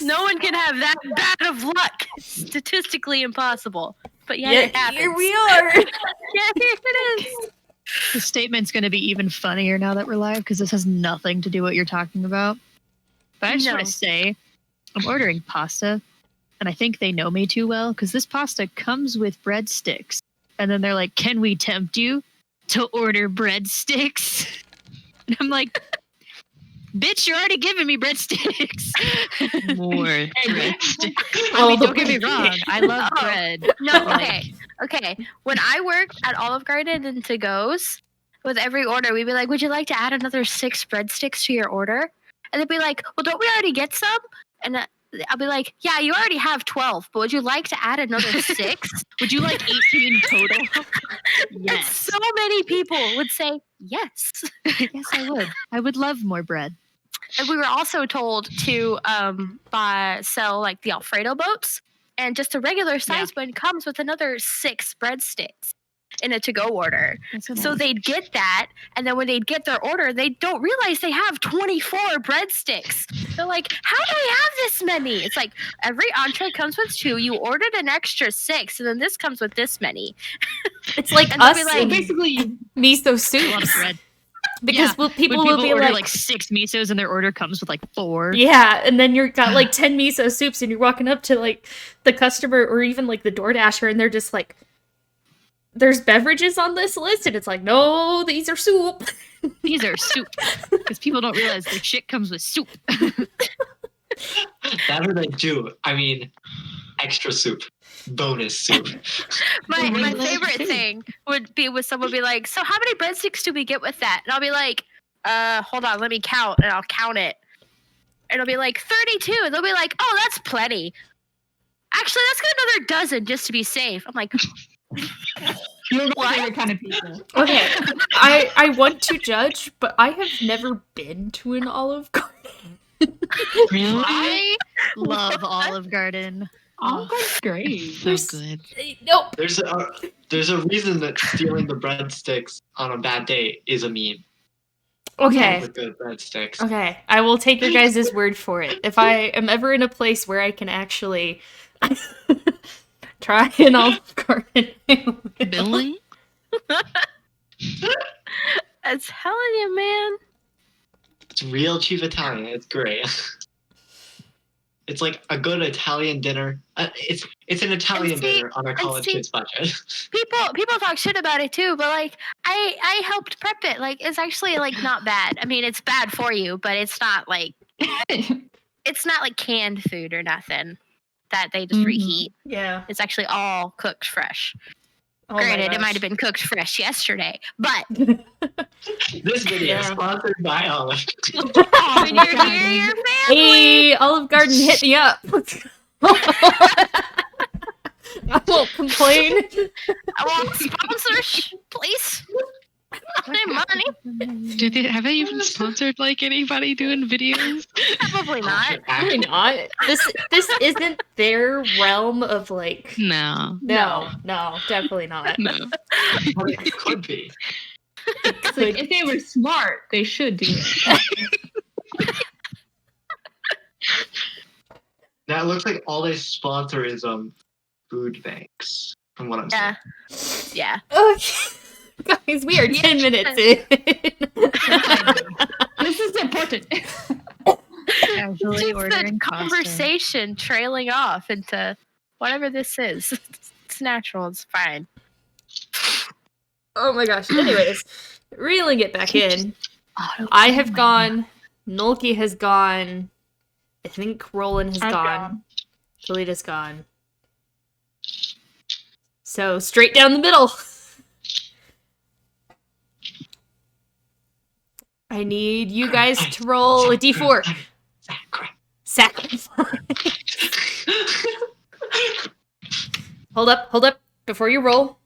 No one can have that bad of luck. It's statistically impossible. But yeah, it happens. Here we are. Yeah, here it is. The statement's going to be even funnier now that we're live because this has nothing to do with what you're talking about. But I just want to say, I'm ordering pasta, and I think they know me too well because this pasta comes with breadsticks. And then they're like, "Can we tempt you to order breadsticks?" And I'm like, "Bitch, you're already giving me breadsticks." More breadsticks. I mean, don't get me wrong. I love bread. No, okay. When I worked at Olive Garden and To Go's, with every order, we'd be like, "Would you like to add another 6 breadsticks to your order?" And they'd be like, "Well, don't we already get some?" And I'll be like, "Yeah, you already have 12, but would you like to add another 6? Would you like 18 total? Yes. And so many people would say yes. Yes, I would. I would love more bread. And we were also told to sell like the Alfredo boats, and just a regular size one comes with another 6 breadsticks in a to-go order. So they'd get that, and then when they'd get their order, they don't realize they have 24 breadsticks. They're like, "How do we have this many?" It's like, every entree comes with 2. You ordered an extra 6, and then this comes with this many. It's like and us like, basically miso soup. A lot of bread. Because people will be order like 6 misos and their order comes with like 4. Yeah, and then you've got like 10 miso soups and you're walking up to like the customer or even like the DoorDasher and they're just like, "There's beverages on this list?" And it's like, "No, these are soup." These are soup. Because people don't realize their shit comes with soup. That's what they do. I mean, extra soup. Bonus soup. My favorite thing would be with someone be like, "So how many breadsticks do we get with that?" And I'll be like, hold on, let me count." And I'll count it. And I'll be like, 32. And they'll be like, "Oh, that's plenty. Actually, let's get another dozen just to be safe." I'm like, you're my favorite kind of people. Okay, I want to judge, but I have never been to an Olive Garden. Really? I love Olive Garden. Oh, that's great. So good. Nope. There's a reason that stealing the breadsticks on a bad day is a meme. Okay. With good breadsticks. Okay, I will take your guys' word for it. If I am ever in a place where I can actually try an Olive Garden. Billy? I'm telling you, man. It's real cheap Italian. It's great. It's like a good Italian dinner. It's an Italian dinner on a college kid's budget. People talk shit about it too, but like I helped prep it. Like, it's actually like not bad. I mean, it's bad for you, but it's not like canned food or nothing that they just reheat. Yeah. It's actually all cooked fresh. Oh Granted, it might have been cooked fresh yesterday, but This video is sponsored by Olive. when you're near your family, hey, Olive Garden, hit me up. I won't complain. I want sponsors, please. I need money. Have they even sponsored like anybody doing videos? Probably not. Probably not. This isn't their realm of like. No, definitely not. no. But it could be. It's like, if they were smart, they should do it. That looks like all they sponsor is food banks, from what I'm saying. Yeah. Okay. Guys, we are 10 minutes in. This is important. Casually Just ordering the conversation trailing off into whatever this is. It's natural. It's fine. Oh my gosh. Anyways, reeling it back in. I have gone. Nolki has gone. I think Roland has gone. Kalita's gone. So straight down the middle. I need you guys to roll a d4. Sacrifice. Hold up. Before you roll,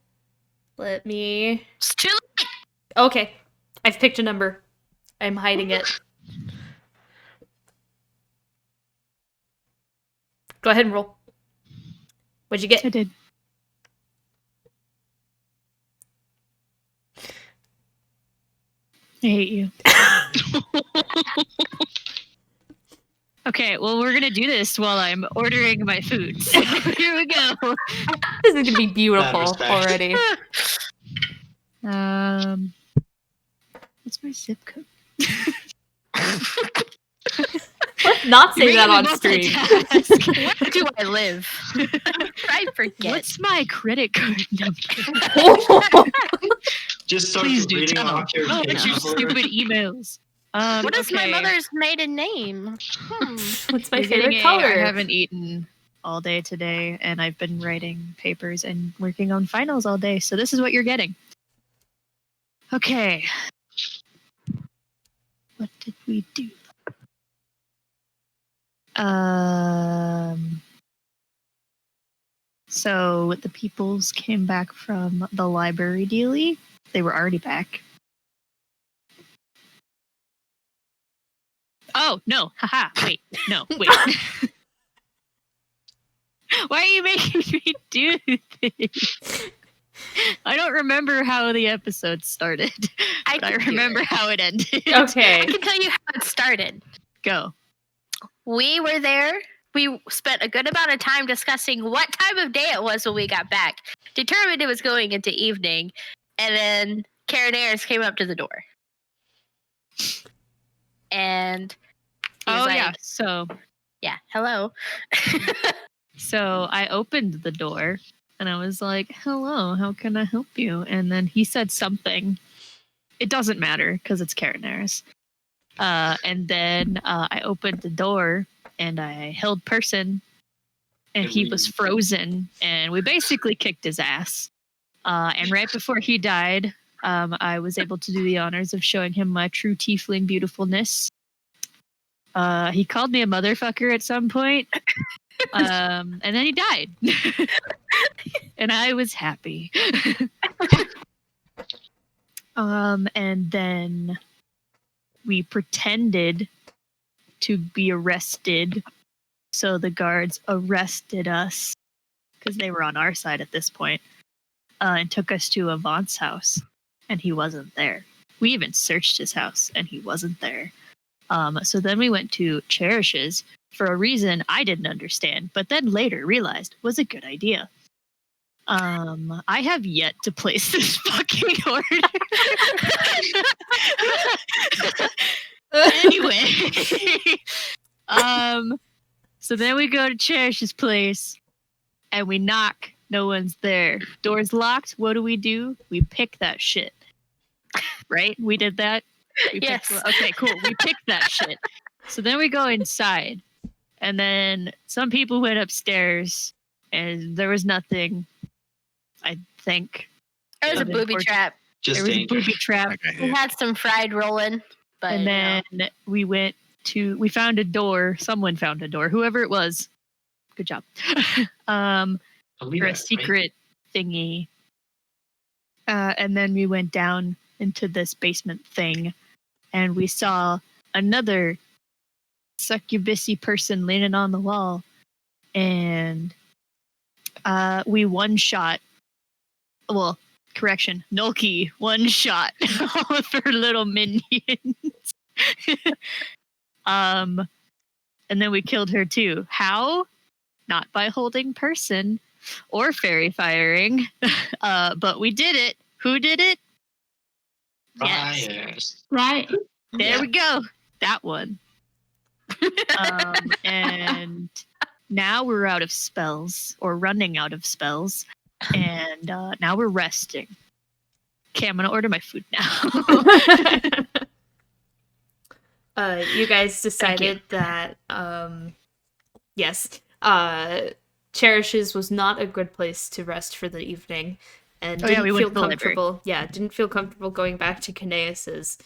let me... It's too late. Okay. I've picked a number. I'm hiding it. Go ahead and roll. What'd you get? I did. I hate you. Okay, well, we're gonna do this while I'm ordering my food. So here we go. This is gonna be beautiful respect. already. What's my zip code? Let's not say You're that on making me stream. multitask. Where do I live? I forget. What's my credit card number? Just start Please do reading tell. off your Oh, page it's your number. stupid emails. What is my okay. mother's maiden name? What's my You're favorite getting color? I haven't eaten all day today, and I've been writing papers and working on finals all day. So this is what you're getting. Okay. What did we do? So the peoples came back from the library dealie. They were already back. Oh, no. Haha. Wait. No. Wait. Why are you making me do this? I don't remember how the episode started. But I remember how it ended. Okay. I can tell you how it started. Go. We were there. We spent a good amount of time discussing what time of day it was when we got back. Determined it was going into evening. And then Karen Ayers came up to the door. And he was like, So yeah, hello. So I opened the door and I was like, hello, how can I help you? And then he said something. It doesn't matter because it's Karen Ayers. And then I opened the door and I held person and he was frozen and we basically kicked his ass. And right before he died, I was able to do the honors of showing him my true tiefling beautifulness. He called me a motherfucker at some point. And then he died. And I was happy. And then we pretended to be arrested. So the guards arrested us because they were on our side at this point, and took us to Avant's house, and he wasn't there. We even searched his house, and he wasn't there. So then we went to Cherish's for a reason I didn't understand, but then later realized was a good idea. I have yet to place this fucking order. Anyway, so then we go to Cherish's place and we knock. No one's there. Door's locked. What do? We pick that shit. Right? We did that. Yes. Okay, cool. We picked that shit. So then we go inside, and then some people went upstairs, and there was nothing. I think It was a booby trap. Just there was a dangerous. booby trap. We had some fried rolling, but And then we found a door. Someone found a door. Whoever it was. Good job. For a secret thingy. And then we went down into this basement thing, and we saw another succubusy person leaning on the wall, and we one-shot. Well, correction, Nulki one-shot all of her little minions. And then we killed her too. How? Not by holding person or fairy firing, but we did it. Who did it? Yes. Right. There we go. That one. And now we're out of spells, or running out of spells, and now we're resting. Okay, I'm gonna order my food now. You guys decided that yes, Cherish's was not a good place to rest for the evening, and didn't we went feel to the library. comfortable. Yeah, didn't feel comfortable going back to Kanaeus's.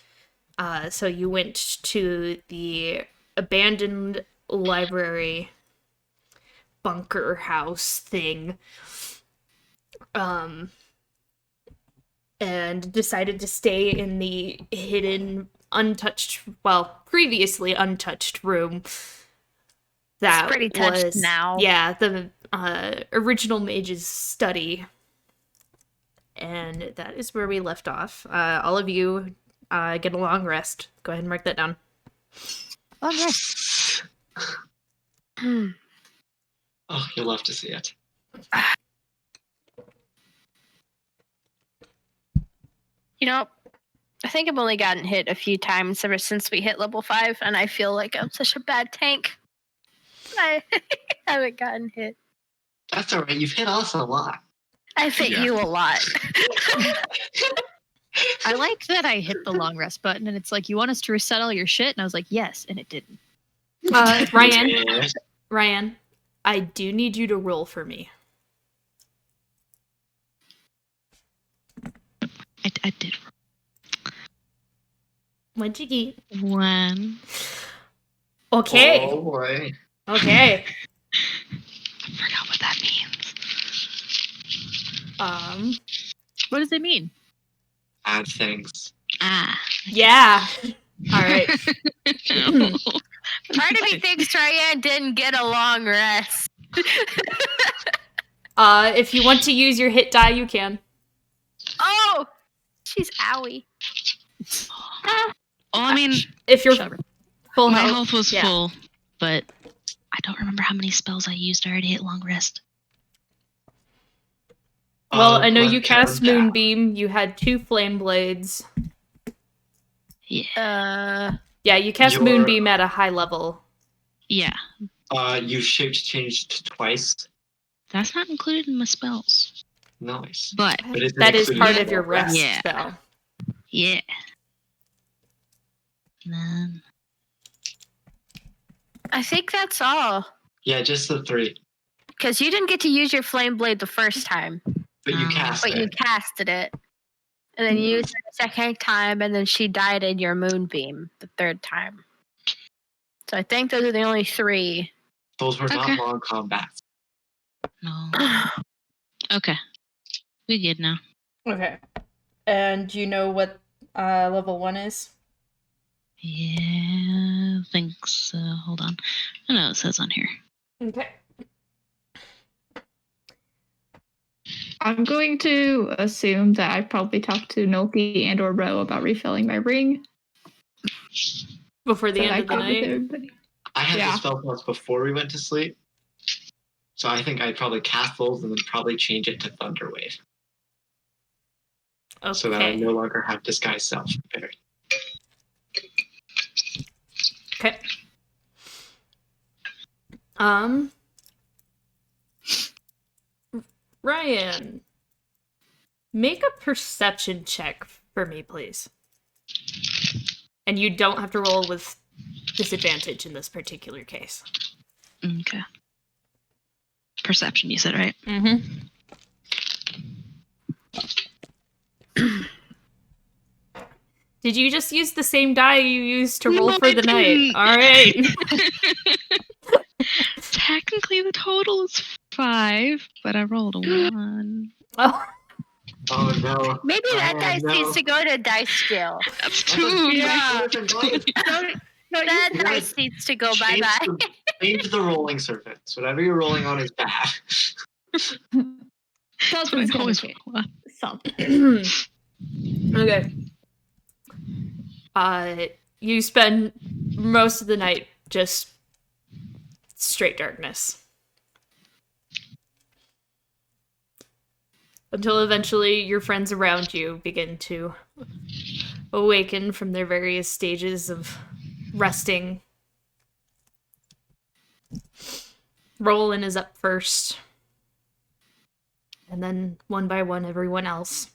So you went to the abandoned library bunker house thing, and decided to stay in the hidden, previously untouched room. That it's pretty touched was now. Yeah, the original mage's study, and that is where we left off. All of you get a long rest. Go ahead and mark that down. Long rest. Hmm. Oh, you'll love to see it. You know, I think I've only gotten hit a few times ever since we hit level 5, and I feel like I'm such a bad tank. I haven't gotten hit. That's all right. You've hit us a lot. I've hit Yeah. you a lot. I like that I hit the long rest button and it's like, you want us to reset all your shit? And I was like, yes, and it didn't. Ryan, Yeah. Ryan, I do need you to roll for me. I did. What'd you get? 1. Okay. Oh boy. Okay. I forgot what that means. What does it mean? Bad things. Ah. Yeah. All right. Part of me thinks Ryan didn't get a long rest. If you want to use your hit die, you can. Oh, she's owie. Well, I mean, If you're Shove her. full my health, health was yeah. full, but I don't remember how many spells I used. I already hit long rest. Well, I know let's you count cast down. Moonbeam. You had 2 Flame Blades. Yeah. Yeah, you cast Your- Moonbeam at a high level. Yeah. You shape changed twice. That's not included in my spells. Nice. But But it's That is included part in of your the rest Yeah. spell. yeah. And then I think that's all. Yeah, just the 3. Because you didn't get to use your flame blade the first time, But you Um, cast but you it. casted it. And then you used it the second time, and then she died in your moonbeam the third time. So I think those are the only 3. Those were Okay. not long combats. no. Okay. We good now. Okay. And do you know what level 1 is? Yeah, thanks. So. Hold on. I know it says on here. Okay. I'm going to assume that I probably talked to Noki and or Ro about refilling my ring. Before the so that end I of the could with night? everybody. I had Yeah. the spell slots before we went to sleep. So I think I'd probably cast those and then probably change it to Thunderwave. Okay. So that I no longer have Disguise Self prepared. Okay. Ryan, make a perception check for me, please. And you don't have to roll with disadvantage in this particular case. Okay. Perception, you said, right? Mm-hmm. Did you just use the same die you used to roll No, for I the night? didn't. All right. Technically, the total is 5, but I rolled a 1. Oh, Oh no. Maybe that Oh, dice no. needs to go to dice jail. That's That's 2. Yeah. a different dice. That you dice needs to go bye Change bye. Change the rolling surface. Whatever you're rolling on is bad. Something's gonna always change. roll. Something. okay. You spend most of the night just straight darkness. Until eventually your friends around you begin to awaken from their various stages of resting. Roland is up first. And then one by one, everyone else.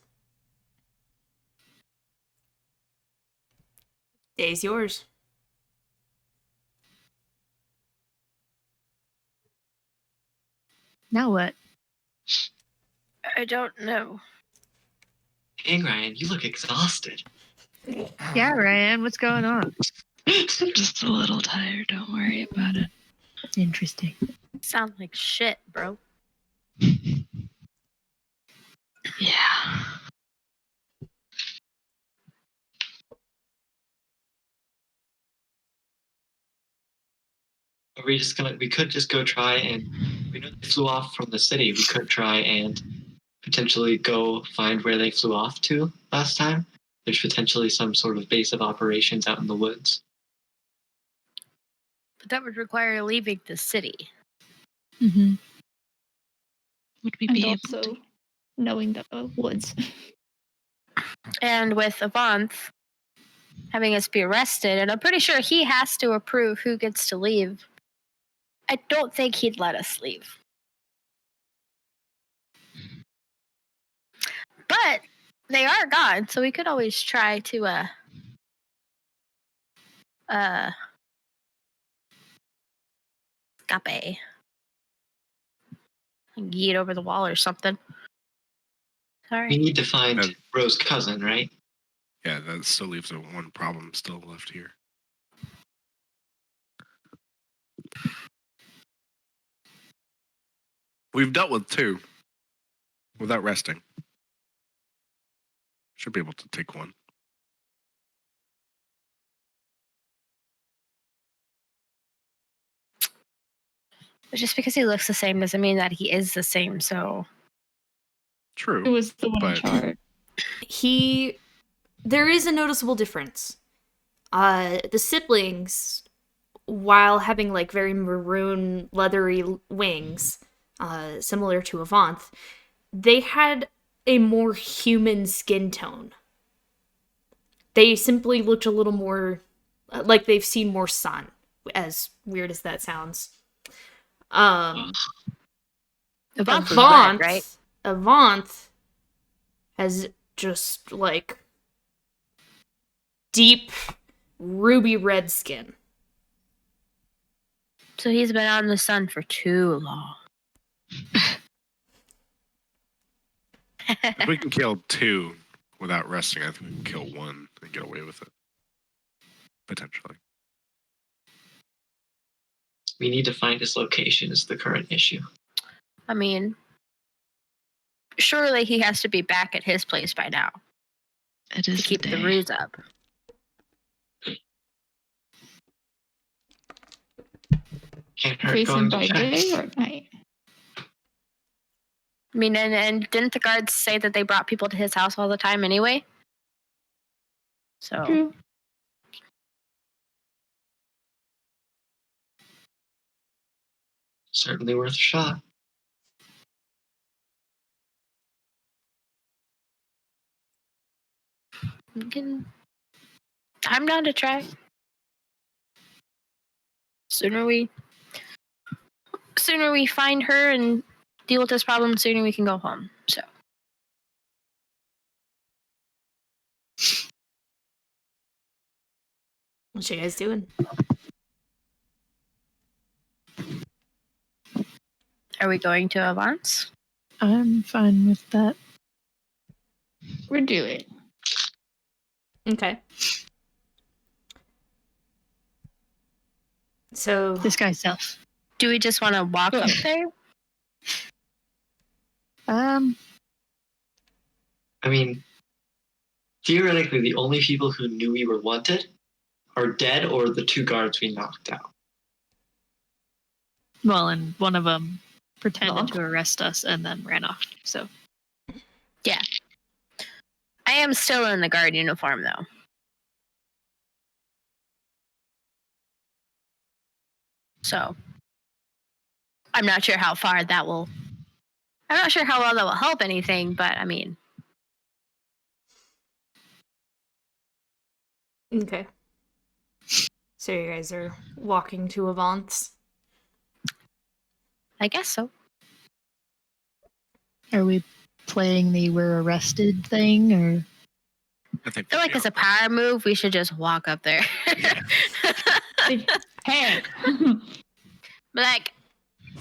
Day's yours. Now what? I don't know. Hey Ryan, you look exhausted. Yeah, Ryan, what's going on? Just a little tired. Don't worry about it. Interesting. Sound like shit, bro. Yeah. Are we just gonna? We could just go try and. We know they flew off from the city. We could try and potentially go find where they flew off to last time. There's potentially some sort of base of operations out in the woods. But that would require leaving the city. Mm-hmm. Would we And be able also to? knowing the woods. And with Avance having us be arrested, and I'm pretty sure he has to approve who gets to leave, I don't think he'd let us leave. But they are gone, so we could always try to escape. Yeet over the wall or something. We Sorry. need to find Rose's cousin, right? Yeah, that still leaves one problem still left here. We've dealt with 2 without resting. Should be able to take 1. But just because he looks the same doesn't mean that he is the same, so. True. Who was the one in charge? There is a noticeable difference. The siblings, while having like very maroon, leathery wings, similar to Avant, they had a more human skin tone. They simply looked a little more like they've seen more sun, as weird as that sounds. Avant, right? Avant has just like deep ruby red skin. So he's been out in the sun for too long. If we can kill 2 without resting, I think we can kill 1 and get away with it. Potentially. We need to find his location is the current issue. I mean, surely he has to be back at his place by now It to is keep the day. ruse up. Can't hurt Chase him going to by check. day or night? I mean, and didn't the guards say that they brought people to his house all the time anyway? So. True. Certainly worth a shot. I'm down to try. Sooner we find her and deal with this problem, sooner we can go home. So. What you guys doing? Are we going to Avance? I'm fine with that. We're doing. Okay. So This guy's self. Do we just want to walk up there? I mean, theoretically, the only people who knew we were wanted are dead or the 2 guards we knocked out. Well, and one of them pretended Well. to arrest us and then ran off. So Yeah. I am still in the guard uniform, though. So, I'm not sure how far that will. I'm not sure how well that will help anything, but I mean. okay. So you guys are walking to Avance. I guess so. are we playing the we're arrested thing or? I think. I feel like as a power move, we should just walk up there. Hey. Be like,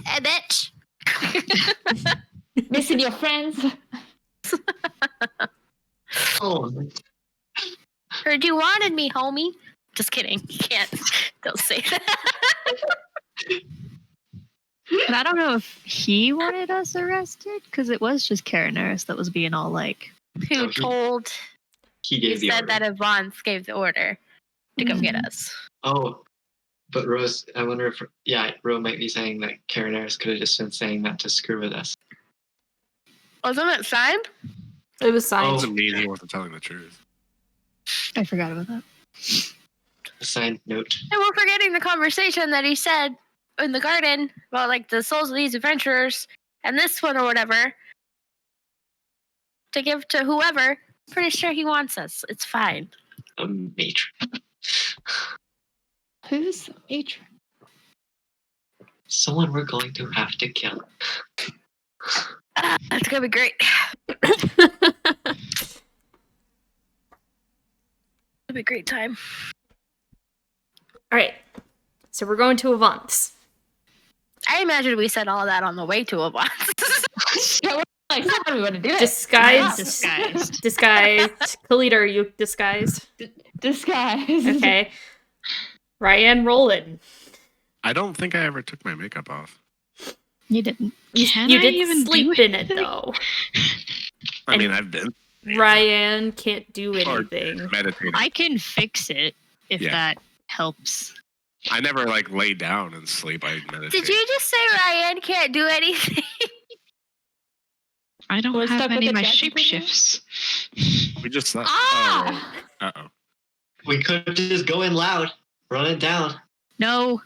hey, bitch. Missing your friends? Oh, Heard you wanted me, homie. Just kidding. You can't. Don't say that. And I don't know if he wanted us arrested because it was just Caraneris that was being all like, Who he- told? he He gave the said order. that Avance gave the order to come get Mhm. us. Oh, but Rose, I wonder if, Rose might be saying that Karen Harris could have just been saying that to screw with us. Wasn't it signed? It was It signed. doesn't mean he wasn't telling the truth. I forgot about that. A signed note. And we're forgetting the conversation that he said in the garden about like the souls of these adventurers and this one or whatever to give to whoever. Pretty sure he wants us. It's fine. A matron. Who's the matron? Someone we're going to have to kill. It's gonna be great. It'll be a great time. All right. So we're going to Avance. I imagine we said all that on the way to a boss. Yeah, we're like, how do we want to do it? Disguised. Disguised. Kalita, are you disguised? Disguise. Okay. Ryan, roll it. I don't think I ever took my makeup off. You didn't. Can You I did even sleep do in it, anything? though. I mean, I've been Ryan can't do anything. meditating. I can fix it if Yeah. that helps. I never like lay down and sleep. I meditate. Did you just say Ryan can't do anything? I don't We're have stuck any of with my the shape dragon shifts. We just slept. Ah! Oh. Uh oh. We could just go in loud, run it down. No.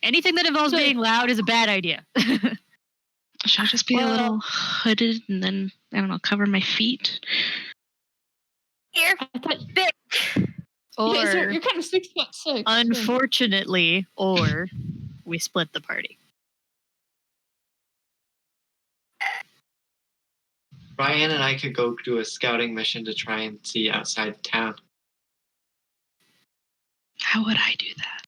Anything that involves being loud is a bad idea. Should I just be a Well- little hooded and then, I don't know, cover my feet? You're I thought, big. Or, yeah, so you're kind of 6'6". unfortunately, or we split the party. Ryan and I could go do a scouting mission to try and see outside town. How would I do that?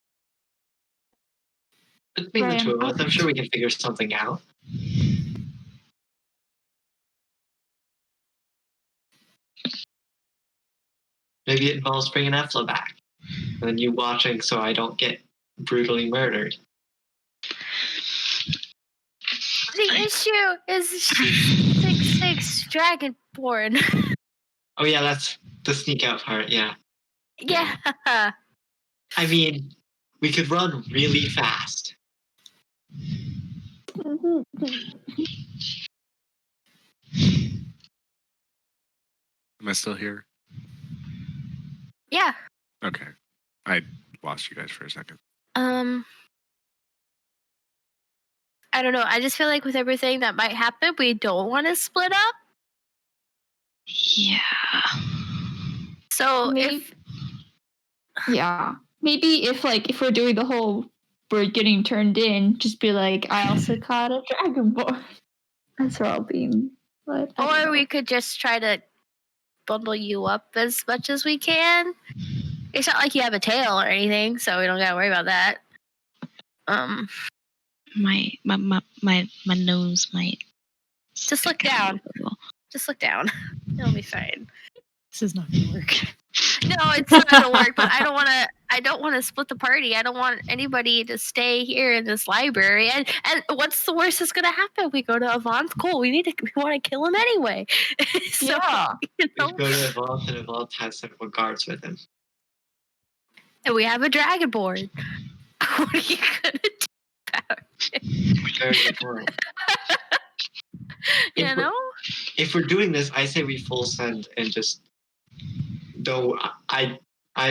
Between Ryan, the two of us, I'll- I'm sure we can figure something out. Maybe it involves bringing Efla back. And then you watching so I don't get brutally murdered. The issue is she's 6'6" dragonborn. Oh yeah, that's the sneak out part, yeah. Yeah. I mean, we could run really fast. Am I still here? Yeah. Okay. I lost you guys for a second. I don't know. I just feel like with everything that might happen, we don't want to split up. Yeah. So Maybe, if yeah, maybe if we're doing the whole we're getting turned in, just be like, I also caught a dragonborn. That's where I'll be. But I don't or know. we could just try to bundle you up as much as we can. It's not like you have a tail or anything, so we don't gotta worry about that. My nose might. Just look stick out down. a little. Just look down. It'll be fine. This is not gonna work. No, it's not gonna work. But I don't want to split the party. I don't want anybody to stay here in this library. And what's the worst that's gonna happen? We go to Avance. Cool. We want to kill him anyway. So, Yeah. you We know, could go to Evolve, and Evolve has several guards with him. and we have a dragonborn. What are you gonna do about it? Very good point. You know? If we're doing this, I say we full send and just though I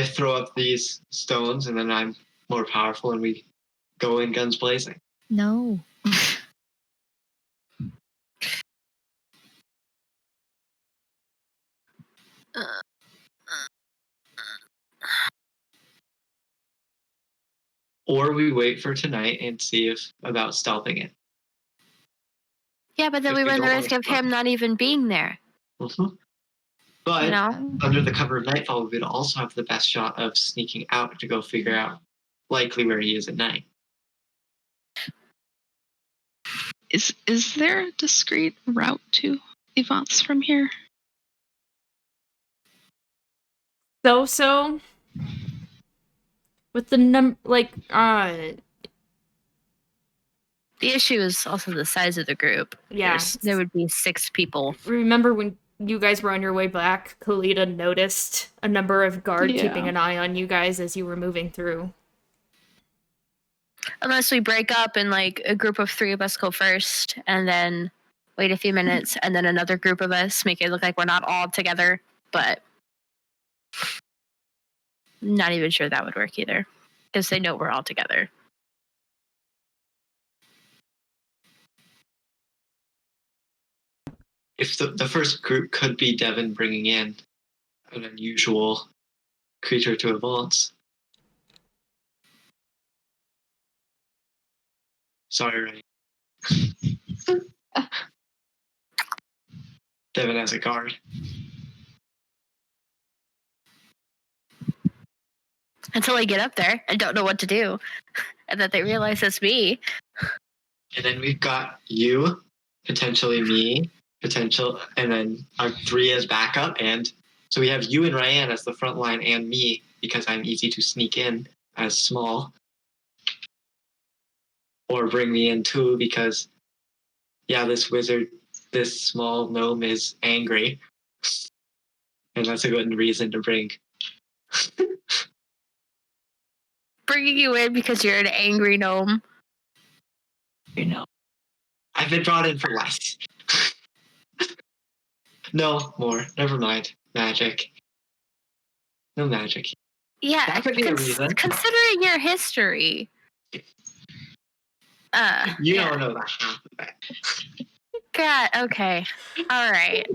throw up these stones and then I'm more powerful and we go in guns blazing. No. Or we wait for tonight and see if about stealthing it. Yeah, but then If we we run the don't risk of want to him not even being there. Mhm. But You know? under the cover of nightfall, we would also have the best shot of sneaking out to go figure out likely where he is at night. Is there a discreet route to Evance from here? So with the The issue is also the size of the group. yeah. There would be 6 people. Remember when you guys were on your way back, Kalita noticed a number of guards Yeah. keeping an eye on you guys as you were moving through. Unless we break up and like a group of 3 of us go first and then wait a few minutes and then another group of us make it look like we're not all together. But Not even sure that would work either, because they know we're all together. If the first group could be Devin bringing in an unusual creature to advance. Sorry, Ryan. Devin has a guard. Until I get up there and don't know what to do, and then they realize it's me. And then we've got you, potentially me, and then our 3 as backup. And so we have you and Ryan as the front line and me because I'm easy to sneak in as small. Or bring me in too because, yeah, this small gnome is angry. And that's a good reason to bring. Bringing you in because you're an angry gnome. You know. I've been brought in for less. No, more. Never mind. Magic. No magic. Yeah, That could be a reason. Considering your history. You don't know that half of it. God, okay. All right.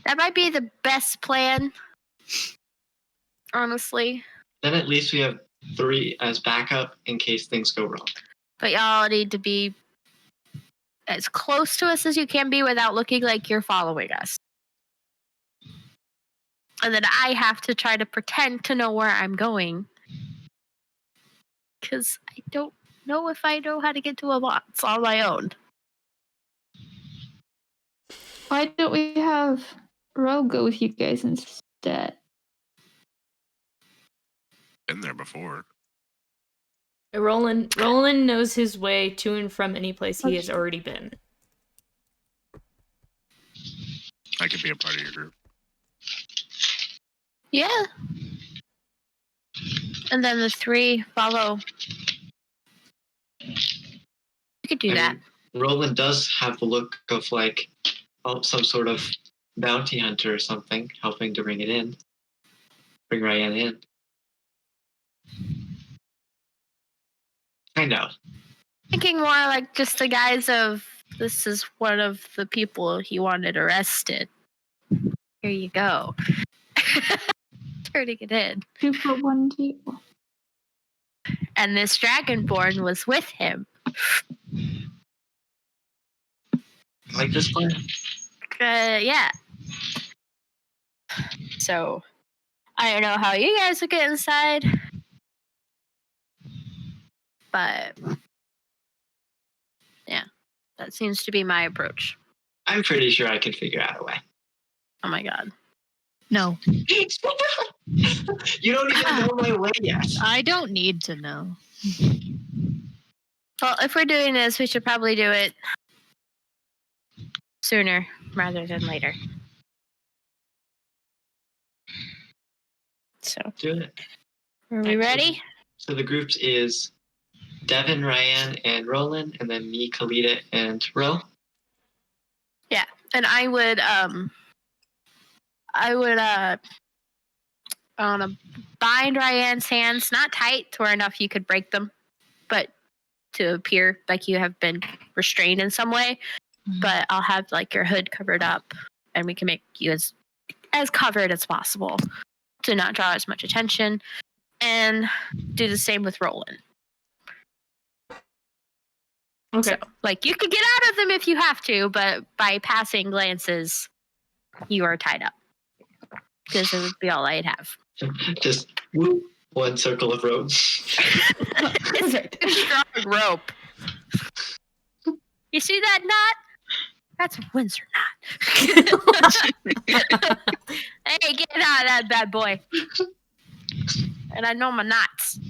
That might be the best plan, honestly. Then at least we have 3 as backup in case things go wrong. But y'all need to be as close to us as you can be without looking like you're following us. And then I have to try to pretend to know where I'm going. Because I don't know if I know how to get to a box on my own. Why don't we have Ro go with you guys instead? Been there before. Roland knows his way to and from any place he has already been. I could be a part of your group. Yeah. And then the 3 follow. You could do that. Roland does have the look of like some sort of bounty hunter or something, helping to bring Ryan in. Kind of. Thinking more like just the guise of this is one of the people he wanted arrested. Here you go. Turning it in. 2 for 1 table. And this dragonborn was with him. I like this plan. Yeah. So, I don't know how you guys would get inside. But, yeah. That seems to be my approach. I'm pretty sure I can figure out a way. Oh my god. No. You don't even know my way yet. I don't need to know. Well, if we're doing this, we should probably do it sooner rather than later. So, Do it. are we ready? So the groups is Devin, Ryan, and Roland, and then me, Kalita, and Ro. Yeah, and I would bind Ryan's hands, not tight to where enough you could break them, but to appear like you have been restrained in some way. Mm-hmm. But I'll have like your hood covered up, and we can make you as covered as possible to not draw as much attention, and do the same with Roland. Okay. So, like, you could get out of them if you have to, but by passing glances, you are tied up. Because it would be all I'd have. Just whoop, 1 circle of rope. It's a strong rope. You see that knot? That's a Windsor knot. Hey, get out of that bad boy. And I know my knots.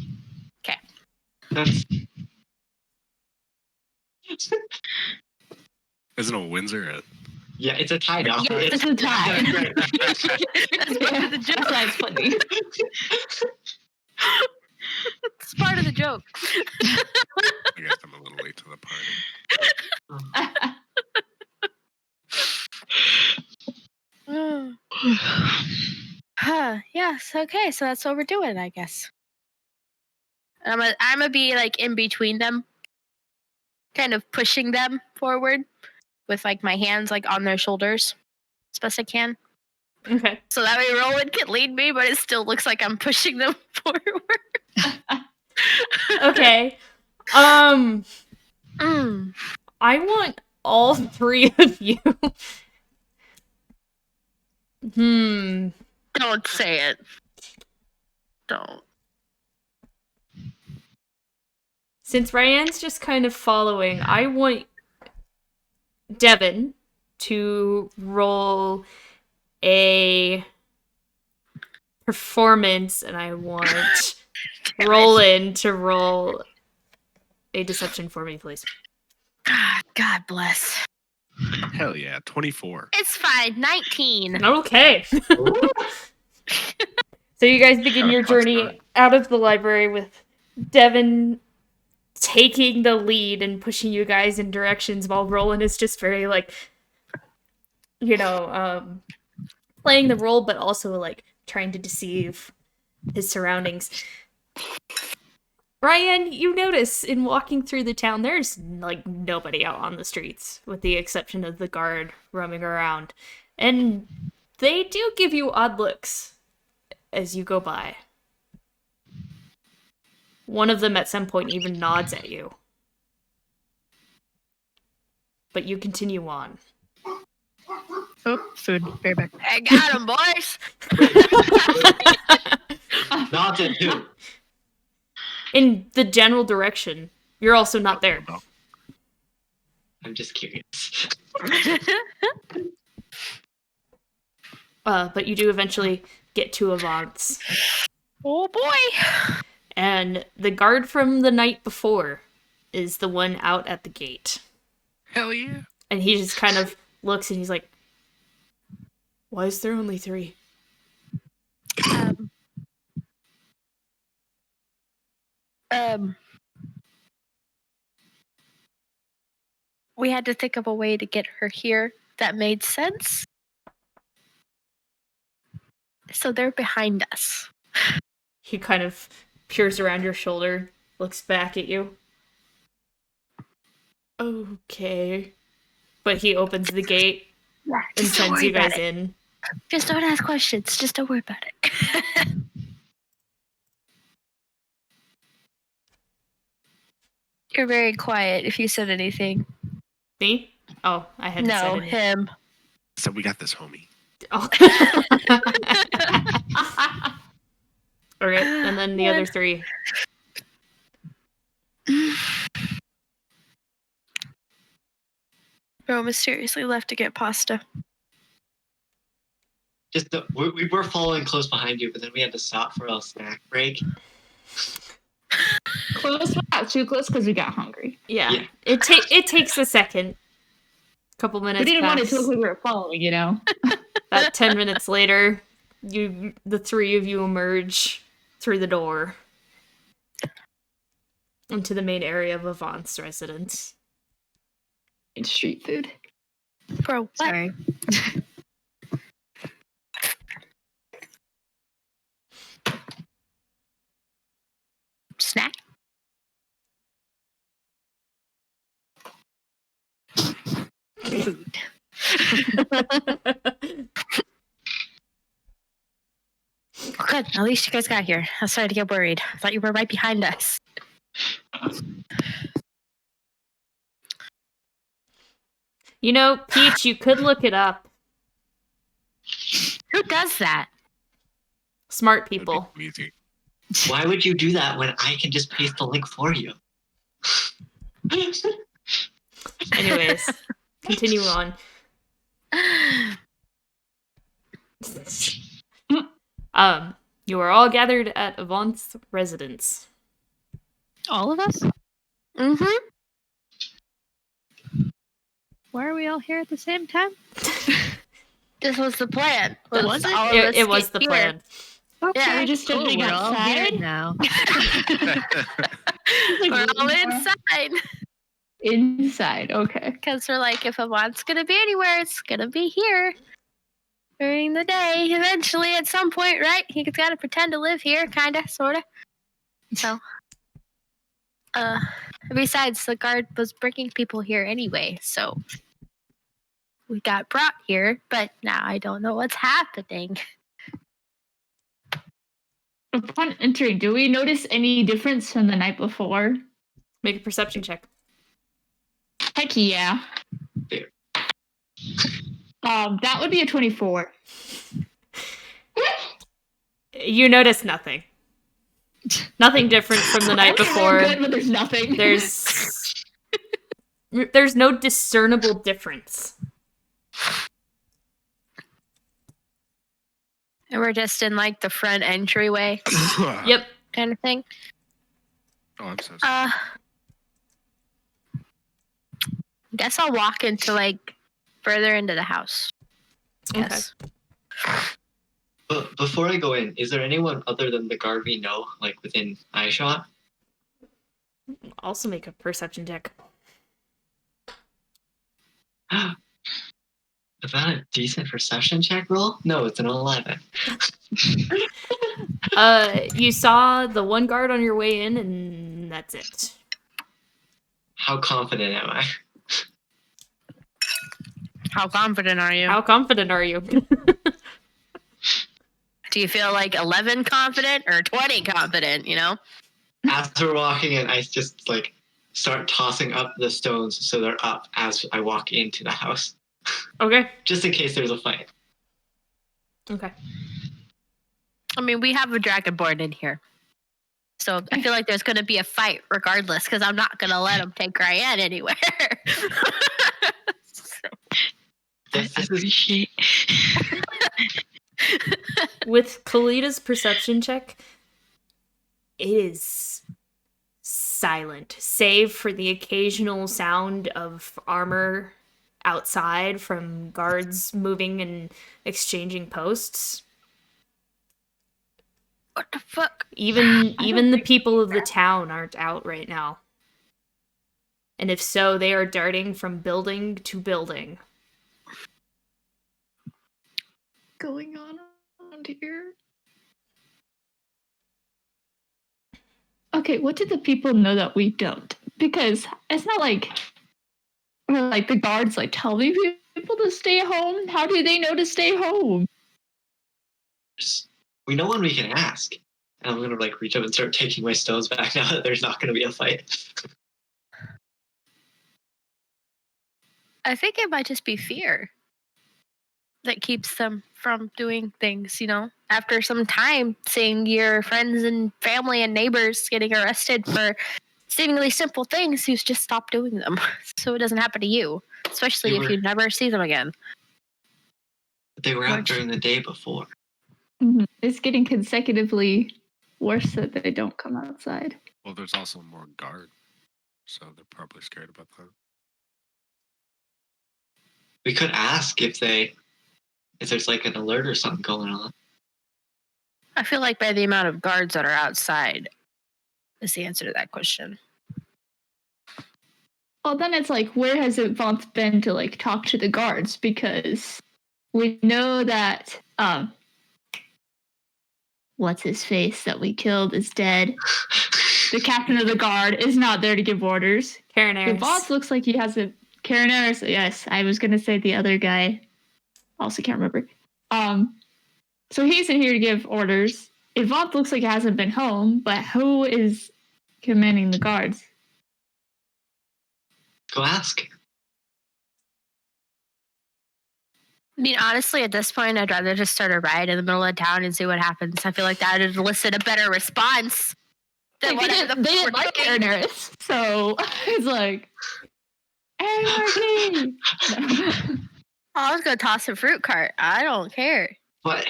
Okay. That's Isn't a Windsor yeah, it's a tie now. Yeah, it's a tie. Right. That's part of the joke. That's why it's funny. It's part of the joke. I guess I'm a little late to the party. Okay, so that's what we're doing, I guess. I'm gonna be like in between them, kind of pushing them forward with like my hands like on their shoulders as best I can. Okay. So that way Roland can lead me, but it still looks like I'm pushing them forward. Okay. I want all three of you. Don't say it. Don't. Since Ryan's just kind of following, I want Devin to roll a performance, and I want Roland to roll a deception for me, please. God bless. Hell yeah, 24. It's fine. 19. Okay. So you guys begin your journey out of the library with Devin taking the lead and pushing you guys in directions while Roland is just very like, playing the role, but also like trying to deceive his surroundings. Ryan, you notice in walking through the town, there's like nobody out on the streets, with the exception of the guard roaming around. And they do give you odd looks as you go by. One of them at some point even nods at you. But you continue on. Oh, food. Bear back. I got him, boys. Not at who? In the general direction. You're also not there. I'm just curious. But you do eventually get to Avance. Oh boy. And the guard from the night before is the one out at the gate. Hell yeah. And he just kind of looks and he's like, why is there only 3? We had to think of a way to get her here that made sense. So they're behind us. He kind of peers around your shoulder, looks back at you. Okay. But he opens the gate and sends you guys in. Just don't ask questions. Just don't worry about it. You're very quiet if you said anything. Me? Oh, I hadn't said No, anything. him. So we got this, homie. Oh. Alright, and then the other 3. Bro mysteriously left to get pasta. We were following close behind you, but then we had to stop for a snack break. Close, but not too close because we got hungry. Yeah. It takes a second. Couple minutes. We didn't want it pass. to look like we were following, you know? About 10 minutes later, the 3 of you emerge through the door into the main area of Avance residence. It's street food. Bro, what? Sorry. Snack? Food. Good. At least you guys got here. I started to get worried. I thought you were right behind us. You know, Peach, you could look it up. Who does that? Smart people. Easy. Why would you do that when I can just paste the link for you? Anyways, continue on. You are all gathered at Avance residence. All of us? Mm-hmm. Why are we all here at the same time? This was the plan. Was it? All of us It was get the here. plan. Okay. Yeah, we're just jumping we're all here outside. now. We're all inside. Inside, okay. Because we're like, if Avant's going to be anywhere, it's going to be here. during the day. Eventually, at some point, right? He's got to pretend to live here, kind of, sort of. So, besides, the guard was bringing people here anyway, so we got brought here, but now I don't know what's happening. Upon entering, do we notice any difference from the night before? Make a perception check. Heck yeah. There. That would be a 24. You notice nothing. Nothing different from the night before. Good, but there's nothing. There's no discernible difference. And we're just in like the front entryway Yep. kind of thing. Oh, I'm so sorry. Guess I'll walk into like further into the house. Yes. But before I go in, is there anyone other than the guard we know, like within eyeshot? Also make a perception check. Is that a decent perception check roll? No, it's an 11. You saw the one guard on your way in, and that's it. How confident am I? How confident are you? How confident are you? Do you feel like 11 confident or 20 confident, you know? As we're walking in, I just like start tossing up the stones so they're up as I walk into the house. Okay. Just in case there's a fight. Okay. I mean, we have a dragonborn in here. So I feel like there's going to be a fight regardless because I'm not going to let him take Ryan anywhere. I appreciate. With Kalita's perception check, it is silent, save for the occasional sound of armor outside from guards moving and exchanging posts. What the fuck? Even the people of the town aren't out right now. And if so, they are darting from building to building. Going on around here? Okay, what do the people know that we don't? Because it's not like the guards like telling people to stay home. How do they know to stay home? We know when we can ask. And I'm gonna like reach up and start taking my stones back now that there's not gonna be a fight. I think it might just be fear that keeps them from doing things, you know? After some time seeing your friends and family and neighbors getting arrested for seemingly simple things, you just stop doing them so it doesn't happen to you, especially if you never see them again. They were out during the day before. Mm-hmm. It's getting consecutively worse that they don't come outside. Well, there's also more guard, so they're probably scared about that. We could ask if there's like an alert or something going on. I feel like by the amount of guards that are outside is the answer to that question. Well, then it's like, where has Yvonne been to like talk to the guards? Because we know that what's his face that we killed is dead. The captain of the guard is not there to give orders. Caraneris. Yvonne looks like he has a Caraneris. Yes, I was gonna say the other guy. Also can't remember. So he's in here to give orders. Yvonne looks like he hasn't been home, but who is commanding the guards? Go ask. I mean, honestly, at this point, I'd rather just start a riot in the middle of town and see what happens. I feel like that would elicit a better response than Like, they didn't like Caraneris, so it's like, anarchy! No. I was gonna toss a fruit cart. I don't care. But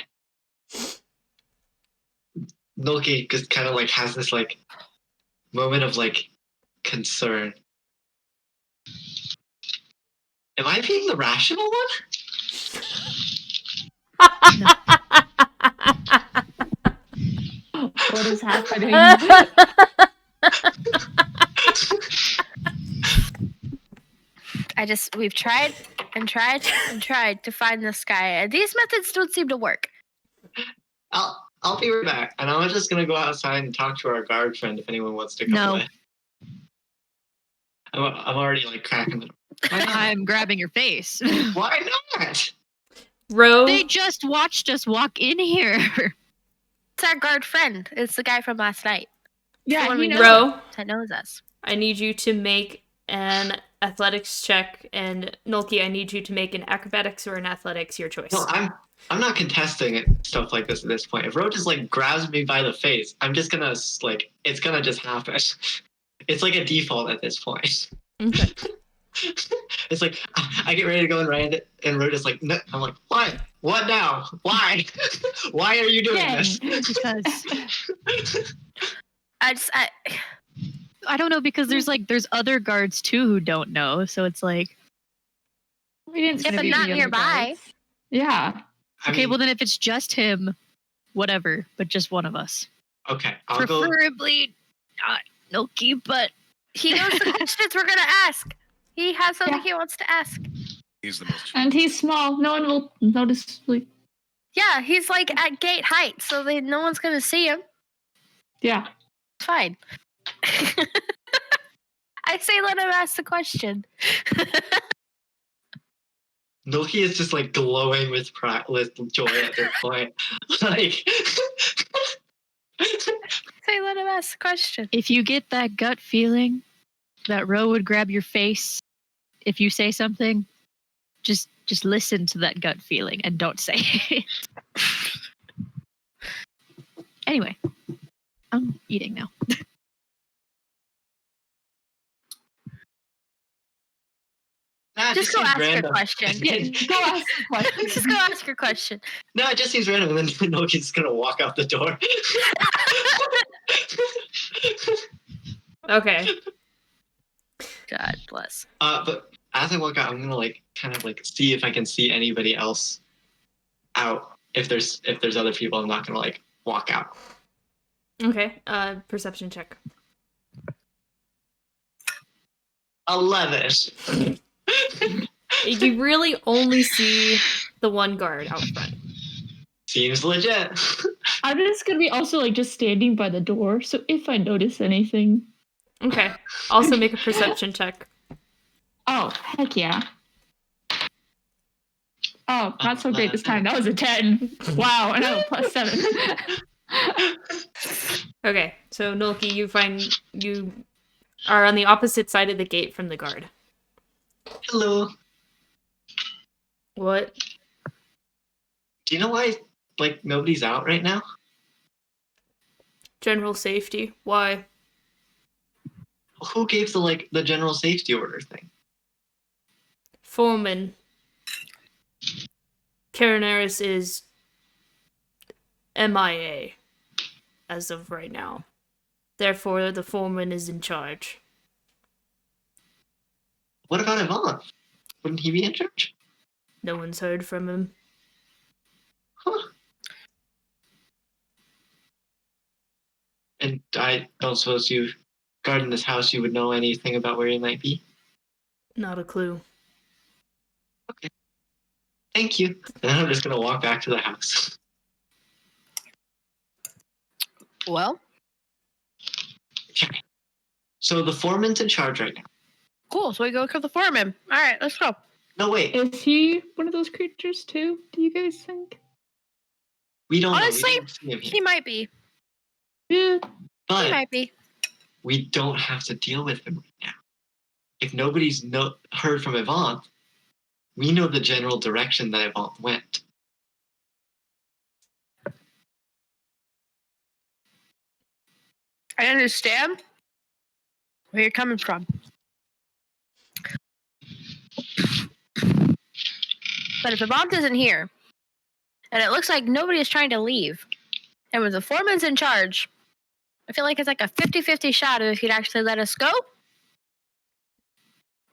Loki just kind of like has this like moment of like concern. Am I being the rational one? What is happening? We've tried and tried to find this guy. And these methods don't seem to work. I'll be right back, and I'm just gonna go outside and talk to our guard friend if anyone wants to come No. away. I'm already like cracking the door. I'm grabbing your face. Why not? Ro, They just watched us walk in here. It's our guard friend. It's the guy from last night. Yeah, The one he we knows. know Ro, that knows us. I need you to make an athletics check, and Nolki, I need you to make an acrobatics or an athletics, your choice. No, I'm not contesting it, stuff like this at this point. If Ro just like grabs me by the face, I'm just gonna like it's gonna just happen. It's like a default at this point. Okay. It's like I get ready to go and ride it, and Ro just like no. I'm like, what? What now? Why? Why are you doing this? Because I I don't know, because there's other guards too who don't know, so it's like, We didn't Yeah, see but the not other nearby. guys. Yeah. I okay, mean, well then if it's just him, whatever, but just one of us. okay, I'll go. Preferably not Noki, but he knows the questions we're gonna ask. He has something Yeah. he wants to ask. He's the most. And he's small. No one will notice. Like, Yeah, he's like at gate height, so no one's gonna see him. yeah. It's fine. I say let him ask the question. Noki is just like glowing with pride, with joy at this point. Like, Say let him ask the question. if you get that gut feeling that Ro would grab your face if you say something, just listen to that gut feeling and don't say it. Anyway, I'm eating now. nah, it Just go seems ask random. your question. Go ask the question. Just go ask your question. No, it just seems random, and then Noki's just gonna walk out the door. Okay. God bless. But as I walk out, I'm gonna like kind of like see if I can see anybody else out. If there's other people, I'm not gonna like walk out. Okay. Perception check. 11. You really only see the one guard out front. Seems legit. I'm just gonna be also like just standing by the door. So if I notice anything, Okay. Also make a perception check. oh heck yeah. Oh, not so great this time. That was a 10. Wow, and I have a +7. Okay. So Nolki, you are on the opposite side of the gate from the guard. Hello. What? Do you know why like nobody's out right now? General safety. Why? Who gave the general safety order thing? Foreman. Caraneris is MIA as of right now. Therefore, the foreman is in charge. What about Ivan? Wouldn't he be in charge? No one's heard from him. Huh. And I don't suppose you guarding this house you would know anything about where he might be? Not a clue. Thank you. And then I'm just gonna walk back to the house. Well, Okay. So the foreman's in charge right now. cool. So we go kill the foreman. All right, let's go. No, wait. Is he one of those creatures too? Do you guys think? We don't Honestly, know. We don't see him He here. might be. Yeah. He But might be. we don't have to deal with him right now. If nobody's heard from Yvonne, we know the general direction that Yvonne went. I understand where you're coming from. But if Avant isn't here, and it looks like nobody is trying to leave, and when the foreman's in charge, I feel like it's like a 50-50 shot of if he'd actually let us go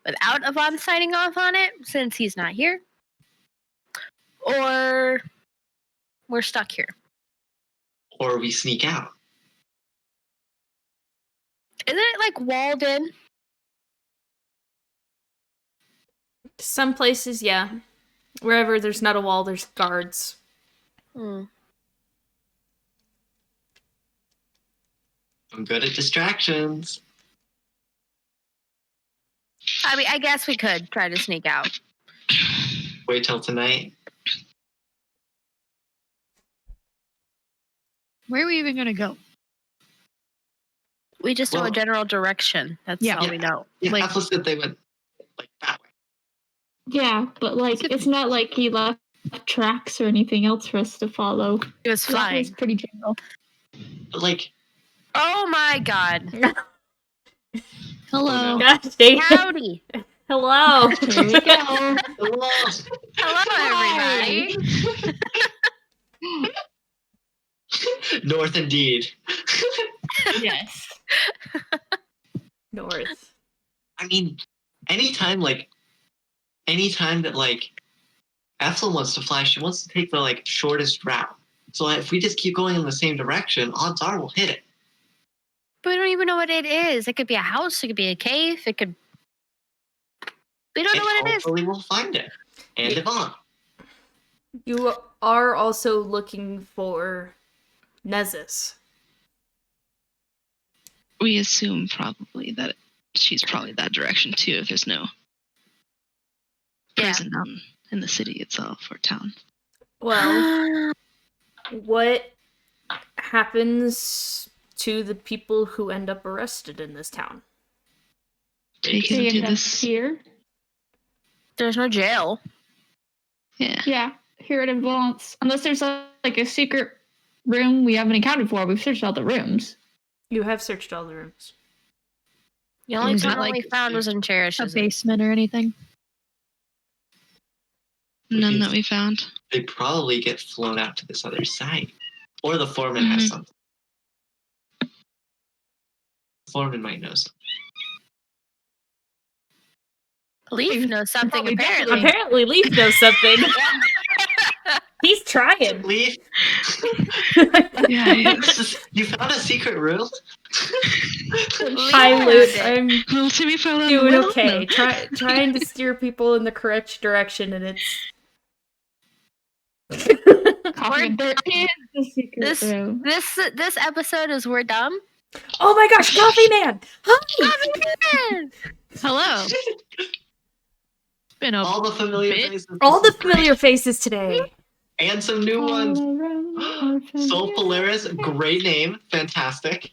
without Avant signing off on it, since he's not here, or we're stuck here. Or we sneak out. Isn't it like walled in? Some places, yeah. Wherever there's not a wall, there's guards. Hmm. I'm good at distractions. I mean, I guess we could try to sneak out. Wait till tonight. Where are we even gonna go? We just know a Well- general direction. That's Yeah. all we know. Yeah, Like- Apple said they went like that way. Yeah, but like it's not like he left tracks or anything else for us to follow. It was So that was flying. pretty general. But like, Oh my god. Hello. Oh, no. Gosh dang it. Howdy. Hello. Here we go. hello. Hello, everybody. North indeed. Yes. North. I mean, anytime that like Ethel wants to fly, she wants to take the like shortest route. So if we just keep going in the same direction, odds are we'll hit it. But we don't even know what it is. It could be a house. It could be a cave. It could. We don't know what it is. Hopefully we'll find it. And Yvonne. You are also looking for Nezus. We assume probably that she's probably that direction too, if there's no Yeah. prison in the city itself or town. Well, what happens to the people who end up arrested in this town? Taken They to end up this. here. There's no jail. Yeah. Yeah, here at Advance. Unless there's like a secret room we haven't accounted for. We've searched all the rooms. You have searched all the rooms. The only Was it tunnel we like found was in Cherish. A basement or anything? None that we found. They probably get flown out to this other side. Or the foreman has Mhm. something. The foreman might know something. Leaf knows something, Probably apparently. Apparently, Leaf knows something. He's trying. Leaf, Yeah. you found a secret room? Hi, Luke. I'm Well, Timmy fell down the doing well? okay. No. Trying to steer people in the correct direction, and it's. Coffee and there is the secret This- room. This episode is We're Dumb. Oh my gosh, Coffee Man! Hi! Hello. It's been a All the familiar bit. faces. All the This is great. familiar faces today. And some new All ones. around our Soul familiar Polaris, great name. Fantastic.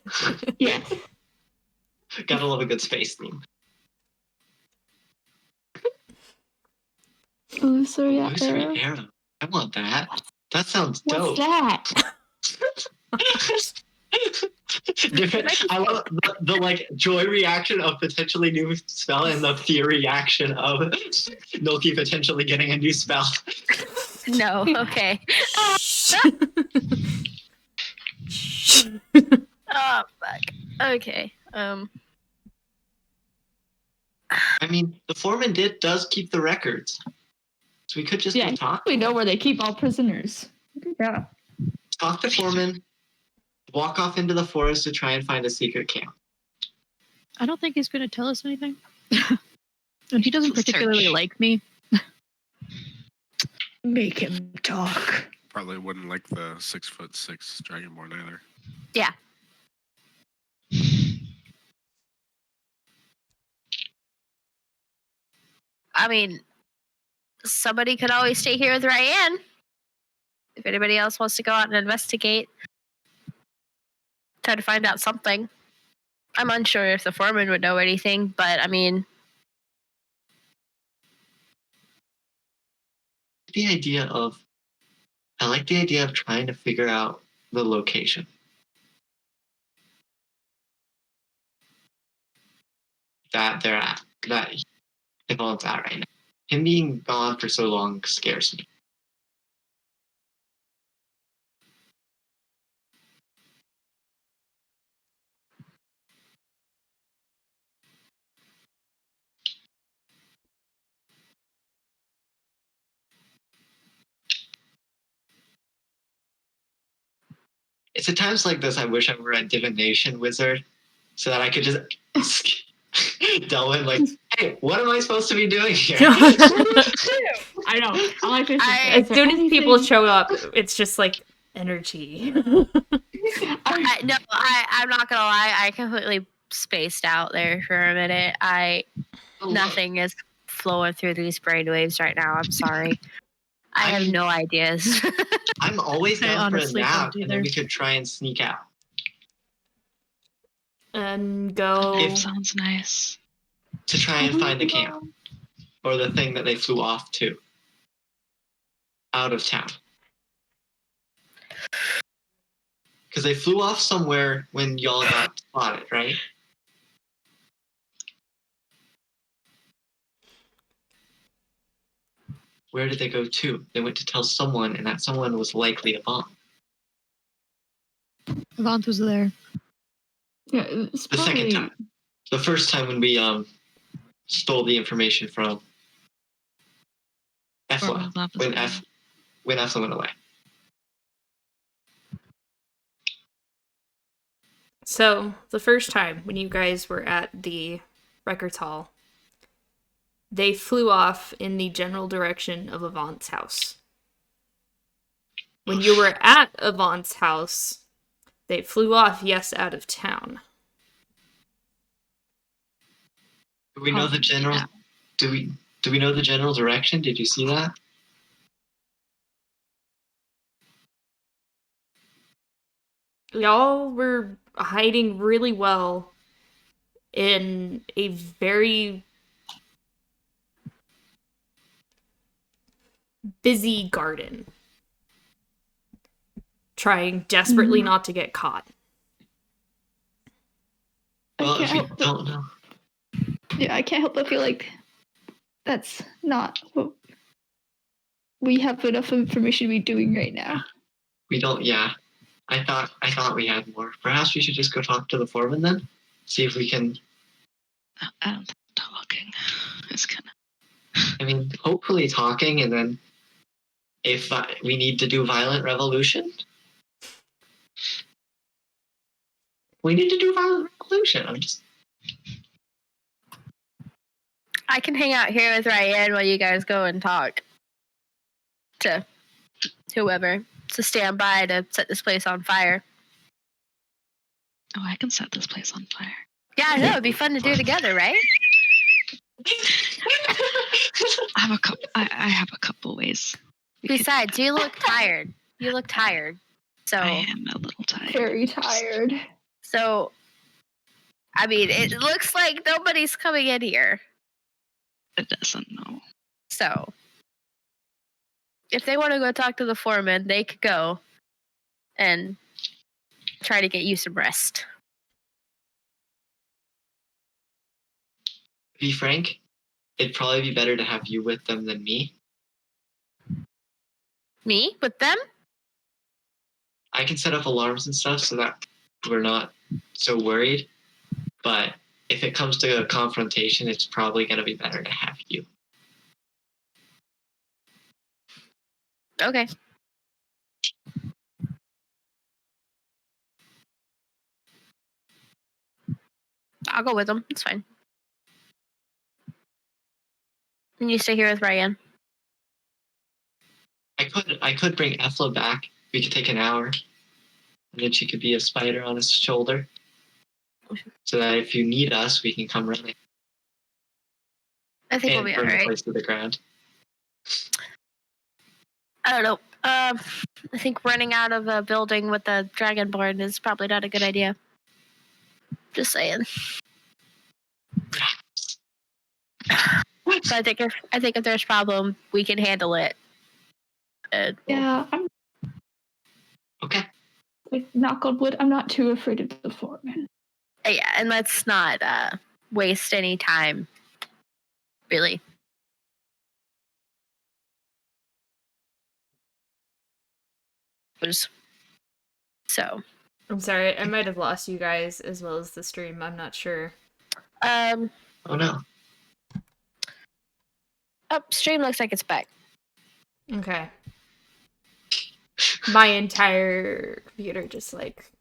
faces. Yes. Gotta love a good space theme. Illusory Illusory arrow. arrow. I want that. That sounds What's dope. that? Different. I love the like joy reaction of potentially new spell and the fear reaction of Milky potentially getting a new spell. No, okay. Oh fuck. Okay. I mean, the foreman does keep the records, so we could just Yeah, go talk. we know where they keep all prisoners. Yeah. Talk to foreman. Walk off into the forest to try and find a secret camp. I don't think he's going to tell us anything. And he doesn't particularly Search. like me. Make him talk. Probably wouldn't like the 6'6" dragonborn either. Yeah. I mean, somebody could always stay here with Ryan. If anybody else wants to go out and investigate, try to find out something. I'm unsure if the foreman would know anything, but I mean, I like the idea of trying to figure out the location. That they're at. That Yvonne's at right now. Him being gone for so long scares me. It's at times like this I wish I were a divination wizard so that I could just delve in like, Hey, what am I supposed to be doing here? I know. I like this. As soon as people show up, it's just like energy. I'm not gonna lie. I completely spaced out there for a minute. Nothing is flowing through these brainwaves right now. I'm sorry. I have no ideas. I'm always I down for a honestly nap, don't and then either. we could try and sneak out. And go. That sounds nice. To try and find the camp. Or the thing that they flew off to. Out of town. Because they flew off somewhere when y'all got spotted, right? Where did they go to? They went to tell someone, and that someone was likely Avant. Avant was there. Yeah, it's The second time. The first time when we stole the information from Efla. When Efla went away. So, the first time when you guys were at the records hall, they flew off in the general direction of Avant's house. When you were at Avant's house, they flew off, yes, out of town. Do we know the general? Yeah. Do we know the general direction? Did you see that? Y'all were hiding really well in a very busy garden, trying desperately not to get caught. Well, if we help don't know. Yeah, I can't help but feel like that's not what we have enough information to be doing right now. We don't. Yeah, I thought we had more. Perhaps we should just go talk to the foreman then. See if we can. I don't think talking is gonna. I mean, hopefully talking, and then if we need to do violent revolution, we need to do violent revolution. I can hang out here with Ryan while you guys go and talk to whoever to stand by to set this place on fire. Oh, I can set this place on fire. Yeah, I know. It'd be fun to do together, right? I have a couple. I have a couple ways. Besides, you look tired. You look tired. So I am a little tired. Very tired. So, I mean, it looks like nobody's coming in here. It doesn't know. So, if they want to go talk to the foreman, they could go and try to get you some rest. To be frank, it'd probably be better to have you with them than me. Me? With them? I can set up alarms and stuff so that we're not so worried. But if it comes to a confrontation, it's probably going to be better to have you. Okay. I'll go with them. It's fine. And you stay here with Ryan. I could bring Efla back. We could take an hour. And then she could be a spider on his shoulder. So that if you need us, we can come running. I think we'll be burn the alright. place to the ground. I don't know. I think running out of a building with a dragonborn is probably not a good idea. Just saying. So I think if there's a problem, we can handle it. Yeah, I'm Okay. like knock on wood. I'm not too afraid of the foreman. Yeah, and let's not waste any time. Really. So. I'm sorry, I might have lost you guys as well as the stream. I'm not sure. Oh no. Oh, stream looks like it's back. Okay. My entire computer just like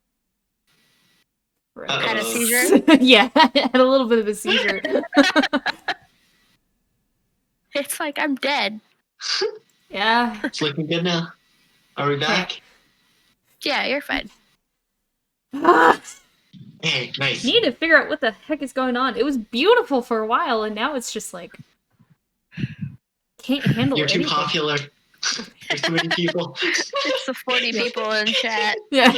Had a seizure? yeah, I had a little bit of a seizure. It's like I'm dead. Yeah. It's looking good now. Are we back? Yeah, you're fine. Hey, nice. Need to figure out what the heck is going on. It was beautiful for a while, and now it's just like can't handle You're too anything. popular. There's too many people. It's the 40 people in chat. Yeah.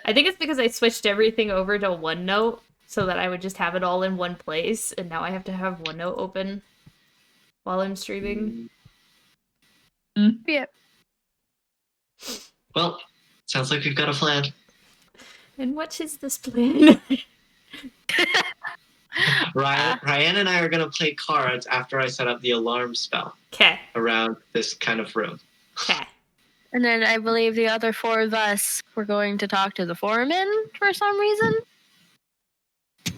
I think it's because I switched everything over to OneNote so that I would just have it all in one place, and now I have to have OneNote open while I'm streaming. Yep. Well, sounds like we've got a plan. And what is this plan? Ryan and I are gonna play cards after I set up the alarm spell Okay. around this kind of room. Okay. And then I believe the other 4 of us were going to talk to the foreman for some reason.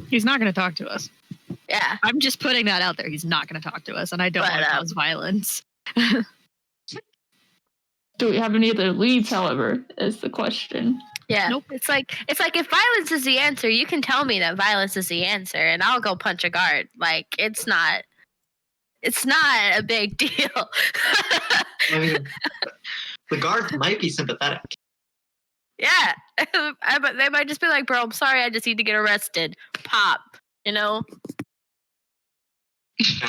He's not going to talk to us. Yeah. I'm just putting that out there. He's not going to talk to us, and I don't want to cause violence. Do we have any other leads, however, is the question. Yeah. Nope. It's like if violence is the answer, you can tell me that violence is the answer and I'll go punch a guard. Like it's not a big deal. I mean, the guards might be sympathetic. Yeah. But they might just be like, bro, I'm sorry, I just need to get arrested. Pop. You know?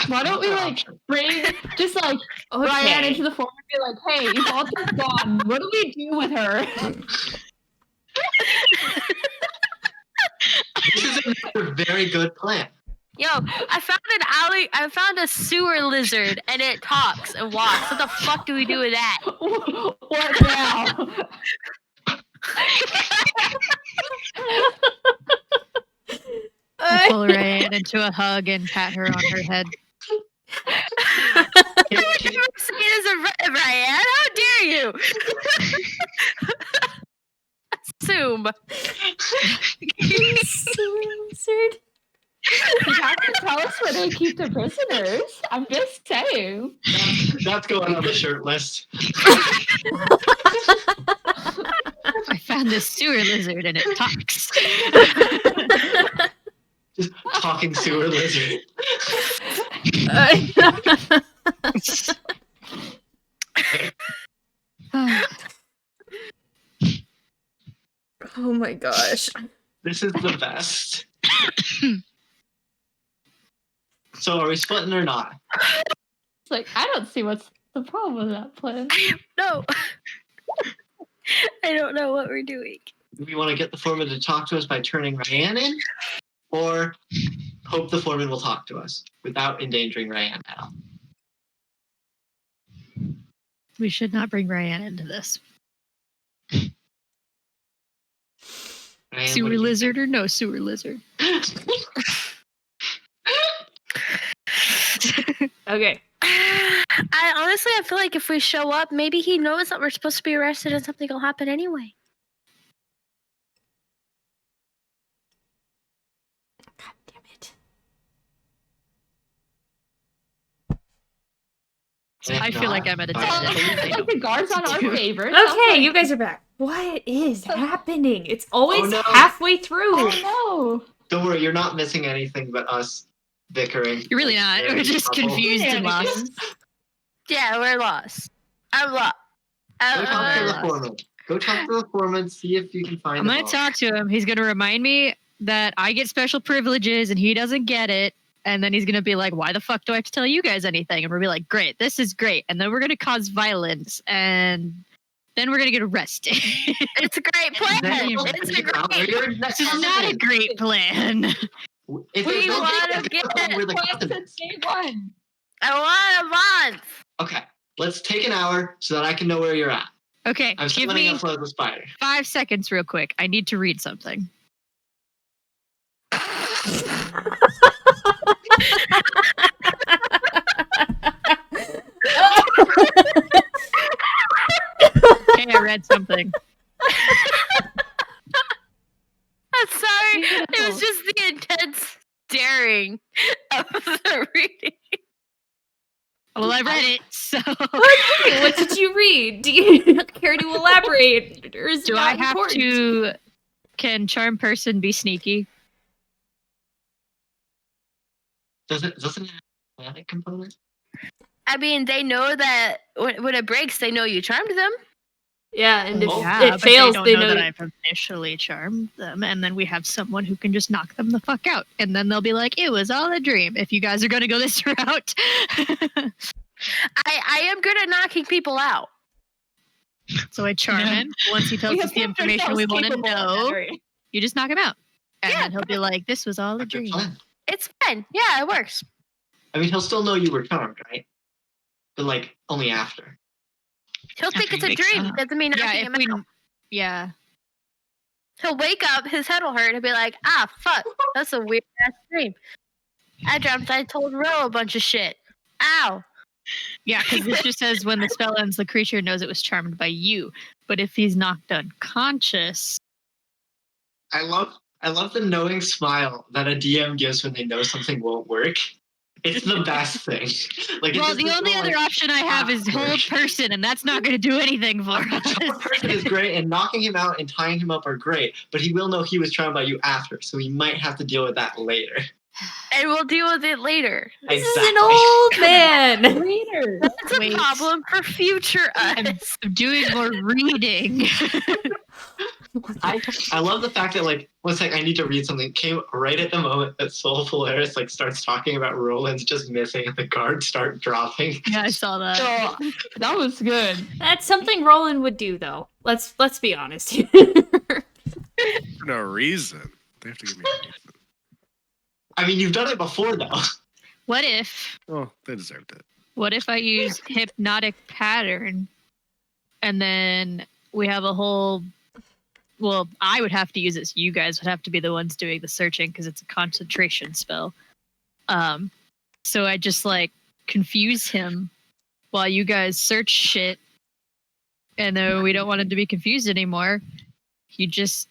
Why don't we bring just Ryan into the forum and be like, hey, Evolta's gone. What do we do with her? This is another very good plan. Yo, I found a sewer lizard and it talks and walks. What the fuck do we do with that? What now? I pull Ryan into a hug and pat her on her head. I would never say it as a Ryan. How dare you? Assume. Lizard. You have to tell us where they keep the prisoners. I'm just saying. That's going on the shirt list. I found this sewer lizard and it talks. Just talking sewer lizard. Oh my gosh. This is the best. So are we splitting or not? It's like, I don't see what's the problem with that plan. No. I don't know what we're doing. Do we want to get the foreman to talk to us by turning Ryan in? Or hope the foreman will talk to us without endangering Ryan at all? We should not bring Ryan into this. Ryan, Sewer lizard or no sewer lizard? Okay. I feel like if we show up, maybe he knows that we're supposed to be arrested and something will happen anyway. God damn it. I feel like I'm at a dead end. Like the guards on our favor. Okay, you guys are back. What is happening? It's always halfway through. Oh no. Don't worry, you're not missing anything but us bickering. You're really not. We're just confused and lost. Yeah, we're lost. I'm lost. Go talk to the foreman. Go talk to the foreman, see if you can find I'm going to talk to him. He's going to remind me that I get special privileges and he doesn't get it. And then he's going to be like, why the fuck do I have to tell you guys anything? And we'll be like, great, this is great. And then we're going to cause violence. And then we're going to get arrested. It's a great plan. It's a great. This is not a great plan. If We want to get Day one. I want a month. Okay, let's take an hour so that I can know where you're at. Okay, I'm give splitting me up the spider. 5 seconds real quick. I need to read something. Okay, I read something. I'm sorry. It was just the intense staring of the reading. Well, I read it, so. Okay, what did you read? Do you care to elaborate? Or is it Do not I have important? to. Can charm person be sneaky? Doesn't it have panic component? I mean, they know that when it breaks, they know you charmed them. Yeah, and if Yeah, it but fails, they they don't know know. that I've initially charmed them, and then we have someone who can just knock them the fuck out, and then they'll be like, "It was all a dream." If you guys are going to go this route, I am good at knocking people out. so I charm Yeah. him. Once he tells We us have the proved information we ourselves want to capable in that know, area. you just knock him out, and Yeah. then he'll be like, "This was all a Good dream." plan. It's fine. Yeah, it works. I mean, he'll still know you were charmed, right? But like only after. He'll think it's a makes dream. sense. Doesn't mean Yeah, knocking if him we, out. yeah, He'll wake up, his head will hurt, and be like, "Ah, fuck, that's a weird ass dream. I dreamt I told Ro a bunch of shit. Ow." yeah, because this just says when the spell ends, the creature knows it was charmed by you. But if he's knocked unconscious, I love the knowing smile that a DM gives when they know something won't work. It's the best thing. Like, well, it's the just only so, other like, option I have is hold awkward. person, and that's not going to do anything for us. Charmed person is great, and knocking him out and tying him up are great, but he will know he was charmed by you after, so he might have to deal with that later. And we'll deal with it later. This is an old man. Later. That's a Wait. problem for future I'm us. doing more reading. I love the fact that, like, one sec, I need to read something. Came right at the moment that Soul Polaris like starts talking about Roland's just missing and the cards start dropping. Yeah, I saw that. So that was good. That's something Roland would do, though. Let's be honest here. For no reason. They have to give me a reason. I mean, you've done it before, though. What if Oh, they deserved it. I use hypnotic pattern, and then we have a whole. Well, I would have to use this. You guys would have to be the ones doing the searching because it's a concentration spell. So I just like confuse him while you guys search shit, and then we don't want him to be confused anymore. He just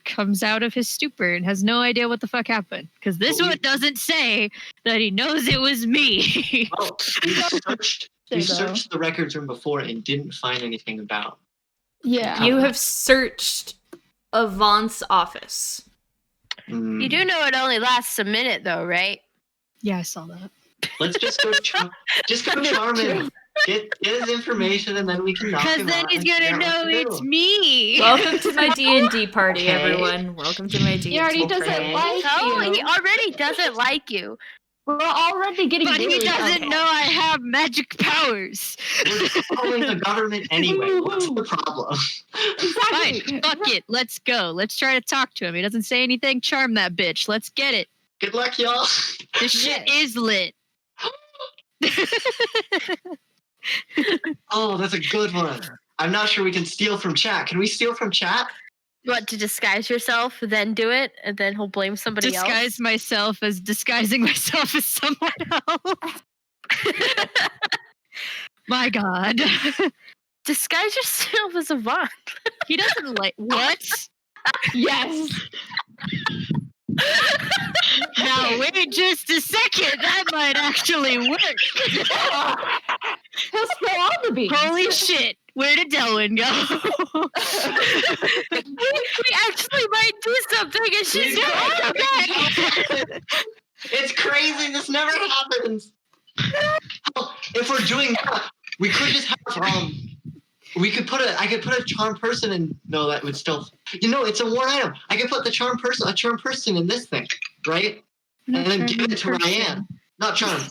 comes out of his stupor and has no idea what the fuck happened because this But we- one doesn't say that he knows it was me. Well, we searched though. the records room before and didn't find anything about. Yeah. You have searched Avant's office. You do know it only lasts a minute, though, right? Yeah, I saw that. Let's just go charm him. Get his information, and then we can knock Because him then out he's and figure gonna out what know to it's do. me. Welcome to my D&D party, Okay. everyone. Welcome to my D&D He already party. doesn't like No, you. he already doesn't like you. We're already getting But he really doesn't okay. know I have magic powers. We're following the government anyway. What's the problem? Fine, Exactly. fuck it. Let's go. Let's try to talk to him. He doesn't say anything. Charm that bitch. Let's get it. Good luck, y'all. This shit is lit. Oh, that's a good one. I'm not sure we can steal from chat. Can we steal from chat? What, to disguise yourself, then do it, and then he'll blame somebody else? Disguise myself as disguising myself as someone else. My God. Disguise yourself as a Vaughn. He doesn't like what? Yes. Now wait just a second. That might actually work. He'll spill all the beans. Holy shit. Where did Delwyn go? We actually might do something, and she's Yeah. gonna come back. It's crazy. This never happens. Well, if we're doing that, we could just have I could put a charm person in. No, that would still. It's a worn item. I could put a charm person in this thing, right? And then give it to Ryan. Not charm.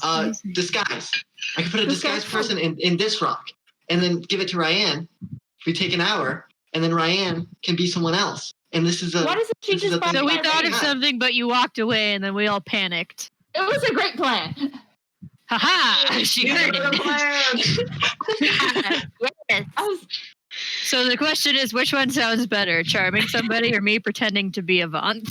Disguise. I could put a disguise person in this rock, and then give it to Ryan. We take an hour, and then Ryan can be someone else. And this is a. Why doesn't she this is just a thing So we that thought of had. something, but you walked away, and then we all panicked. It was a great plan. Haha! She You heard never it. planned. Yes. I was So the question is, which one sounds better, charming somebody or me pretending to be Avant?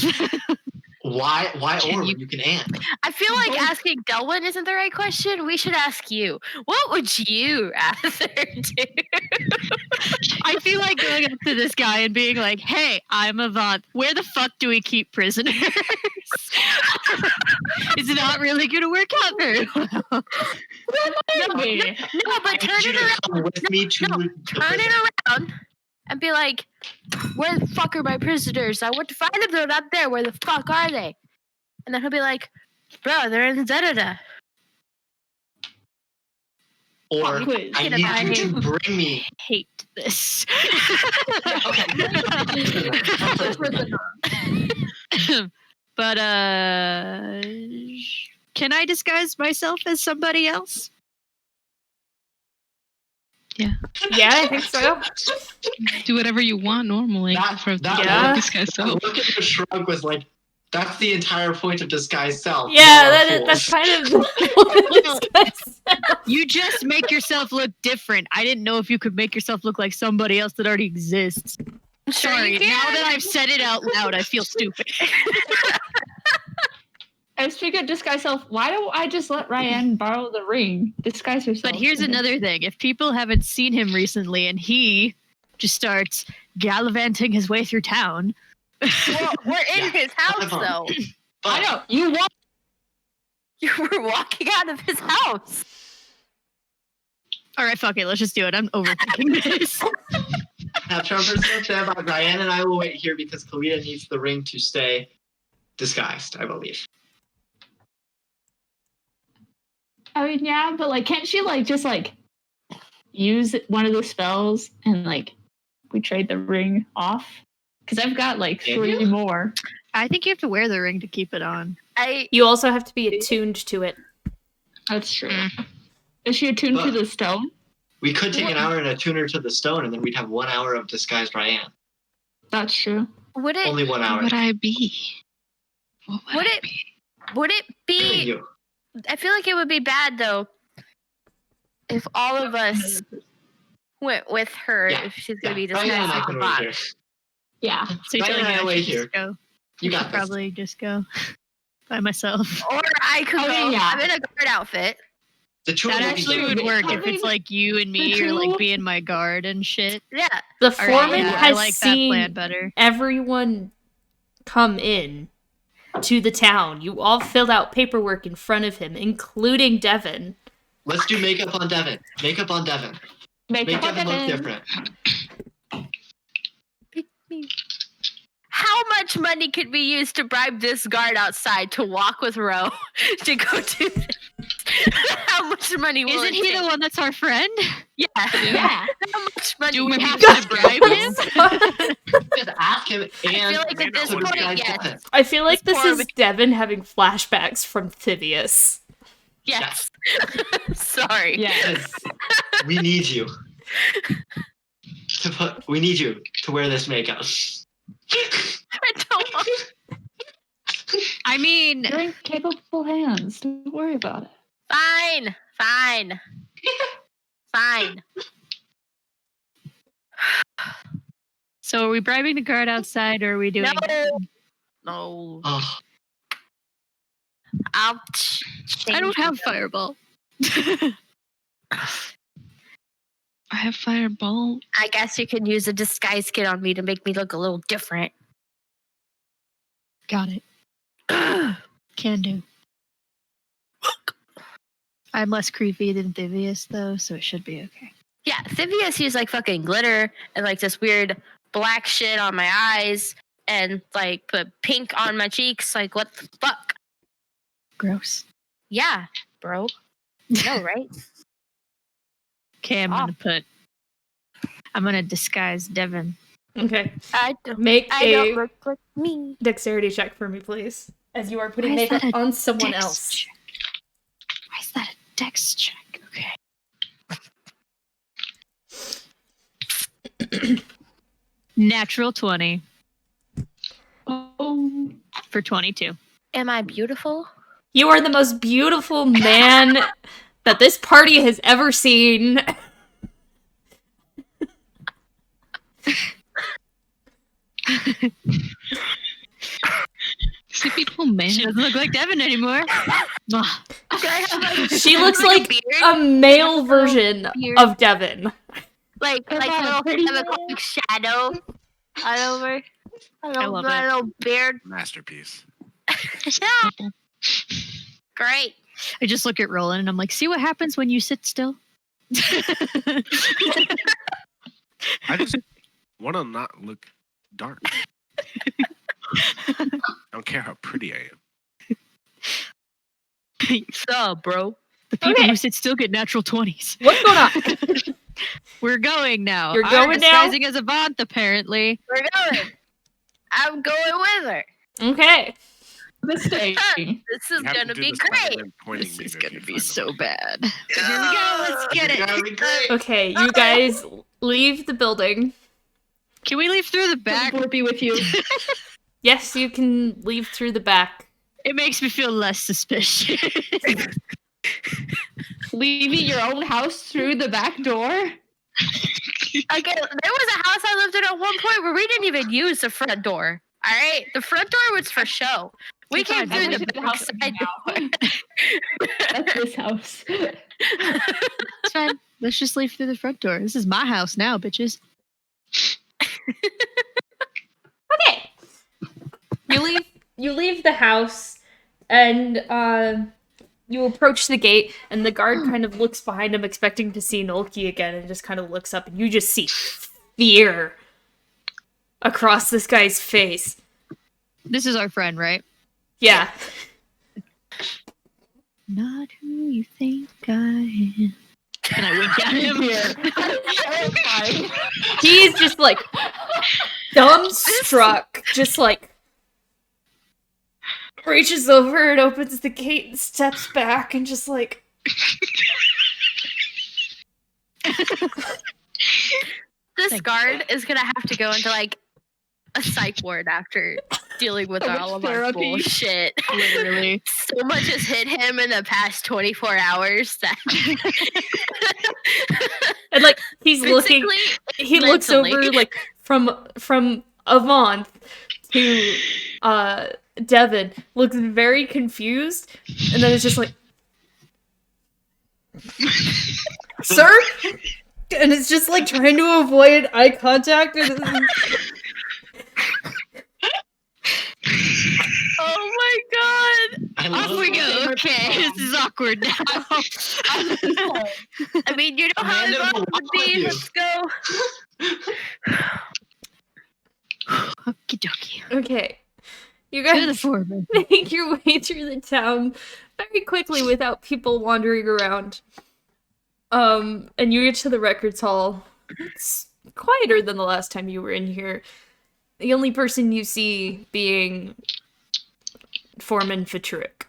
Why Can or you- you can and. I feel like Both. asking Delwyn isn't the right question. We should ask you. What would you rather do? I feel like going up to this guy and being like, "Hey, I'm Avant. Where the fuck do we keep prisoners?" It's not really going to work out very well. maybe. No, but I turn need you it to around. come with me to No, the Turn it around and be like, "Where the fuck are my prisoners? I went to find them. They're not there. Where the fuck are they?" And then he'll be like, "Bro, they're in da-da-da." or quiz. I need you to bring me. Hate this. Okay. But can I disguise myself as somebody else? Yeah, I think so. Do whatever you want normally. Yeah. Disguise self. Look at your shrug was like, that's the entire point of disguise self. Yeah, You are that's fools. kind of the You just make yourself look different. I didn't know if you could make yourself look like somebody else that already exists. Sure Sorry, you now can. that I've said it out loud, I feel stupid. And speaking of disguise self, why don't I just let Ryan borrow the ring? Disguise herself. But here's another thing. If people haven't seen him recently and he just starts gallivanting his way through town. Well, we're in Yeah. his house, though. But I know. You want You were walking out of his house. All right, fuck it. Let's just do it. I'm overthinking this. now Trevor's going to stand by. Ryan and I will wait here because Kalita needs the ring to stay disguised, I believe. I mean, yeah, but like, can't she like just like use one of the spells and like we trade the ring off? Because I've got like Can 3 you? more. I think you have to wear the ring to keep it on. You also have to be attuned to it. That's true. Is she attuned to But- the stone? We could take an hour and attune her to the stone, and then we'd have 1 hour of disguised Ryan. That's true. Would it? Only 1 hour. What would I be? What would Would I it- be? Would it Killing be? you. I feel like it would be bad though, if all of us went with her. Yeah. If she's gonna be Ryan and I disguised as can a wait bot. here. Yeah. So you're Ryan telling and me I I wait should here. just go? You I got should this. probably just go by myself. Or I could Okay, go. yeah. I'm in a guard outfit. The two That of you actually can would do it. work I if mean, it's like you and me, the or like two- being my guard and shit. Yeah. The All right, foreman yeah, I has like that plan seen better. everyone come in to the town. You all filled out paperwork in front of him, including Devin. Let's do makeup on Devin. Makeup on Devin. Make Devin look different. How much money could we use to bribe this guard outside to walk with Ro to go do this? How much money will Isn't it he take? the one that's our friend? Yeah. Yeah. How much money Do we would have you to bribe him? Just ask him and I feel like at this to point, disguise yes. Devin. I feel like This this poor is Devin having flashbacks from Thivius. Yes. Sorry. Yeah. Because we need you we need you to wear this makeup. I don't want I mean, You're in capable hands. Don't worry about it. Fine. Fine. Fine. so are we bribing the guard outside, or are we doing? No. No. Oh, I'll I don't change have the- fireball. I have fireball. I guess you could use a disguise kit on me to make me look a little different. Got it. Can do. I'm less creepy than Thivius, though, so it should be okay. Yeah, Thivius used like fucking glitter and like this weird black shit on my eyes and like put pink on my cheeks. Like, what the fuck? Gross. Yeah, bro. No, right? Okay, I'm gonna disguise Devin. Okay. I don't Make look like me. dexterity check for me, please. As you are putting Why is makeup that a on someone Dex else. check? Why is that a dex check? Okay. Natural 20 Oh. for 22. Am I beautiful? You are the most beautiful man that this party has ever seen. He's a beautiful man. She doesn't look like Devin anymore. Ah, Should I have, like, She looks a like beard? a male version beard. of Devin. like What a about a little pretty have a man? like shadow all over. I love my it. little beard. Masterpiece. Yeah, great. I just look at Roland and I'm like, see what happens when you sit still? I just want to not look dark. I don't care how pretty I am. So, bro. The people Okay. who sit still get natural 20s. What's going on? We're going now. You're I'm going now? disguising as Avant, apparently. We're going. I'm going with her. Okay. This thing. This is You have to gonna do be the great. Spider-Man pointing This meme is if gonna you be find so them. bad. So here we go. Let's get It's it. gonna be great. Okay, you guys leave the building. Can we leave through the back? Back. Be with you. Yes, you can leave through the back. It makes me feel less suspicious. Leaving your own house through the back door? Okay, there was a house I lived in at one point where we didn't even use the front door. All right, the front door was for show. We came fine, through I the went to back house side door. That's this house. It's fine. Let's just leave through the front door. This is my house now, bitches. Okay. You leave the house and you approach the gate and the guard kind of looks behind him expecting to see Nolki again and just kind of looks up and you just see fear across this guy's face. This is our friend, right? Yeah. Not who you think I am. And I wink at him. Terrifying. He's just like dumbstruck, just like reaches over and opens the gate and steps back and just like This guard is gonna have to go into like a psych ward after dealing with So all much of our therapy. bullshit. Literally. So much has hit him in the past 24 hours that and like he's looking physically, he looks mentally. over like from Avant to Devin, looks very confused, and then it's just like sir? And it's just like trying to avoid eye contact and Oh my god! I Off love we go. Okay, this is awkward now. I mean, you know how Amanda it will would walk with be. you. Let's go. Okie dokie. okay. You To the guys foreman. make your way through the town very quickly without people wandering around. And you get to the records hall. It's quieter than the last time you were in here. The only person you see being Foreman Fatruik.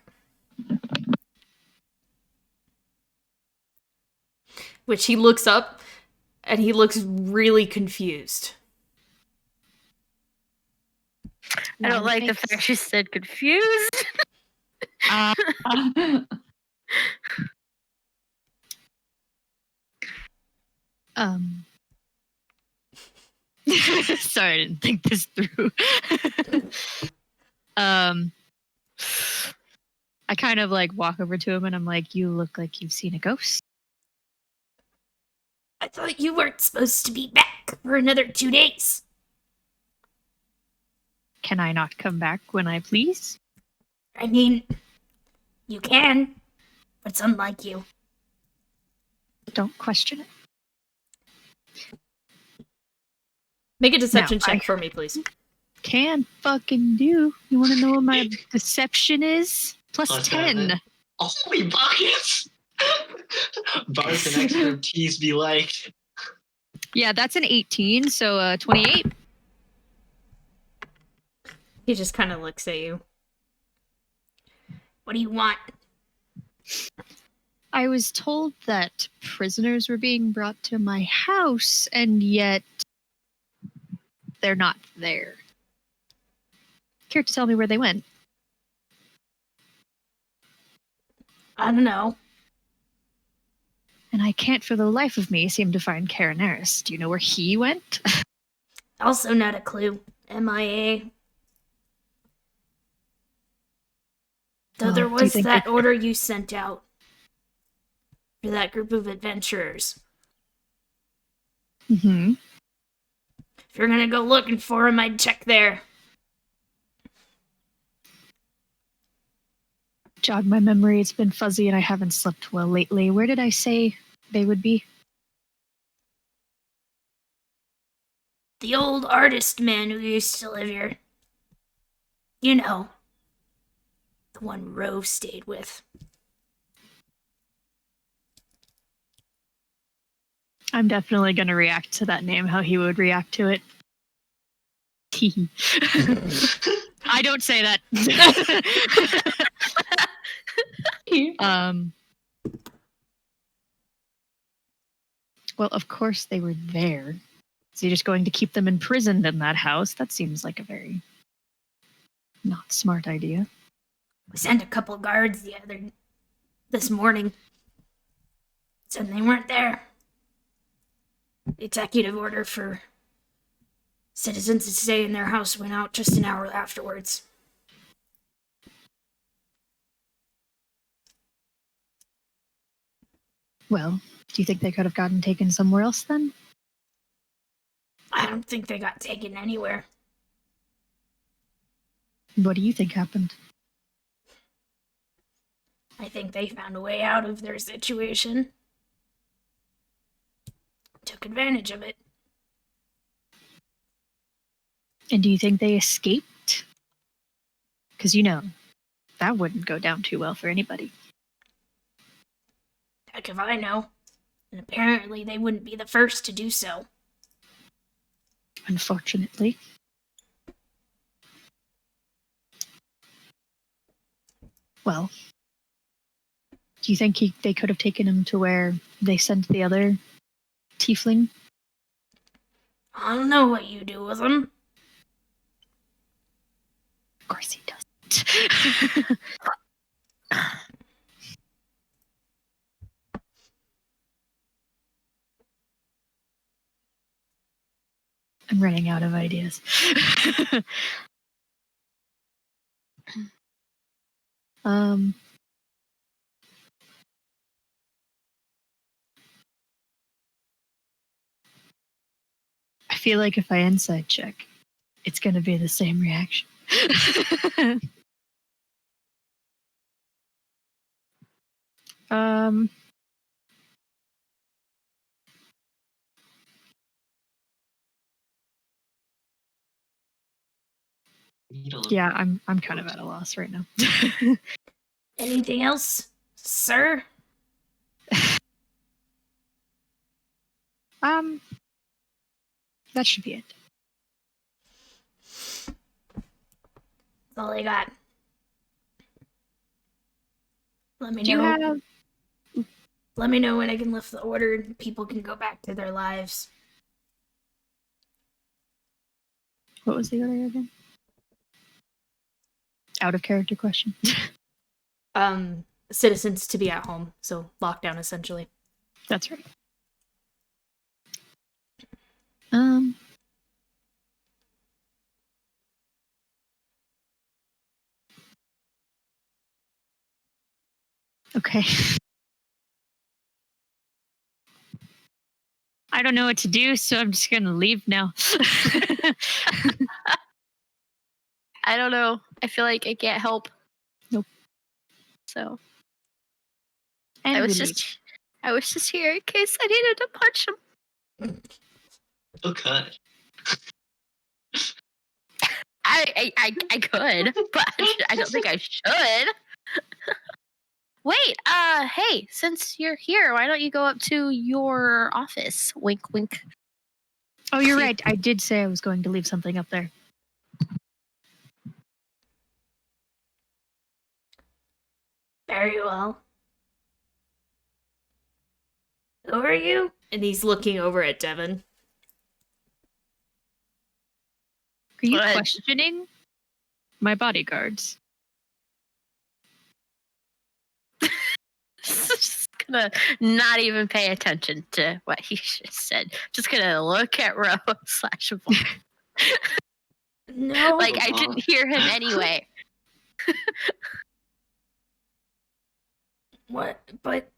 Which he looks up and he looks really confused. I don't like the fact she said confused. Sorry, I didn't think this through. I kind of like walk over to him and I'm like, "You look like you've seen a ghost." I thought you weren't supposed to be back for another 2 days. Can I not come back when I please? I mean, you can, but it's unlike you. Don't question it. Make a deception Now, check for me, please. Can fucking do. You want to know what my deception is? Plus Plus 10. 7. Holy buckets! Bars and expertise be liked. Yeah, that's an 18, so 28. He just kind of looks at you. What do you want? I was told that prisoners were being brought to my house, and yet they're not there. Care to tell me where they went? I don't know. And I can't for the life of me seem to find Caraneris. Do you know where he went? Also not a clue. MIA. Though Well, there do you was think that they- order you sent out for that group of adventurers. Mm-hmm. If you're gonna go looking for him, I'd check there. Jog my memory. It's been fuzzy and I haven't slept well lately. Where did I say they would be? The old artist man who used to live here. You know. The one Rove stayed with. I'm definitely going to react to that name, how he would react to it. I don't say that. Well, of course they were there. So you're just going to keep them imprisoned in that house? That seems like a very not smart idea. We sent a couple guards this morning. Said they weren't there. The executive order for citizens to stay in their house went out just an hour afterwards. Well, do you think they could have gotten taken somewhere else then? I don't think they got taken anywhere. What do you think happened? I think they found a way out of their situation. Took advantage of it. And do you think they escaped? Because, that wouldn't go down too well for anybody. Heck if I know. And apparently they wouldn't be the first to do so. Unfortunately. Well, do you think they could have taken him to where they sent the other tiefling? I don't know what you do with them. Of course he doesn't. I'm running out of ideas. I feel like if I inside check, it's going to be the same reaction. Yeah, I'm kind of at a loss right now. Anything else, sir? That should be it. That's all I got. Let me Do you know. have... Let me know when I can lift the order and people can go back to their lives. What was the order again? Out of character question. Citizens to be at home, so lockdown essentially. That's right. Okay. I don't know what to do, so I'm just gonna leave now. I don't know. I feel like I can't help. Nope. So And I was just here in case I needed to punch him. Okay. I could, but I don't think I should. Wait, hey, since you're here, why don't you go up to your office? Wink, wink. Oh, you're right. I did say I was going to leave something up there. Very well. Who are you? And he's looking over at Devin. Are you What? questioning my bodyguards? Just gonna not even pay attention to what he just said. Just gonna look at Ro / Yvonne. No. Like I didn't hear him anyway. What? But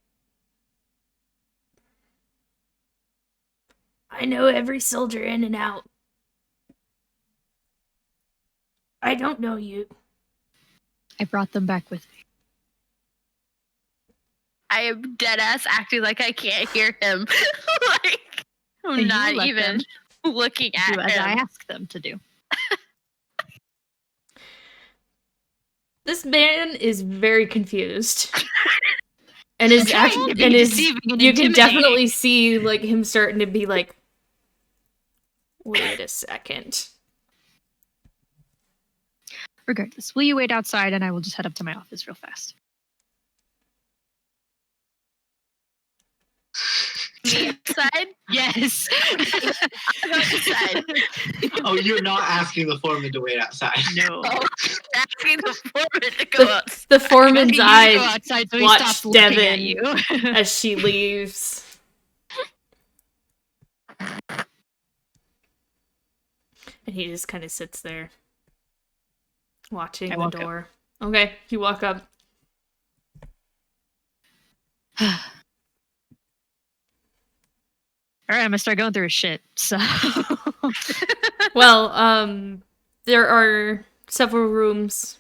I know every soldier in and out. I don't know you. I brought them back with me. I am dead ass acting like I can't hear him. Like I'm You not let even them looking at do as I him. asked them to do. This man is very confused. And his trying act, to be and his, deceiving and you can intimidating. definitely see like him starting to be like, wait a second. Regardless, will you wait outside and I will just head up to my office real fast. Me outside? Yes. I'll go inside. Oh, you're not asking the foreman to wait outside. No. Oh, asking the foreman to go outside. The foreman's You go eyes outside so he watch stops looking at Devin you. as she leaves. And he just kind of sits there, watching I the walk up. door. Okay, you walk up. All right, I'm gonna start going through his shit. So Well, there are several rooms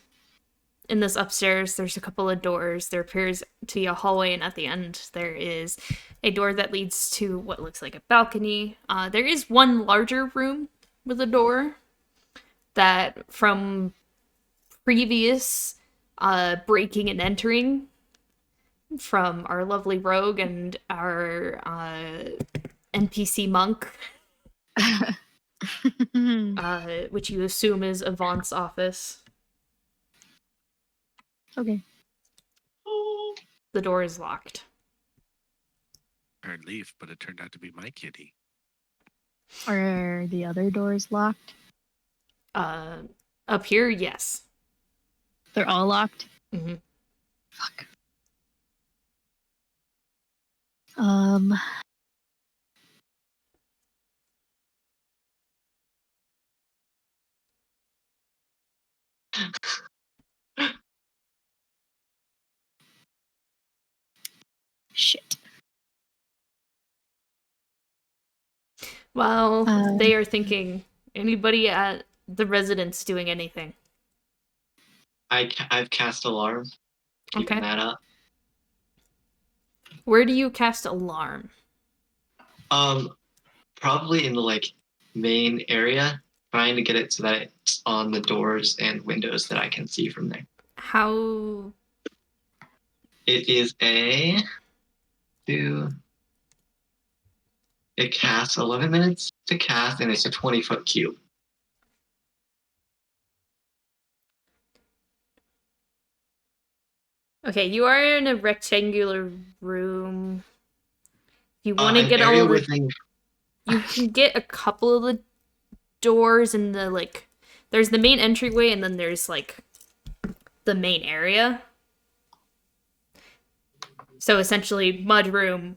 in this upstairs. There's a couple of doors. There appears to be a hallway, and at the end there is a door that leads to what looks like a balcony. There is one larger room with a door that, from previous breaking and entering from our lovely rogue and our NPC monk, which you assume is Avant's office. okay. The door is locked. I'd leave, but it turned out to be my kitty. Are the other doors locked? Up here, yes. They're all locked. Mm-hmm. Fuck. Shit. While they are thinking, anybody at the residence doing anything? I've cast alarm. Keeping Okay. that up. Where do you cast alarm? Probably in the like main area, trying to get it so that it's on the doors and windows that I can see from there. How? It is it casts 11 minutes to cast, and it's a 20-foot cube. Okay, you are in a rectangular room. You want to An get all area of the... within. You can get a couple of the doors in the, like... There's the main entryway, and then there's, like, the main area. So essentially, mudroom,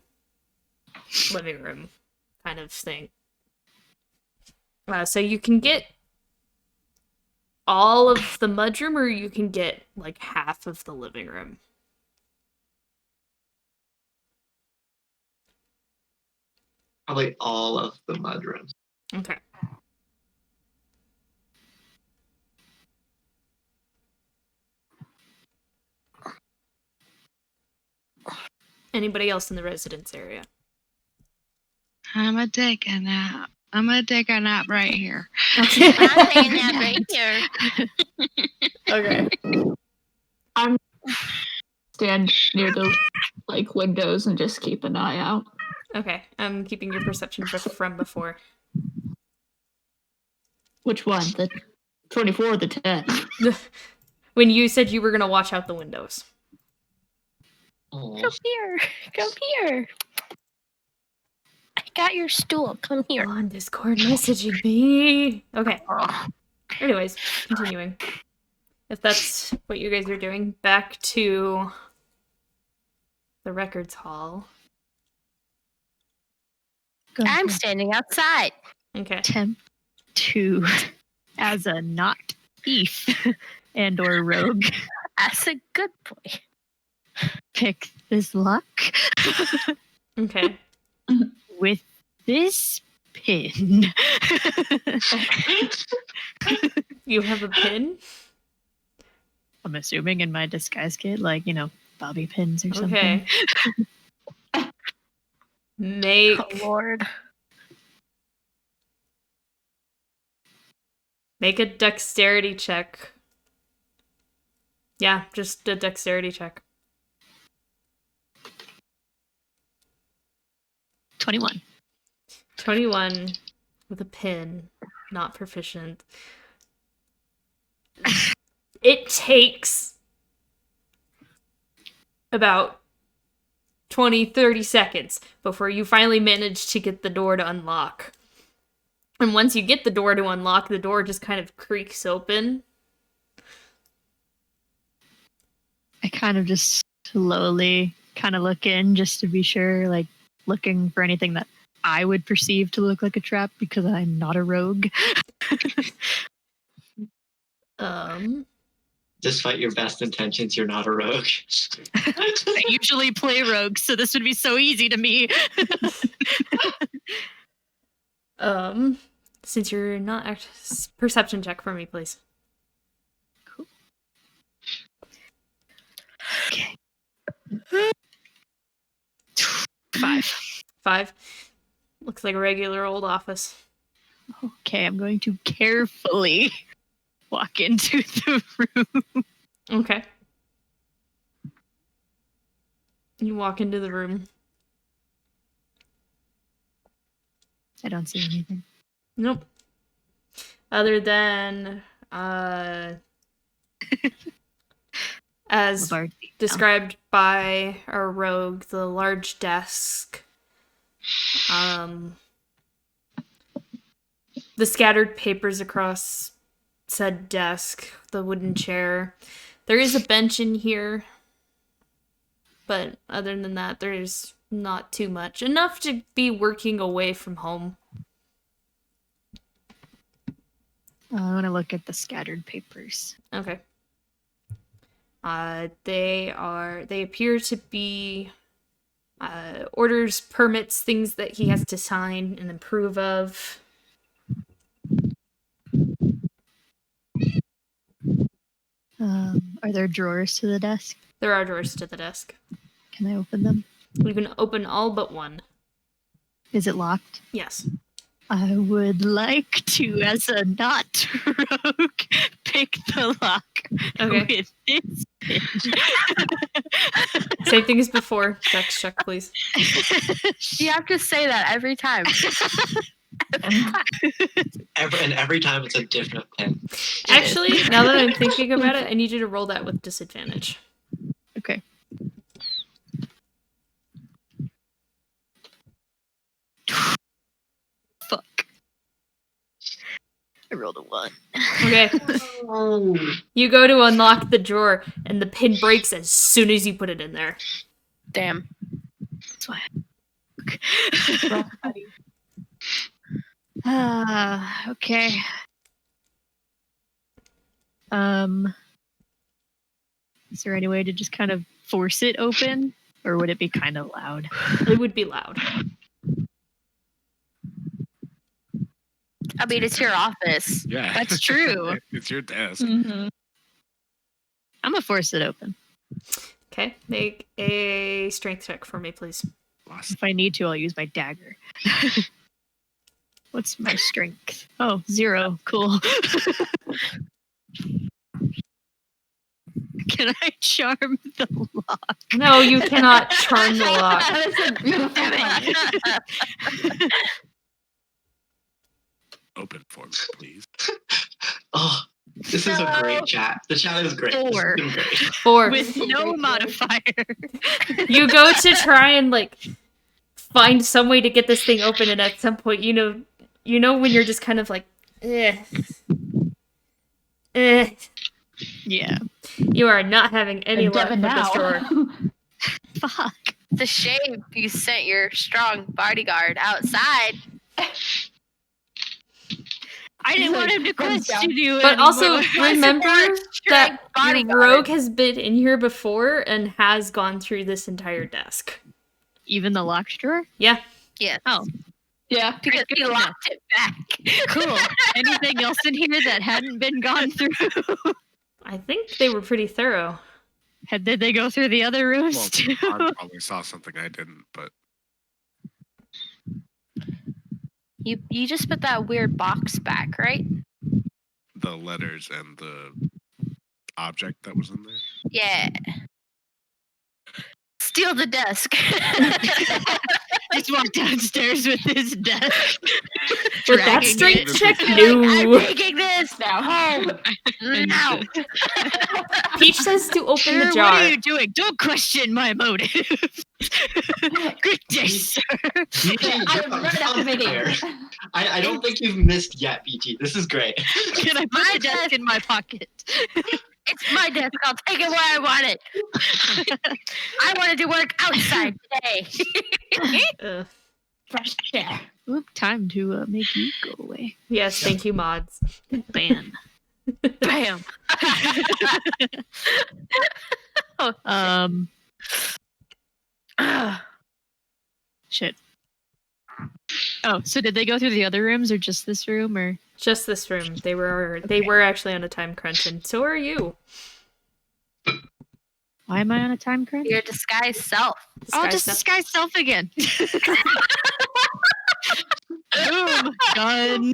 living room kind of thing. So you can get all of the mudroom, or you can get, like, half of the living room. Probably all of the mudrooms. Okay. Anybody else in the residence area? I'm gonna take a nap. I'm gonna take a nap right here. Okay. I'm saying that right here. Okay. Stand near the like windows and just keep an eye out. Okay. I'm keeping your perception from before. Which one? The 24 or the 10? When you said you were gonna watch out the windows. Aw. Come here. Come here. I got your stool. Come here. On Discord messaging me. Okay. Anyways, continuing. If that's what you guys are doing, back to the records hall. I'm standing outside. Okay. Attempt to, as a not thief and or rogue, That's a good boy. pick this lock Okay. with this pin. You have a pin? I'm assuming in my disguise kit, like, bobby pins or something. Okay. Make Oh, Lord. make a dexterity check. Yeah, just a dexterity check. 21. 21 with a pin, not proficient. It takes about 20-30 seconds before you finally manage to get the door to unlock. And once you get the door to unlock, the door just kind of creaks open. I kind of just slowly kind of look in just to be sure, like looking for anything that I would perceive to look like a trap because I'm not a rogue. Despite your best intentions, you're not a rogue. I usually play rogue, so this would be so easy to me. Since you're not perception check for me, please. Cool. Okay. 5. Looks like a regular old office. Okay, I'm going to carefully walk into the room. Okay. You walk into the room. I don't see anything. Nope. Other than, as described by our rogue, the large desk, the scattered papers across said desk, the wooden chair. There is a bench in here, but other than that, there's not too much. Enough to be working away from home. I want to look at the scattered papers. Okay. They appear to be orders, permits, things that he has to sign and approve of. Are there drawers to the desk? There are drawers to the desk. Can I open them? You can open all but one. Is it locked? Yes. I would like to, as a not rogue, pick the lock Okay. with this bitch. Same thing as before. Dex check, please. You have to say that every time. Every time it's a different pin. Actually, now that I'm thinking about it, I need you to roll that with disadvantage. Okay. Fuck. I rolled a 1. Okay. You go to unlock the drawer, and the pin breaks as soon as you put it in there. Damn. That's why. Okay. Is there any way to just kind of force it open? Or would it be kind of loud? It would be loud. I mean, it's your office. Yeah. That's true. It's your desk. Mm-hmm. I'm gonna force it open. Okay. Make a strength check for me, please. If I need to, I'll use my dagger. What's my strength? Oh, 0. Cool. Can I charm the lock? No, you cannot charm the lock. That's a beautiful one. Open for me, please. Oh, this is a great chat. The chat is great. 4. This has been great. 4. With no modifier. You go to try and find some way to get this thing open, and at some point, you know when you're just kind of like, eh. Yeah. You are not having any luck with now. this drawer. Fuck. It's a shame you sent your strong bodyguard outside. I didn't want him to question you. But also anymore. remember that bodyguard. your rogue has been in here before and has gone through this entire desk. Even the locked drawer? Yeah. Yes. Oh, Yeah. Because good he to know. locked it back. cool. Anything else in here that hadn't been gone through? I think they were pretty thorough. Did they go through the other rooms Well, too? I probably saw something I didn't, but You just put that weird box back, right? the letters and the object that was in there. Yeah. Steal the desk. just walk downstairs with his desk. With that dragging strength it. check, I'm no. taking this now home. Now. Peach says to open Sir, the what jar. are you doing? Don't question my motive. Good day, sir. BT, I'm you're right at the on beginning. fire. I don't think you've missed yet, BT. This is great. Can I put My the desk desk. in my pocket? It's my desk. I'll take it where I want it. I wanted to work outside today. Ugh. Fresh air. Oop, time to make you go away. Yes, thank you, mods. Ban. Bam. Shit. Oh, so did they go through the other rooms or just this room or? Just this room. They were actually on a time crunch, and so are you. Why am I on a time crunch? Your disguised self. I'll just disguise self again. Boom. Done.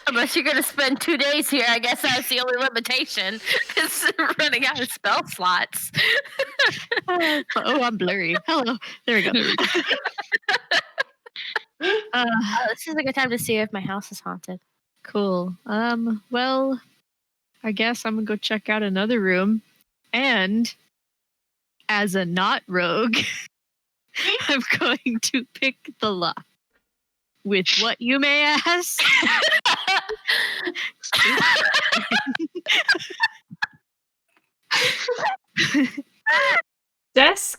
Unless you're gonna spend 2 days here, I guess that's the only limitation. Is running out of spell slots. Oh, I'm blurry. Hello. There we go. This is a good time to see if my house is haunted. Cool. Well, I guess I'm gonna go check out another room. And as a not rogue, I'm going to pick the lock. With what, you may ask? Dex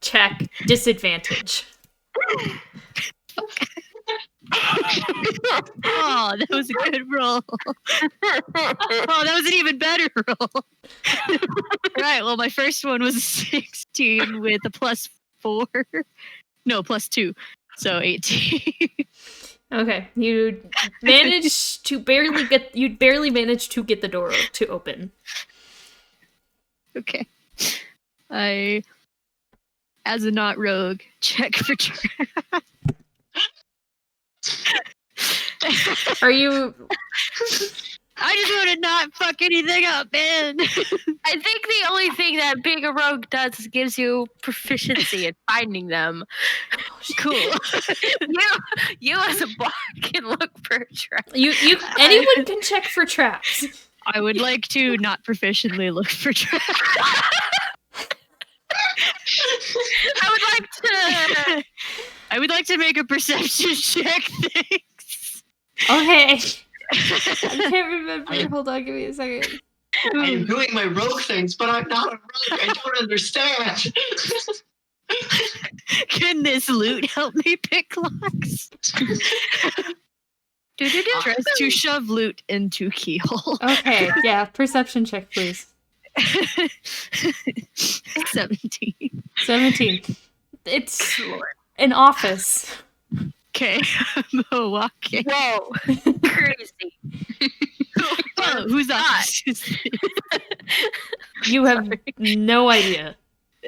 check disadvantage. Oh, that was a good roll. Oh, that was an even better roll. Right, well, my first one was a 16 with a +4. No, +2. So 18. Okay, you managed to barely get the door to open. Okay. I, as a not rogue, check for trap. Are you? I just want to not fuck anything up, man. I think the only thing that being a rogue does is gives you proficiency in finding them. Cool. You as a bard can look for a trap. Anyone can check for traps. I would like to not proficiently look for traps. I would like to make a perception check. Thanks. Okay. I can't remember. Hold on, give me a second. I'm doing my rogue things, but I'm not a rogue. I don't understand. Can this loot help me pick locks? Tries to shove loot into keyhole. Okay, yeah, perception check, please. 17. 17. It's an office. Okay, I'm walking. Whoa, crazy. Oh, who's that? You have no idea.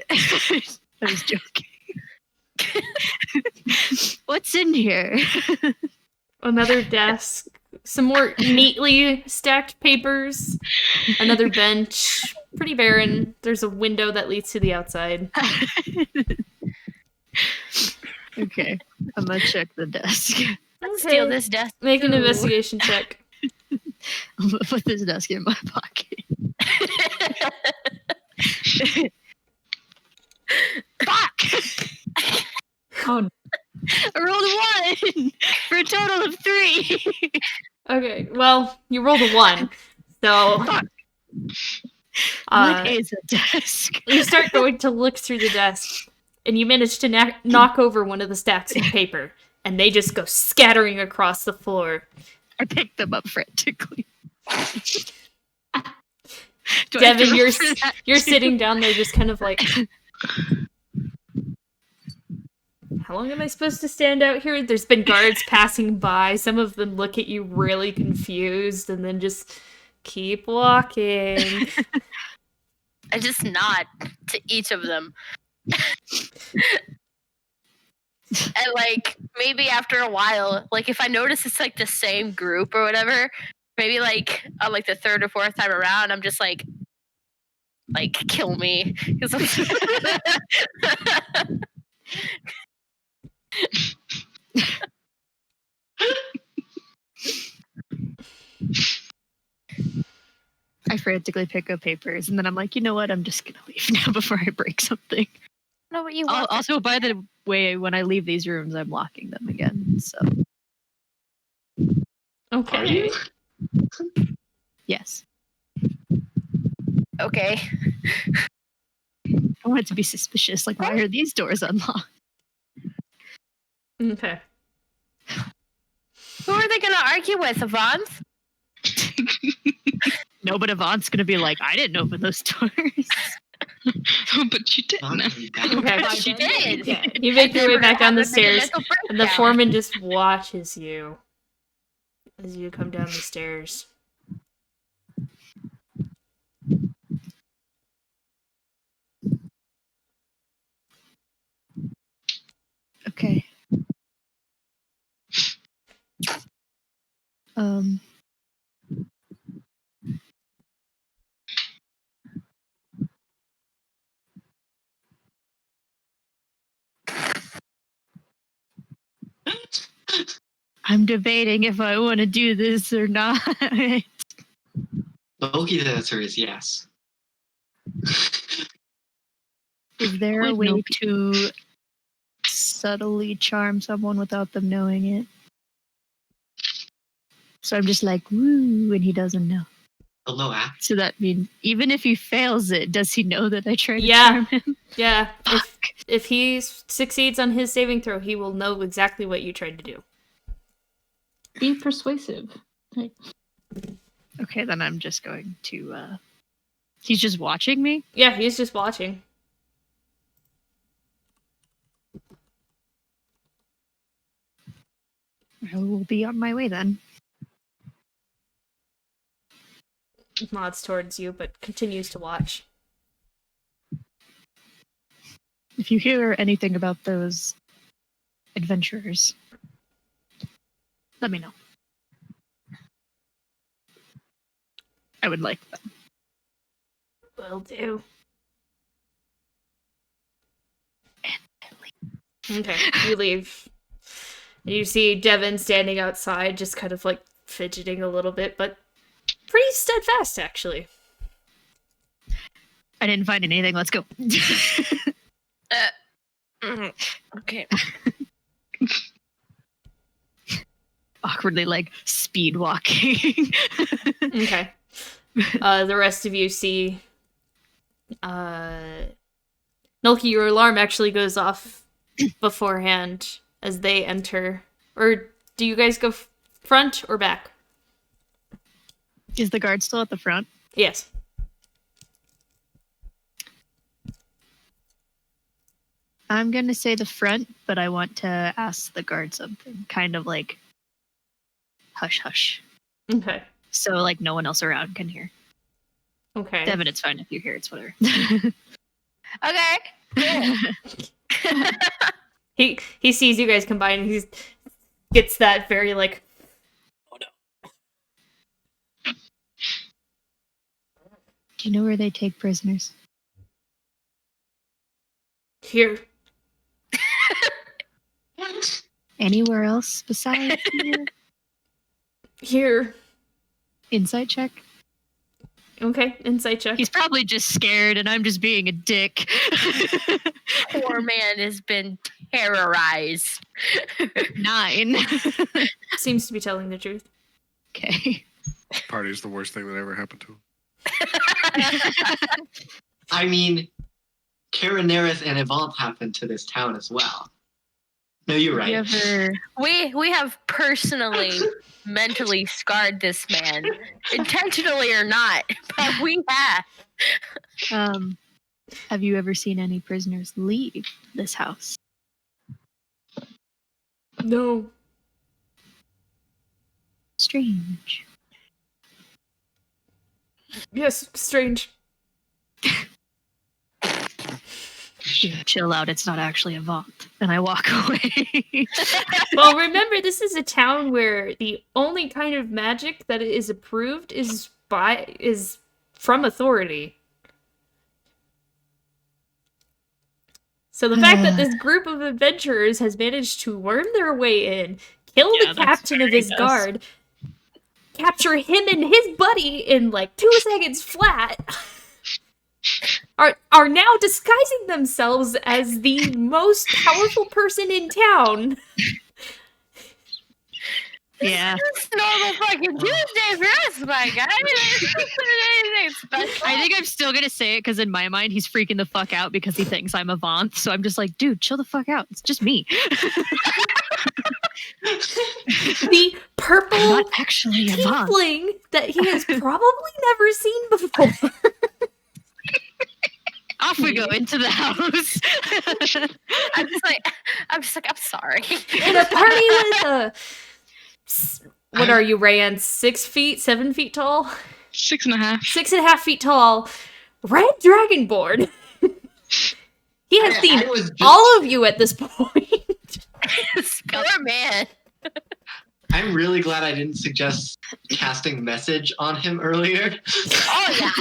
I was joking. What's in here? Another desk, some more neatly stacked papers, another bench, pretty barren. There's a window that leads to the outside. Okay, I'm gonna check the desk. Steal this desk. Make an too. investigation check. I'm gonna put this desk in my pocket. Fuck! Oh, I rolled a 1 for a total of 3. Okay, well, you rolled a 1. So What is a desk? you start going to look through the desk, and you manage to knock over one of the stacks of paper, and they just go scattering across the floor. I picked them up frantically. Devin, you're sitting down there just kind of like, how long am I supposed to stand out here? There's been guards passing by. Some of them look at you really confused and then just keep walking. I just nod to each of them. And like maybe after a while, like if I notice it's like the same group or whatever, maybe like on like the third or fourth time around, I'm just like, like kill me. 'Cause I'm- I frantically pick up papers, and then I'm like, you know what? I'm just gonna leave now before I break something. know what you want. Also, by the way, when I leave these rooms, I'm locking them again. So Okay. Are you? yes, Okay. I want it to be suspicious. Like, why are these doors unlocked? Okay. Who are they gonna argue with, Avance? No, but Yvonne's gonna be like, I didn't open those doors. But you didn't. Okay. But she did. Yeah. You make your way back down the stairs, and the foreman. foreman just watches you as you come down the stairs. Okay. Um. I'm debating if I want to do this or not. Loki's answer is yes. Is there a Would way know to subtly charm someone without them knowing it? So I'm just like, woo, and he doesn't know. He'll know after. So that means even if he fails it, does he know that I tried to Yeah. charm him? Yeah. Fuck. If he succeeds on his saving throw, he will know exactly what you tried to do. Be persuasive. Okay, then I'm just going to. He's just watching me. Yeah, he's just watching. I will be on my way then. Nods towards you, but continues to watch. If you hear anything about those adventurers, let me know. I would like them. Will do. Okay, you leave. You see Devin standing outside, just kind of like fidgeting a little bit, but pretty steadfast, actually. I didn't find anything. Let's go. Okay. Awkwardly, like speed walking. Okay. The rest of you see. Nulki, your alarm actually goes off beforehand as they enter. Or do you guys go front or back? Is the guard still at the front? Yes. I'm gonna say the front, but I want to ask the guard something. Kind of like hush hush. Okay. So like no one else around can hear. Okay. Devin, it's fine if you hear, it's whatever. Okay. He sees you guys combine and he gets that very like, oh no. Do you know where they take prisoners? Here. Anywhere else besides here? Here. Insight check? Okay, insight check. He's probably just scared and I'm just being a dick. Poor man has been terrorized. 9. Seems to be telling the truth. Okay. Party's the worst thing that ever happened to him. I mean, Caraneris and Evolve happened to this town as well. No, you're right. Have you ever... We have personally mentally scarred this man, intentionally or not, but we have. Have you ever seen any prisoners leave this house? No. Strange. Yes, strange. Dude, chill out. It's not actually a vault. And I walk away. Well, remember, this is a town where the only kind of magic that is approved is from authority. So the fact that this group of adventurers has managed to worm their way in, kill the captain of his guard, capture him and his buddy in like 2 seconds flat, are now disguising themselves as the most powerful person in town. Yeah. It's normal fucking Tuesday for us, my guy. Anything special. I think I'm still gonna say it because in my mind he's freaking the fuck out because he thinks I'm Avant. So I'm just like, dude, chill the fuck out. It's just me. The purple Not actually Avant. tiefling that he has probably never seen before. Off we go into the house. I'm just like, I'm sorry. In a party with what are you, Rayan? 6 feet, 7 feet tall? 6.5. 6.5 feet tall. Red Dragonborn. He has seen all of you at this point. Poor man. I'm really glad I didn't suggest casting message on him earlier. Oh yeah.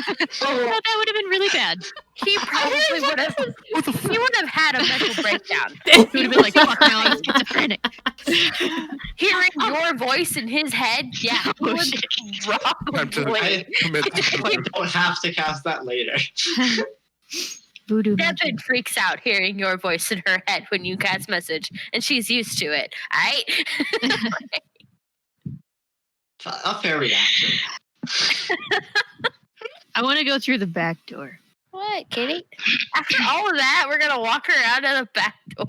Well, that would have been really bad. He probably would have. He would have had a mental breakdown. He would have been like, fuck now, I'm schizophrenic. Hearing your voice in his head, yeah, he Oh, would shit. probably. I don't have to cast that later. Voodoo Devin magic. freaks out hearing your voice in her head when you cast message, and she's used to it. Alright? A fair reaction. I want to go through the back door. What, Kitty? After all of that, we're gonna walk around to the back door.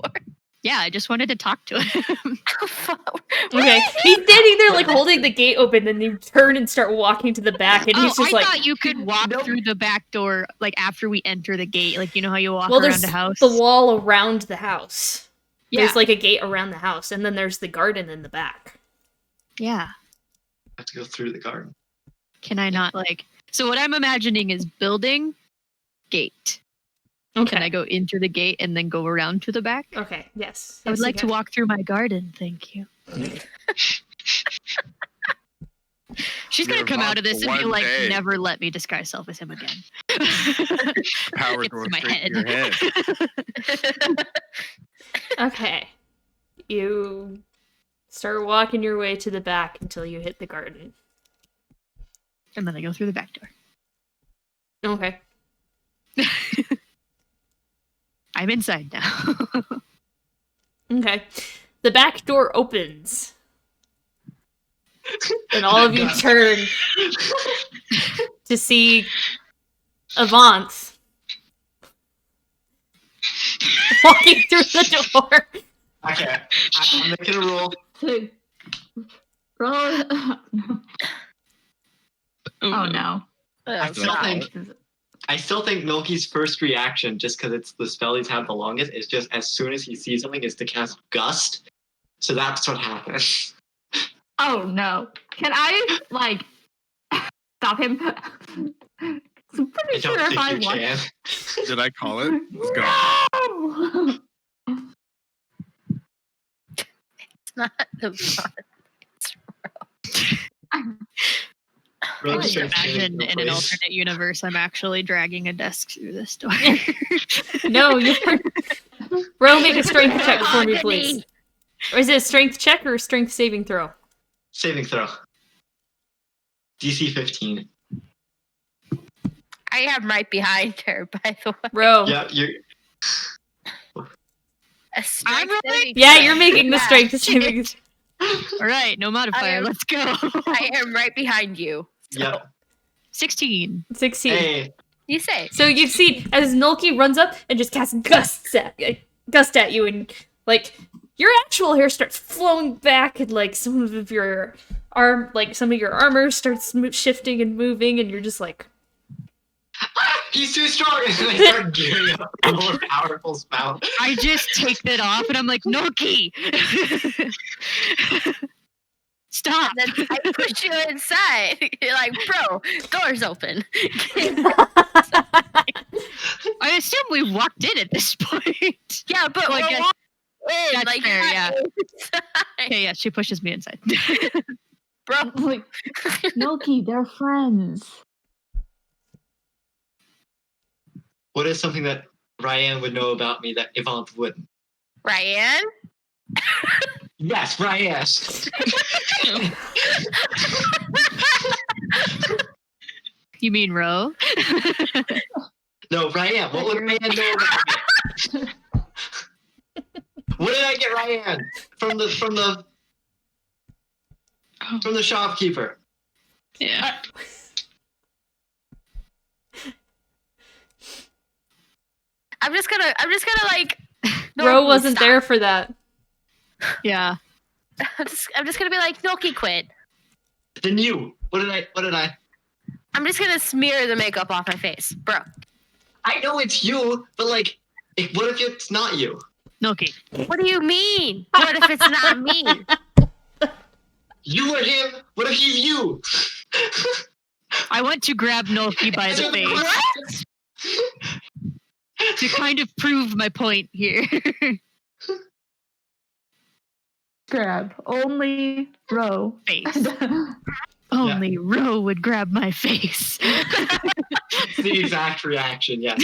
Yeah, I just wanted to talk to him. Okay, he's standing there like holding the gate open, then you turn and start walking to the back, and he's just I like, thought you could walk through the back door like after we enter the gate. Like, you know how you walk well, around there's the house? the wall around the house. Yeah. There's like a gate around the house, and then there's the garden in the back. Yeah. Have to go through the garden. Can I not like... So what I'm imagining is building, gate. Okay. Can I go into the gate and then go around to the back? Okay, yes. I would Yes, you like to can. walk through my garden, thank you. She's gonna You're come out Avant of this for and be one like, day. never let me disguise self as him again. Power Gets going to my straight to your head. Okay. You start walking your way to the back until you hit the garden. And then I go through the back door. Okay. I'm inside now. Okay. The back door opens. And all of you turn to see Avant walking through the door. Okay, I'm making a roll. Roll. Oh no. I still think Milky's first reaction, just because it's the spell he's had the longest, is just as soon as he sees something, is to cast Gust. So that's what happens. Oh no. Can I like stop him? I'm I pretty sure don't if I think you want. Did I call it? Let's go. No! It's not the fun. Rogue I strength saving imagine throw, in an please. alternate universe, I'm actually dragging a desk through this door. No, you're. Bro, make a strength check for me, please. Or is it a strength check or a strength saving throw? Saving throw. DC 15. I am right behind her, by the way. Bro. Yeah, you're. A strength rolling? saving Yeah, throw. you're making the Yeah. strength saving. All right, no modifier. am- Let's go. I am right behind you. So, Yep. 16. 16. Hey, You say. So you see as Nulky runs up and just casts gust at you, and like your actual hair starts flowing back, and like some of your armor starts shifting and moving, and you're just like, he's too strong! And then I start gearing up a more powerful spell. I just take that off and I'm like, no key. Stop. And then I push you inside. You're like, bro, door's open. I assume we walked in at this point. Yeah, but Well, I we're guess walking in, that's like, fair, not yeah. inside. Okay, yeah, she pushes me inside. Bro, Like, Milky, they're friends. What is something that Ryan would know about me that Yvonne wouldn't. Ryan? Yes, Ryan. You mean Ro? No, Ryan. What would Ryan know about me? What did I get Ryan from the shopkeeper? Yeah. I'm just gonna like. Ro wasn't stop. there for that. Yeah. I'm just gonna be like, Milky quit. Then you. What did I? I'm just gonna smear the makeup off my face, bro. I know it's you, but like, what if it's not you? Milky. What do you mean? What if it's not me? You or him? What if he's you? I want to grab Milky by the face What? to kind of prove my point here. Grab only Ro. Face. Only Ro would grab my face. It's the exact reaction, yes.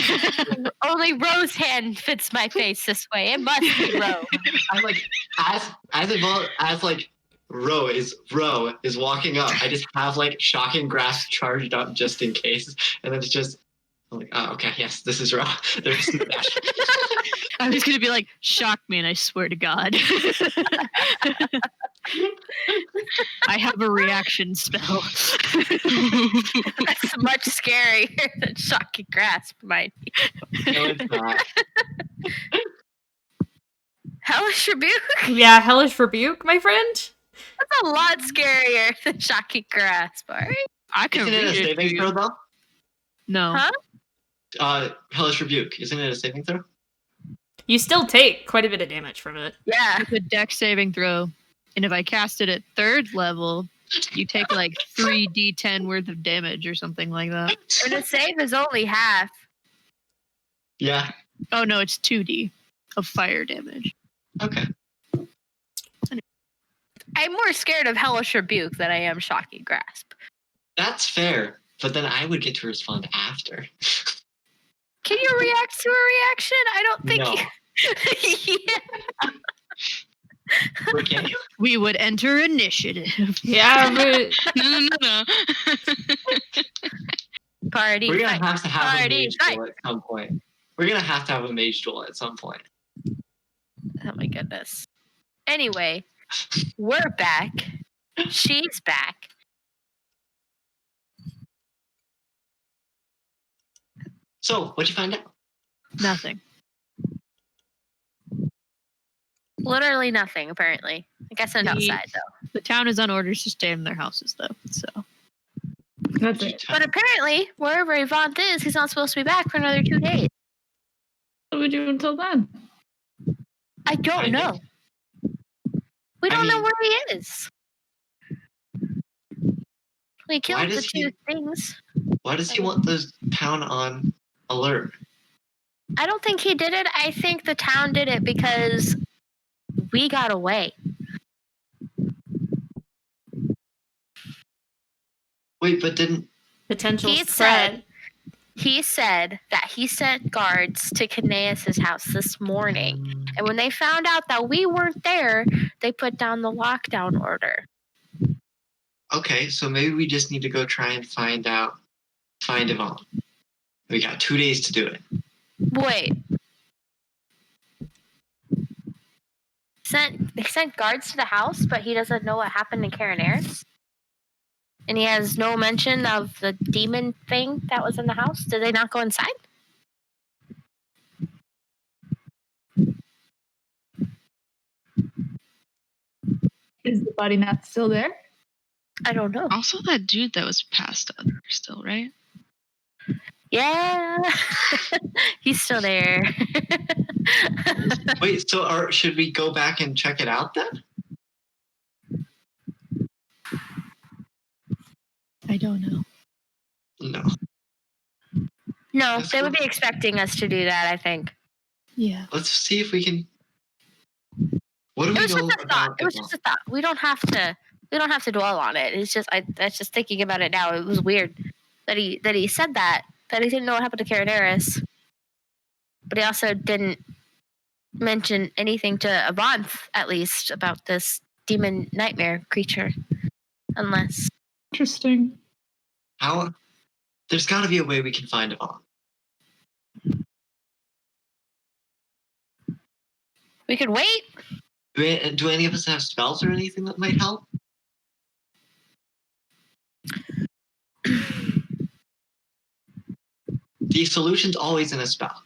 Only Ro's hand fits my face this way. It must be Ro. I'm like, as like Ro is walking up, I just have like shocking grasp charged up just in case, and then it's just I'm like, oh, okay, yes, this is Ro. There's no dash. I'm just gonna be like, shock me, and I swear to God, I have a reaction spell. That's much scarier than shocking grasp, might be. No, it's not. Hellish rebuke? Yeah, hellish rebuke, my friend. That's a lot scarier than shocking grasp, alright? I can Isn't it a read it. saving throw though? No. Huh? Hellish rebuke. Isn't it a saving throw? You still take quite a bit of damage from it. Yeah. It's a dex saving throw. And if I cast it at 3rd level, you take like 3d10 worth of damage or something like that. And the save is only half. Yeah. Oh no, it's 2d of fire damage. Okay. I'm more scared of hellish rebuke than I am shocking grasp. That's fair, but then I would get to respond after. Can you react to a reaction? I don't think No. Yeah. Or can you? We would enter initiative. Yeah, but No. Party. We're gonna fight. have to have a Party mage fight. duel at some point. We're gonna have to have a mage duel at some point. Oh my goodness. Anyway, we're back. She's back. So, what'd you find out? Nothing. Literally nothing, apparently. I guess I'm The- outside, though. The town is on orders to stay in their houses, though. So That's it. But apparently, wherever Yvonne is, he's not supposed to be back for another 2 days. What do we do until then? I don't I know. think- We I don't know mean- where he is. We killed the does he- 2 things. Why does he want the town on alert? I don't think he did it. I think the town did it because we got away. Wait, but didn't potential He threat. He said that he sent guards to Caneus' house this morning. And when they found out that we weren't there, they put down the lockdown order. Okay, so maybe we just need to go try and find Yvonne. We got 2 days to do it. Wait. They sent guards to the house, but he doesn't know what happened to Caraneris? And he has no mention of the demon thing that was in the house? Did they not go inside? Is the body not still there? I don't know. Also, that dude that was passed up still, right? Yeah. He's still there. Wait, so should we go back and check it out then? I don't know. No. No, That's they would cool. be expecting us to do that, I think. Yeah. Let's see if we can. What do It we was know just a thought. about It was Yvonne? just a thought. We don't have to dwell on it. It's just that's just thinking about it now. It was weird that he said that he didn't know what happened to Caraneris. But he also didn't mention anything to Avanth, at least, about this demon nightmare creature. Unless. Interesting. How? There's got to be a way we can find Avant. We could wait. Do any of us have spells or anything that might help? The solution's always in a spell.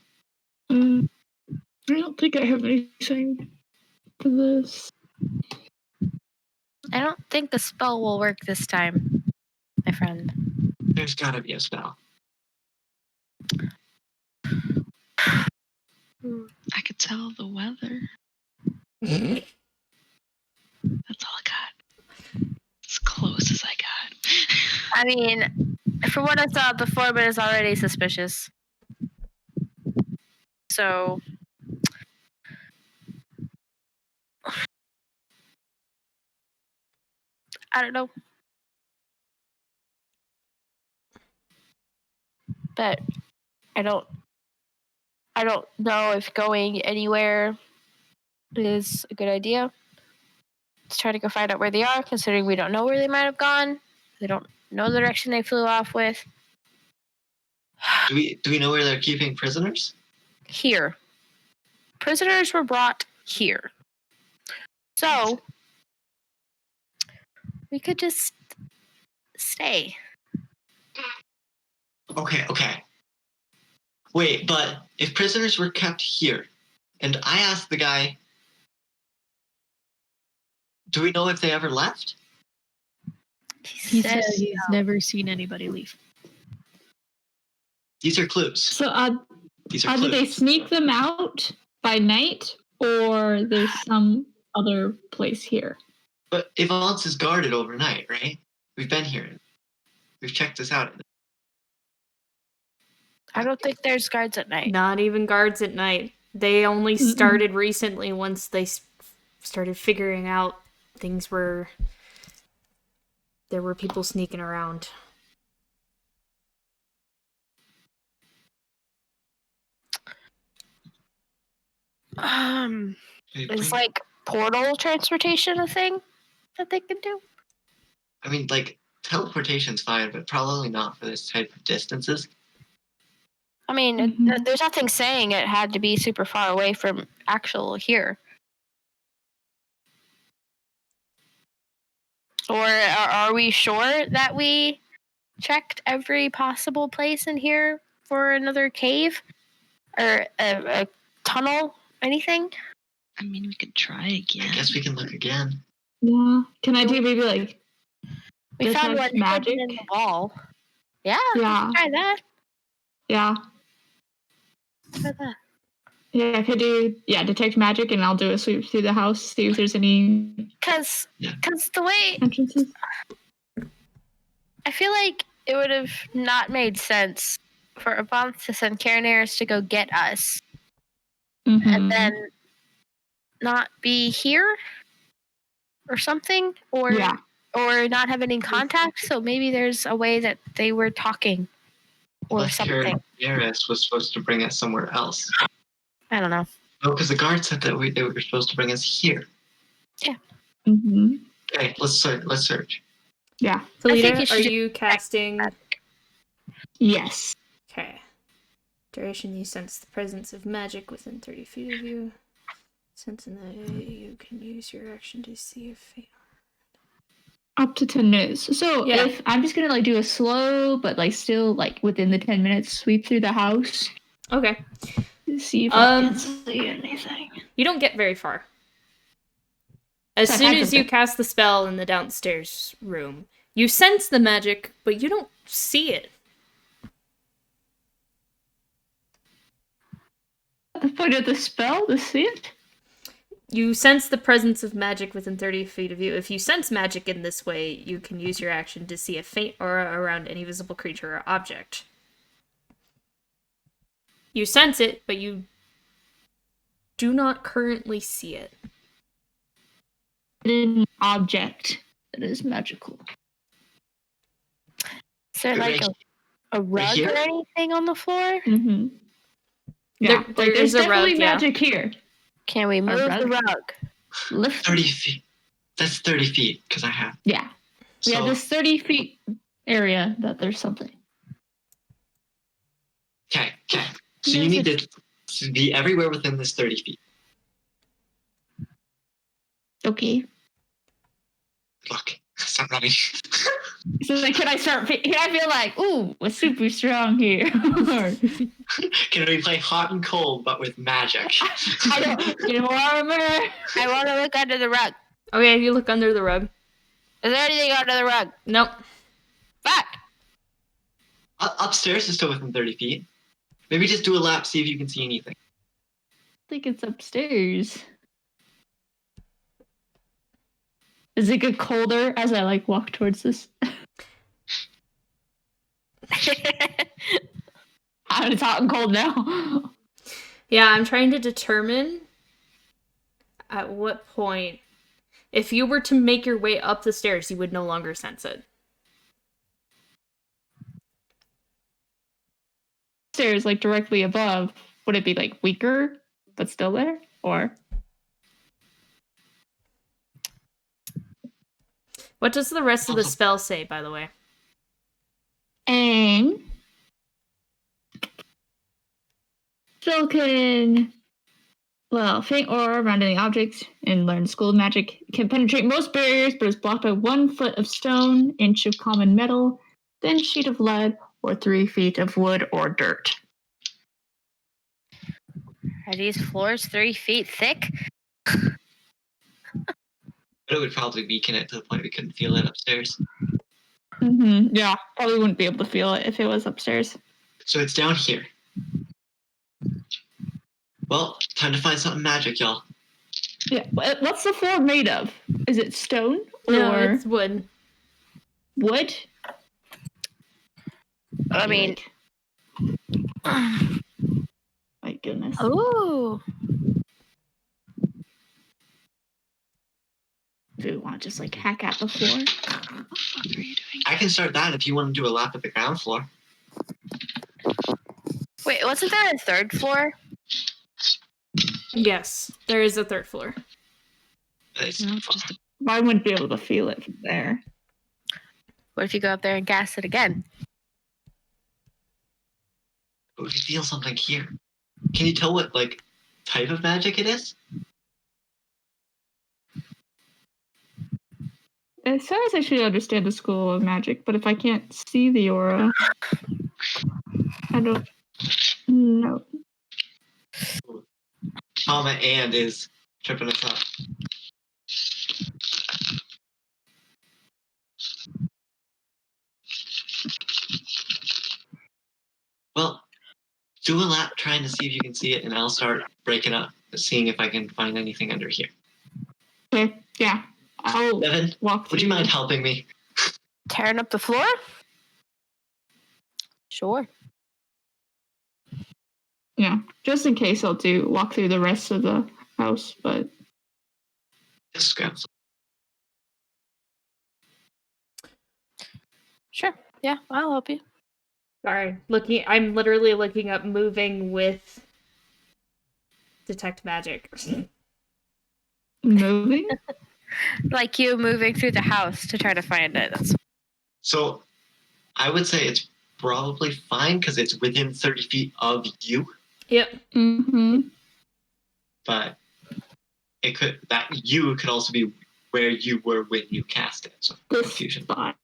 I don't think I have anything for this. I don't think the spell will work this time, my friend. There's got to be a spell. I could tell the weather. That's all I got. As close as I got. I mean, from what I saw, the foreman is already suspicious. So. I don't know. But I don't know if going anywhere is a good idea. Let's try to go find out where they are, considering we don't know where they might have gone. We don't know the direction they flew off with. Do we know where they're keeping prisoners? Here. Prisoners were brought here. So we could just stay. Okay. Wait, but if prisoners were kept here, and I asked the guy, do we know if they ever left? He said he's never seen anybody leave. These are clues. So These are clues. did they sneak them out by night, or there's some other place here? But Evance is guarded overnight, right? We've been here. We've checked this out. I don't think there's guards at night. Not even guards at night. They only started recently once they started figuring out things were... There were people sneaking around. Is like portal transportation a thing that they can do? I mean, like, teleportation's fine, but probably not for this type of distances. I mean, there's nothing saying it had to be super far away from actual here. Or are we sure that we checked every possible place in here for another cave? Or a tunnel? Anything? I mean, we could try again. I guess we can look again. Yeah. Can I do maybe like we found one magic in the wall? Yeah. Yeah. Try that. Yeah. Try that. Yeah, I could do detect magic, and I'll do a sweep through the house, see if there's any Because the way entrances. I feel like it would have not made sense for Avant to send Caraneris to go get us and then not be here or something, or not have any contact. So maybe there's a way that they were talking or something. Caraneris was supposed to bring us somewhere else. I don't know. No, because the guard said that they were supposed to bring us here. Yeah. Okay, let's search. Yeah. Felita, are you casting? Yes. Okay. Duration, you sense the presence of magic within 30 feet of you. Since in that you can use your action to see if... Up to 10 minutes. So if I'm just going to do a slow, but still within the 10 minutes sweep through the house. Okay. See if I can see anything. You don't get very far. As soon as you cast the spell in the downstairs room, you sense the magic, but you don't see it. The point of the spell to see it? You sense the presence of magic within 30 feet of you. If you sense magic in this way, you can use your action to see a faint aura around any visible creature or object. You sense it, but you do not currently see it. An object that is magical. Is there a rug or anything on the floor? Yeah, There there's is a definitely rug, yeah. magic here. Can we move the rug? Lift 30 feet. That's 30 feet because I have. Yeah. We So, have this 30 feet area that there's something. okay. So you need to be everywhere within this 30 feet. Okay. Look, stop running. So then can I feel like, ooh, we're super strong here. Can we play hot and cold but with magic? I don't get warmer. I want to look under the rug. Okay, you look under the rug. Is there anything under the rug? Nope. Fuck. Upstairs is still within 30 feet. Maybe just do a lap, see if you can see anything. I think it's upstairs. Does it get colder as I like walk towards this? It's hot and cold now. Yeah, I'm trying to determine at what point, if you were to make your way up the stairs, you would no longer sense it. Stairs, like directly above, would it be like weaker but still there, or? What does the rest of the spell say, by the way? Still can, faint aura around any object and learn school of magic. Can penetrate most barriers, but is blocked by 1 foot of stone, inch of common metal, thin sheet of lead, or 3 feet of wood or dirt. Are these floors 3 feet thick? It would probably weaken it to the point we couldn't feel it upstairs. Mm-hmm. Yeah, probably wouldn't be able to feel it if it was upstairs. So it's down here. Well, time to find something magic, y'all. Yeah, what's the floor made of? Is it stone or No, it's wood. wood? I mean, my goodness. ooh. Do we want to just like hack at the floor? What are you doing? I can start that if you want to do a lap at the ground floor. Wait, wasn't there a third floor? Yes, there is a third floor. I wouldn't be able to feel it from there. What if you go up there and gas it again? But we can feel something here. Can you tell what type of magic it is? It says I should understand the school of magic, but if I can't see the aura, I don't know. Mama and is tripping us up. Well, do a lap trying to see if you can see it, and I'll start breaking up, seeing if I can find anything under here. Okay, yeah. I'll Devin, walk through. would you mind helping me? Tearing up the floor? Sure. Yeah, just in case I'll walk through the rest of the house, but Just grab some. Sure. Yeah, I'll help you. Sorry, I'm literally looking up moving with detect magic. moving? Like you moving through the house to try to find it. So, I would say it's probably fine because it's within 30 feet of you. Yep. Mm-hmm. But that you could also be where you were when you cast it. So confusion. Spot.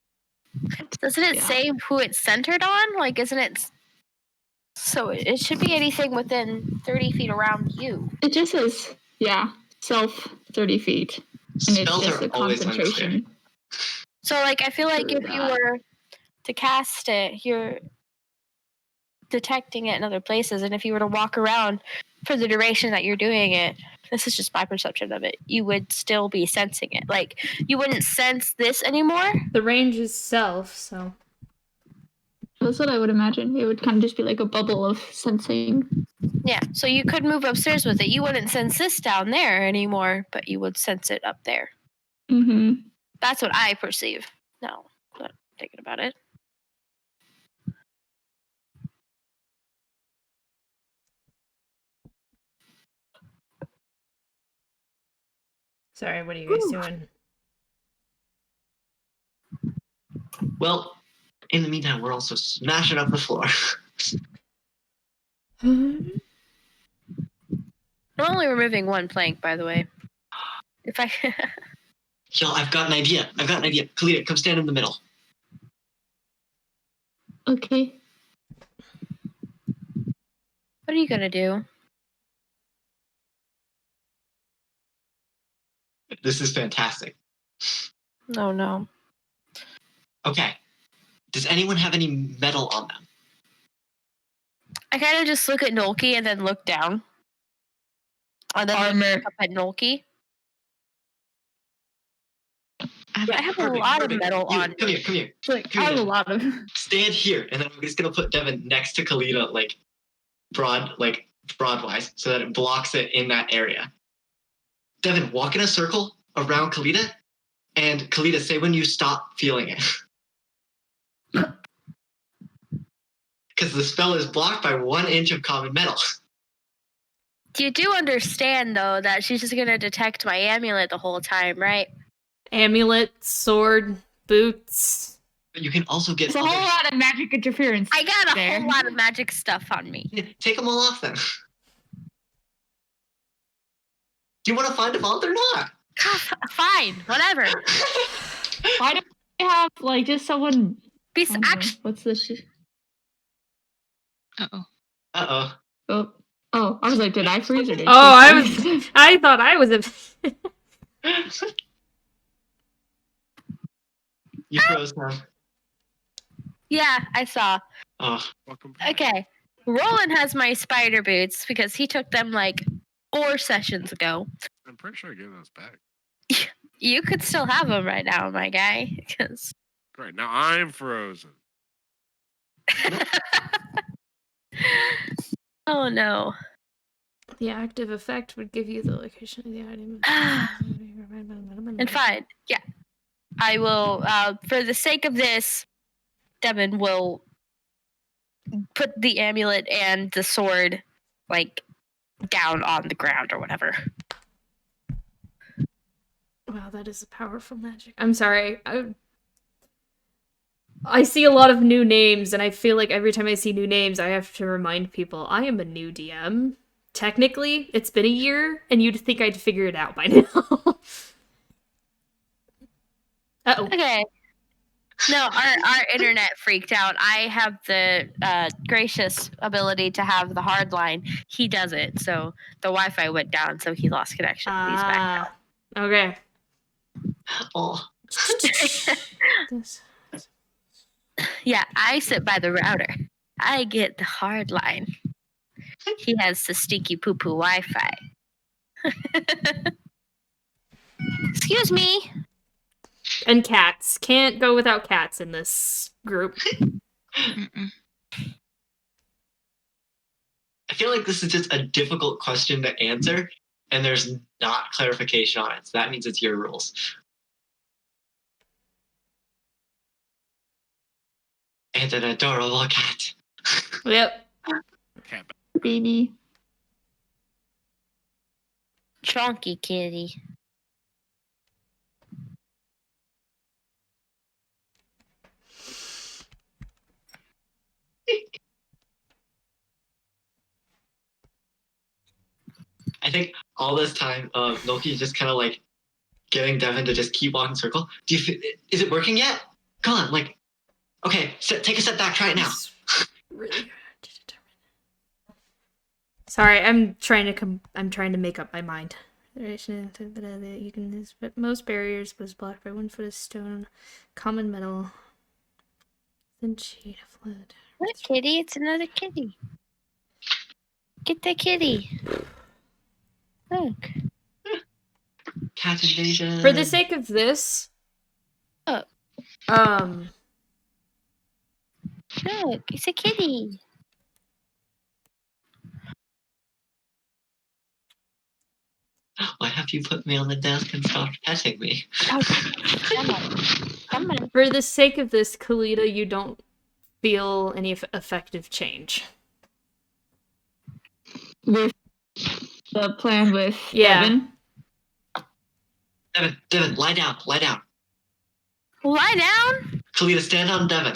Doesn't it say who it's centered on? Like, isn't it? So it should be anything within 30 feet around you. It just says, self 30 feet. And it's Spells just are a always concentration. unclear. So, like, I feel like if you were to cast it, you're detecting it in other places. And if you were to walk around for the duration that you're doing it, this is just my perception of it, you would still be sensing it. Like, you wouldn't sense this anymore. The range is self, so. That's what I would imagine. It would kind of just be like a bubble of sensing. Yeah, so you could move upstairs with it. You wouldn't sense this down there anymore, but you would sense it up there. Mm-hmm. That's what I perceive. No, not thinking about it. Sorry, what are you guys doing? Well, in the meantime, we're also smashing up the floor. I'm only removing one plank, by the way. If I Yo, I've got an idea. Kalita, come stand in the middle. Okay. What are you gonna do? This is fantastic. Oh no. Okay. Does anyone have any metal on them? I kind of just look at Nolki and then look down. And then Armor. look up at Nolki. I have a Perfect, lot of perfect. metal You, on. Come here. Like, Come I have here. a lot of. Stand here, and then I'm just gonna put Devin next to Kalita, like broadwise, so that it blocks it in that area. Devin, walk in a circle around Kalita, and Kalita, say when you stop feeling it. Because the spell is blocked by 1 inch of common metal. You do understand, though, that she's just gonna detect my amulet the whole time, right? Amulet, sword, boots. But you can also get There's a whole lot of magic interference. I got a there. whole lot of magic stuff on me. Yeah, take them all off then. Do you want to find a vault or not? Fine, whatever. Why don't we have like just someone? Actually, What's this? Shit? Uh-oh. Uh-oh. Oh! I was like, did I freeze or did? I thought I was a. You froze now. yeah, I saw. Oh. Welcome back. Okay, Roland has my spider boots because he took them like 4 sessions ago. I'm pretty sure I gave those back. You could still have them right now, my guy. Because Right, now I'm frozen. oh no. The active effect would give you the location of the item. And fine, yeah. I will, for the sake of this, Devin will put the amulet and the sword, like, down on the ground or whatever. Wow, that is a powerful magic. I'm sorry. I see a lot of new names, and I feel like every time I see new names, I have to remind people I am a new DM. Technically, it's been a year, and you'd think I'd figure it out by now. Uh-oh. Okay. No, our internet freaked out. I have the gracious ability to have the hard line. He doesn't, so the Wi-Fi went down, so he lost connection. He's back now. Okay. Oh. Yeah, I sit by the router. I get the hard line. He has the stinky poo-poo Wi-Fi. Excuse me. And cats. Can't go without cats in this group. Mm-mm. I feel like this is just a difficult question to answer, and there's not clarification on it. So that means it's your rules. And an adorable cat. Yep. Cat back. Baby. Chonky kitty. I think all this time, Loki is just kind of like getting Devin to just keep walking in circle. Is it working yet? Come on, like, okay, take a step back, try it now. It's really hard to determine. Sorry, I'm trying to make up my mind. You can use most barriers was blocked by 1 foot of stone, common metal, thin sheet of wood. What kitty? It's another kitty. Get the kitty. Look. Cat invasion. For the sake of this, Oh. Look, it's a kitty. Why have you put me on the desk and stopped petting me? Oh, come on. For the sake of this, Kalita, you don't feel any effective change. With the plan with Yeah. Devin. Devin, lie down. Lie down. Lie down? Kalita, stand on Devin.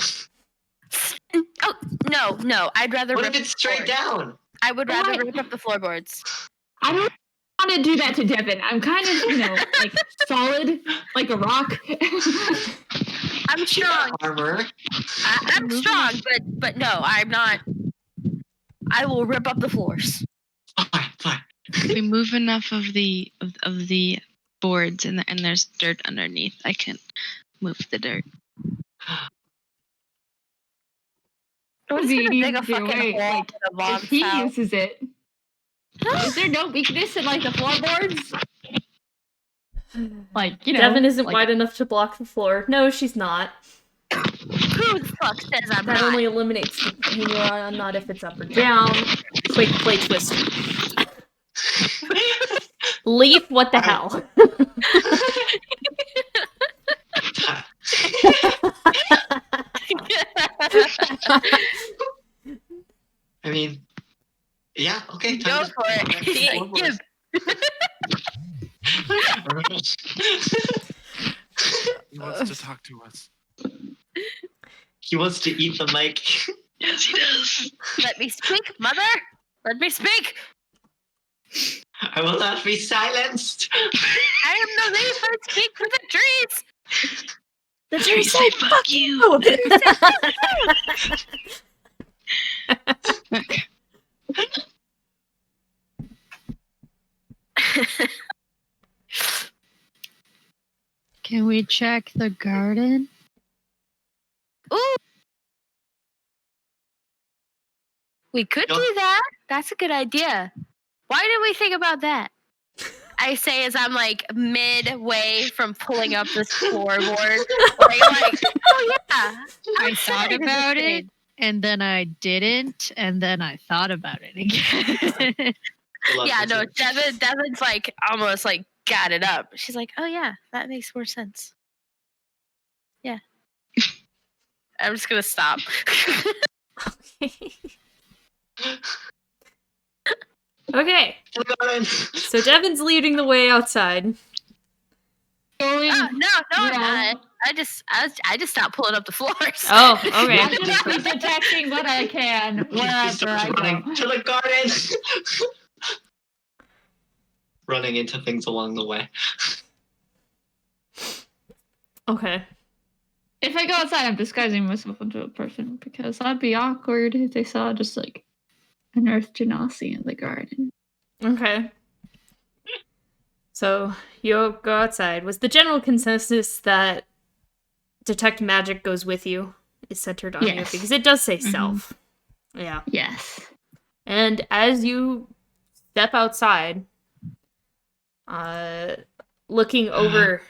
Oh, no. I'd rather What rip if it's straight the down? I would rather What? rip up the floorboards. I don't want to do that to Devin. I'm kind of, like solid, like a rock. I'm She got strong. armor. I'm strong, but no, I'm not. I will rip up the floors. Fine. If we move enough of the boards and there's dirt underneath, I can move the dirt. I'm just gonna dig a fucking hole Like, in the mom's if he house. uses it, is there no weakness in like the floorboards? Like, Devin isn't like wide enough to block the floor. No, she's not. Who the fuck says I'm That not? only eliminates you are not if it's up or down. Quick play twister. Leaf, what the hell? I mean, yeah, okay. Go for it. Give. He wants to talk to us. He wants to eat the mic. Yes, he does. Let me speak, mother. Let me speak. I will not be silenced. I am the leaf. I speak for the trees. The Tree tree say said, fuck you. Okay. Can we check the garden? Ooh. We could do that. That's a good idea. Why did we think about that? I say as I'm like midway from pulling up this floorboard. Like, oh yeah. I thought about it, and then I didn't, and then I thought about it again. Yeah, no, Devin's like almost like got it up. She's like, oh yeah, that makes more sense. Yeah. I'm just gonna stop. Okay. So Devin's leading the way outside. going. Oh, no, I'm Yeah. not. I just stopped pulling up the floors. Oh, okay. I'm just detecting what I can He wherever starts I running go. to the garden. Running into things along the way. Okay. If I go outside, I'm disguising myself into a person because that'd be awkward if they saw just like an earth genasi in the garden. Okay. So you go outside. Was the general consensus that detect magic goes with you is centered on you? Yes. Because it does say self. Yeah. Yes. And as you step outside, looking over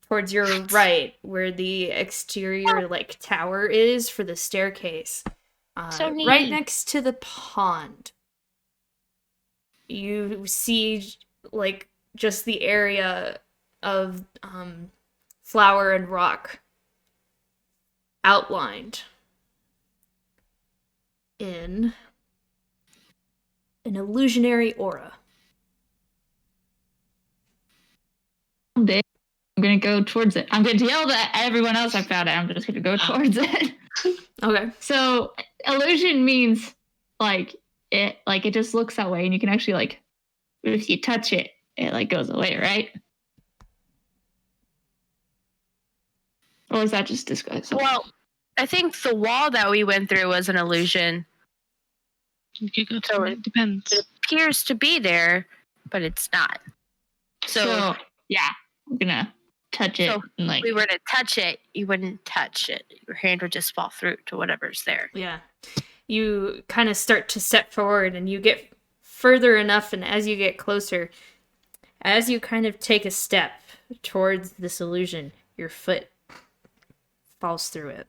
towards your right, where the exterior like tower is for the staircase, So neat. right next to the pond, you see like just the area of flower and rock outlined in an illusionary aura. Someday I'm gonna go towards it. I'm gonna yell at everyone else I found it. I'm just gonna go towards it. Okay. So illusion means like it just looks that way and you can actually like if you touch it, it like goes away, right? Or is that just disguise? Well, I think the wall that we went through was an illusion. You could go So to, depends. It appears to be there, but it's not. So yeah, I'm gonna touch it So and like if we were to touch it, you wouldn't touch it. Your hand would just fall through to whatever's there. Yeah. You kind of start to step forward and you get further enough, and as you get closer, as you kind of take a step towards this illusion, your foot falls through it.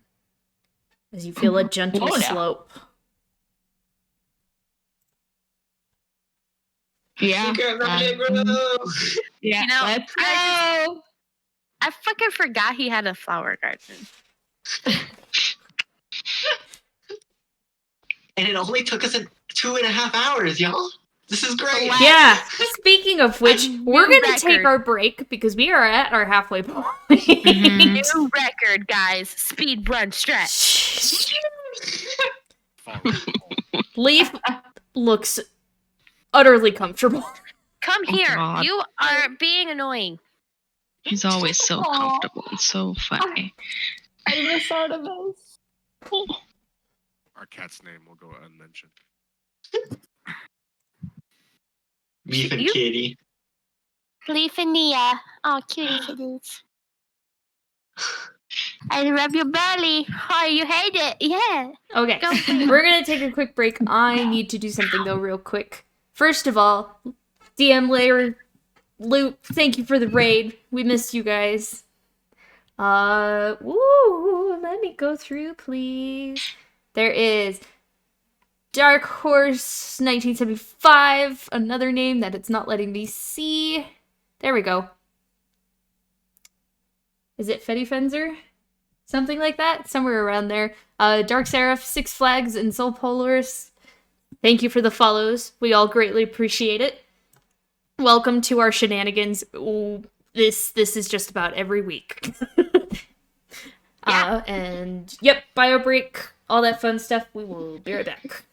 As you feel a gentle Whoa, now. slope. yeah. Secret magic room. Yeah, You know, let's go. I fucking forgot he had a flower garden. And it only took us 2.5 hours, y'all. This is great. Wow. Yeah. Speaking of which, we're new gonna take record. our break because we are at our halfway point. Mhm. New record, guys. Speed run stretch. Falling. Leaf looks utterly comfortable. Come Oh, here. God. You are being annoying. He's always so Aw. comfortable. It's so funny. I miss Artemis. Our cat's name will go unmentioned. Beef and You- Kitty. Leaf and Nia. Oh, cutie kitties. I rub your belly. Oh, you hate it. Yeah. Okay, Go play. we're gonna take a quick break. I need to do something though, real quick. First of all, DM layer Loot, thank you for the raid. We missed you guys. Let me go through, please. There is Dark Horse 1975, another name that it's not letting me see. There we go. Is it Fetty Fenzer? Something like that? Somewhere around there. Dark Seraph, Six Flags, and Soul Polaris. Thank you for the follows. We all greatly appreciate it. Welcome to our shenanigans. Ooh, this is just about every week. And yep, bio break, all that fun stuff. We will be right back.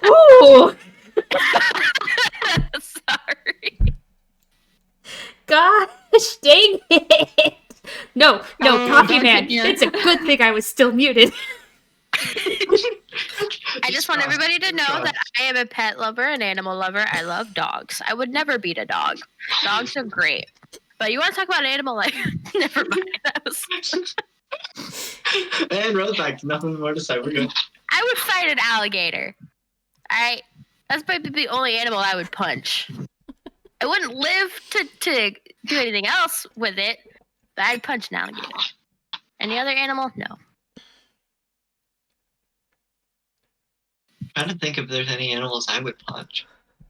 Ooh! Sorry. Gosh, dang it! No, Coffee Man. yeah. It's a good thing I was still muted. I just want everybody to know that I am a pet lover, an animal lover. I love dogs. I would never beat a dog. Dogs are great. But you want to talk about animal life? Never mind. And Roseback, nothing more to say. We're good. I would fight an alligator. Alright? That's probably the only animal I would punch. I wouldn't live to do anything else with it, but I'd punch an alligator. Any other animal? No. Trying to think if there's any animals I would punch.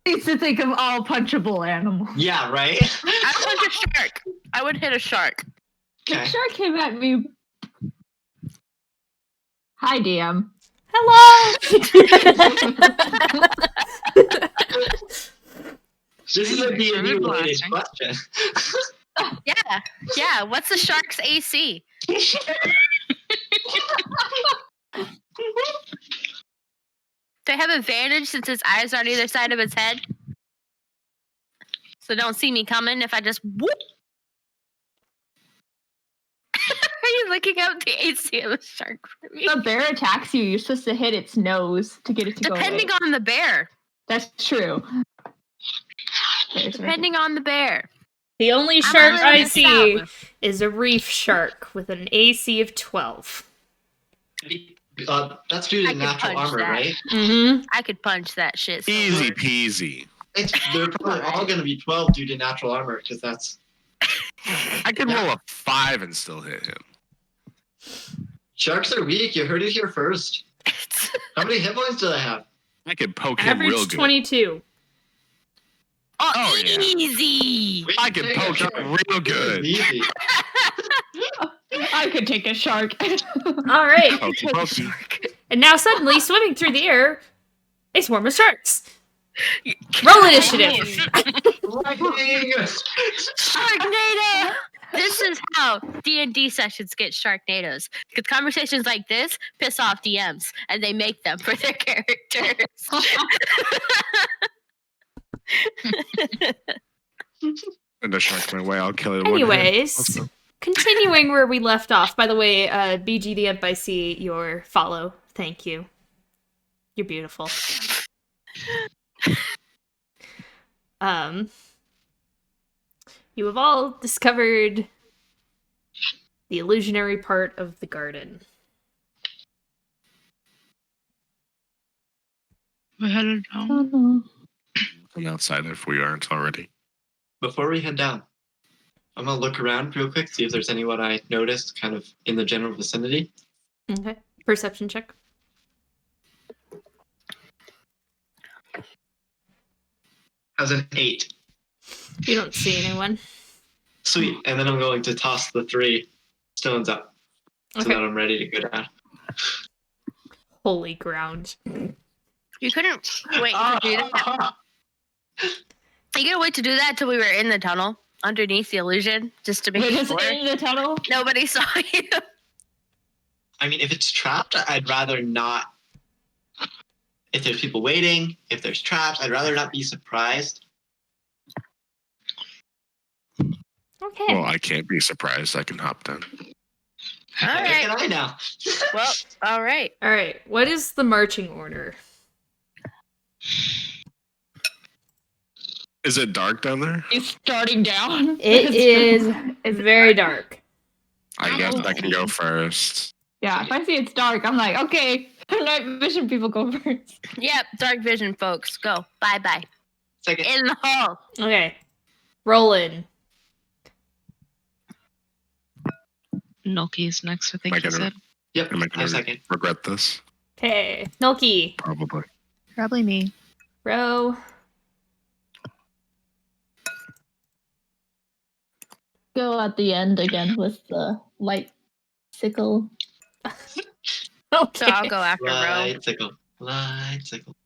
Needs to think of all punchable animals. Yeah, right? I'd punch a shark. I would hit a shark. The Okay. shark came at me. Hi, DM. Hello! This is a D&D related blasting. question. Yeah. What's the shark's AC? Do I have advantage since its eyes are on either side of its head? So don't see me coming if I just whoop. Are you looking up the AC of a shark for me? If a bear attacks you, you're supposed to hit its nose to get it to Depending go away. on the bear. That's true. Bears are- Depending on the bear. The only I'm shark a I little see south. is a reef shark with an AC of 12. That's due I to could natural punch armor, that. right? Mm-hmm. I could punch that shit. So Easy hard. peasy. They're probably all going to be 12 due to natural armor, because that's... I can roll a 5 and still hit him. Sharks are weak. You heard it here first. How many hit points do they have? I can poke him real Average good. 22. Oh, yeah. Easy. I can poke him real good. Easy. I could take a shark. All right. Pokey pokey. And now suddenly, swimming through the air, a swarm of sharks. Roll initiative. Lightning! Sharknado! This is how D&D sessions get Sharknadoes. Because conversations like this piss off DMs, and they make them for their characters. And a shark my way, I'll kill it. in one hit. Anyways, continuing where we left off. By the way, BG the Imp, I see your follow. Thank you. You're beautiful. You have all discovered the illusionary part of the garden. We headed down. Come outside if we aren't already. Before we head down, I'm going to look around real quick, see if there's anyone I noticed kind of in the general vicinity. Okay. Perception check. As an 8. You don't see anyone. Sweet. And then I'm going to toss the 3 stones up so Okay. that I'm ready to go down. Holy ground. You couldn't wait to do that. You couldn't wait to do that until we were in the tunnel underneath the illusion, just to make We're just sure in the tunnel. nobody saw you. I mean, if it's trapped, I'd rather not. If there's people waiting, if there's traps, I'd rather not be surprised. Okay. Well, I can't be surprised. I can hop down. All Neither right. can I now. Well, all right. All right. What is the marching order? Is it dark down there? He's starting down. It is very dark. I guess I can go first. Yeah, if I see it's dark, I'm like, okay, night vision people go first. Yep, dark vision, folks. Go. Bye-bye. Second. In the hole. Okay. Roll in. Nulky's next, I think Am I you gonna- said. Yep, Am I I gonna second. regret this? Okay. Nulky. Probably. Probably me. Row. Go at the end again with the light sickle. Okay. So I'll go after Ro. Light sickle.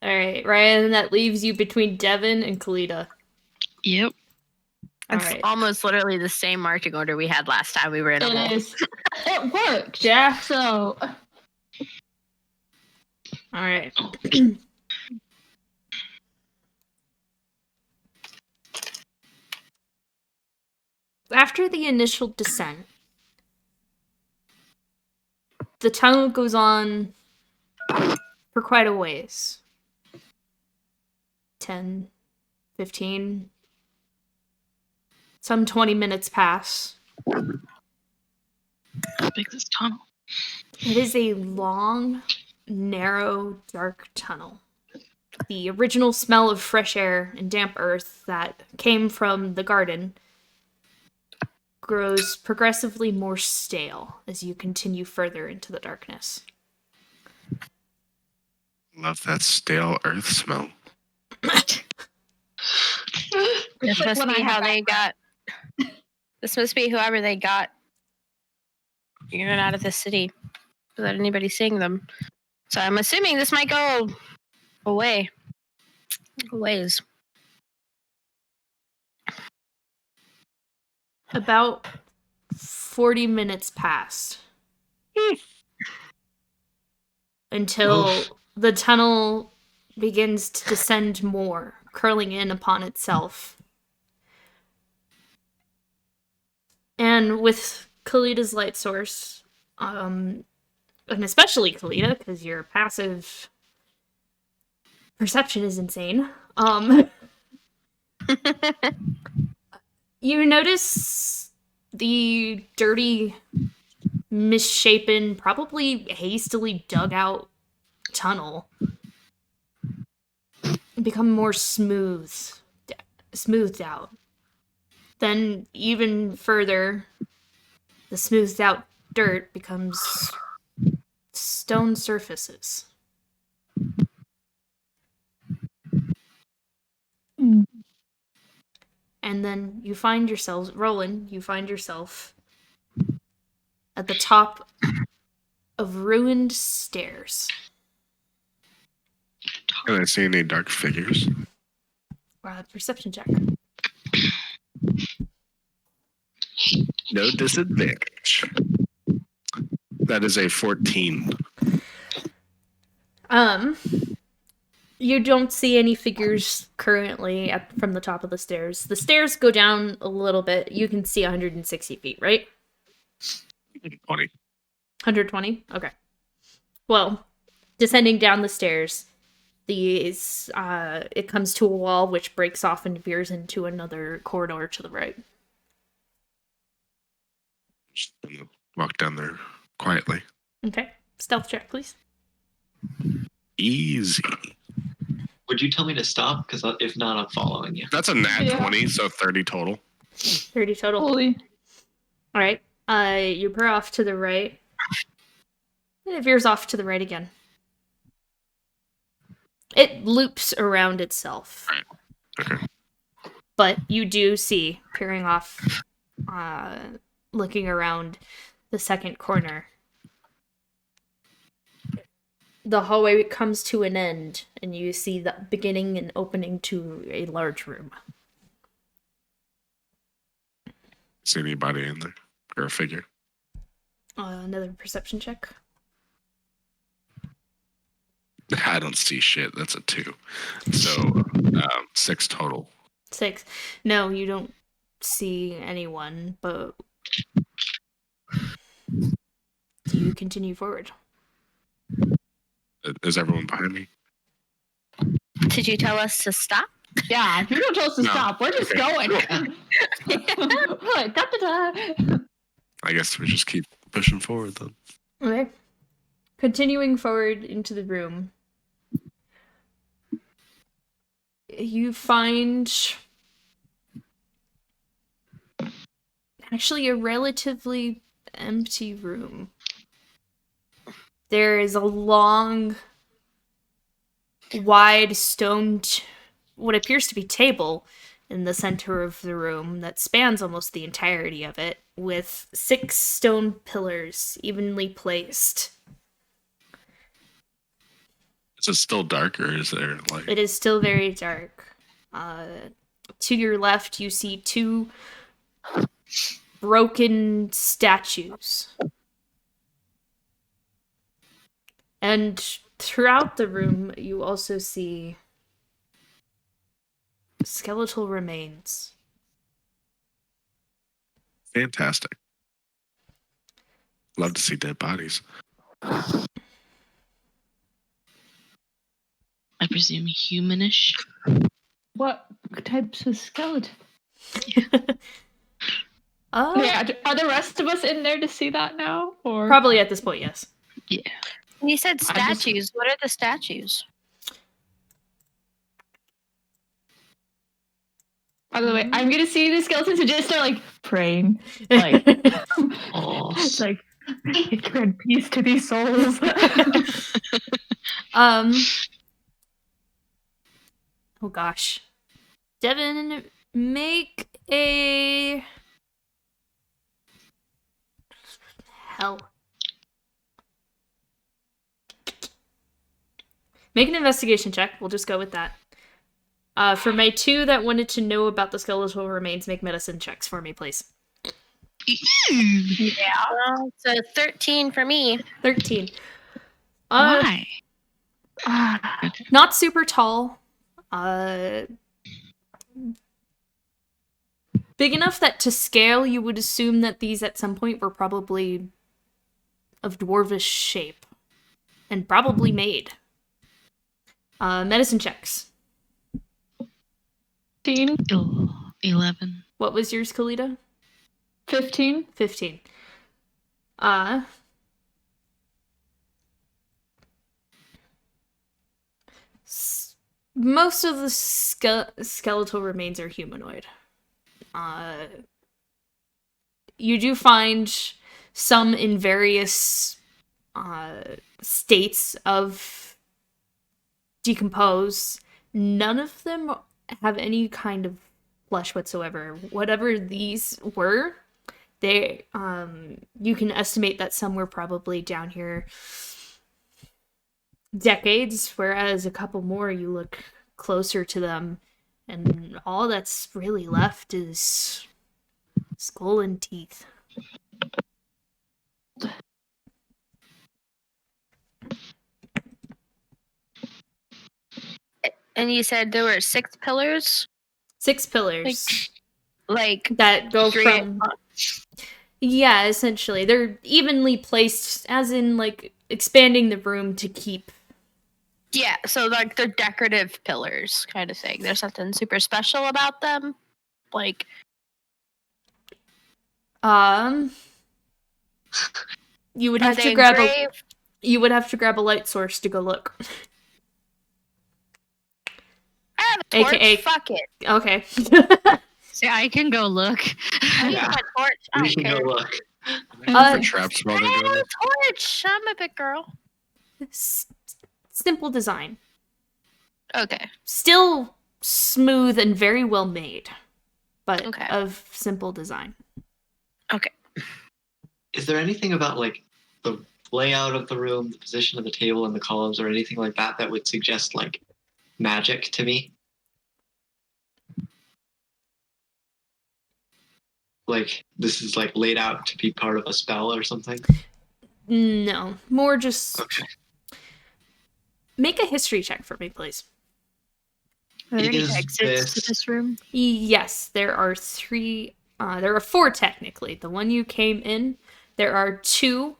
All right, Ryan. That leaves you between Devin and Kalita. Yep. All It's right. almost literally the same marching order we had last time we were in a hole. It is. It worked. Yeah. So All right. After the initial descent, the tunnel goes on for quite a ways. 10, 15, some 20 minutes pass. How big is this tunnel? It is a long, narrow, dark tunnel. The original smell of fresh air and damp earth that came from the garden grows progressively more stale as you continue further into the darkness. Love that stale earth smell. This Like must when I be have how that- they got. This must be whoever they got in and out of the city without anybody seeing them. So I'm assuming this might go away. A ways. About 40 minutes passed until the tunnel begins to descend more, curling in upon itself. And with Kalida's light source, and especially Kalida, because your passive perception is insane, you notice the dirty, misshapen, probably hastily dug out tunnel become more smoothed out. Then even further, the smoothed out dirt becomes stone surfaces. Mm. And then you find yourselves, Roland, you find yourself at the top of ruined stairs. Can I see any dark figures? Perception check. No disadvantage. That is a 14. You don't see any figures currently from the top of the stairs. The stairs go down a little bit. You can see 160 feet, right? 20. 120? Okay. Well, descending down the stairs, it comes to a wall which breaks off and veers into another corridor to the right. Just gonna walk down there quietly. Okay. Stealth check, please. Easy. Would you tell me to stop? Because if not, I'm following you. That's a nat Yeah. 20, so 30 total. 30 total. Holy. All right. You veer off to the right. And it veers off to the right again. It loops around itself. Okay. But you do see, peering off, looking around the second corner, the hallway comes to an end, and you see the beginning and opening to a large room. See anybody in there? Or a figure? Another perception check. I don't see shit. That's a 2. So, 6 total. 6. No, you don't see anyone, but do you continue forward? Is everyone behind me? Did you tell us to stop? Yeah, if you don't tell us to No. stop, we're just Okay. going. Like, da-da-da. I guess we just keep pushing forward then. Okay. Continuing forward into the room, you find actually a relatively empty room. There is a long, wide stone, what appears to be table in the center of the room that spans almost the entirety of it, with 6 stone pillars evenly placed. Is it still dark or is there light? It is still very dark. To your left, you see 2 broken statues. And Throughout the room, you also see skeletal remains. Fantastic. Love to see dead bodies. I presume humanish. What types of skeleton? Oh, Yeah, are the rest of us in there to see that now? Or probably at this point, yes. Yeah. You said I just- statues. What are the statues? By the way, I'm gonna see the skeletons and just start like praying. Like it's like grant peace to these souls. Oh gosh. Devin, make a hell. Make an investigation check. We'll just go with that. For my 2 that wanted to know about the skeletal remains, make medicine checks for me, please. Yeah. Well, it's a 13 for me. 13. Why? Not super tall. Big enough that to scale, you would assume that these at some point were probably of dwarvish shape. And probably made. Medicine checks. 15, 11. What was yours, Kalita? 15. 15. Most of the skeletal remains are humanoid. You do find some in various states of decompose. None of them have any kind of flesh whatsoever. Whatever these were, they you can estimate that some were probably down here decades, whereas a couple more you look closer to them and all that's really left is skull and teeth. And you said there were 6 pillars? 6 pillars Like that go three- from yeah, essentially they're evenly placed, as in like expanding the room to keep. Yeah, so like they're decorative pillars kind of thing. There's something super special about them. Like you would are have they to grab engraved? you would have to grab a light source to go look. I have a torch. AKA Fuck it. Okay. See, I can go look. I need Yeah. my torch. I We don't can go care. look. For traps while I they're have doing a it. torch. I'm a big girl. Simple design. Okay. Still smooth and very well made, but Okay. of simple design. Okay. Is there anything about like the layout of the room, the position of the table and the columns, or anything like that that would suggest like magic to me? Like this is like laid out to be part of a spell or something? No, more just Okay. Make a history check for me, please. Are there any Is exits to this- this room? Yes, there are three. There are four technically. The one you came in. There are two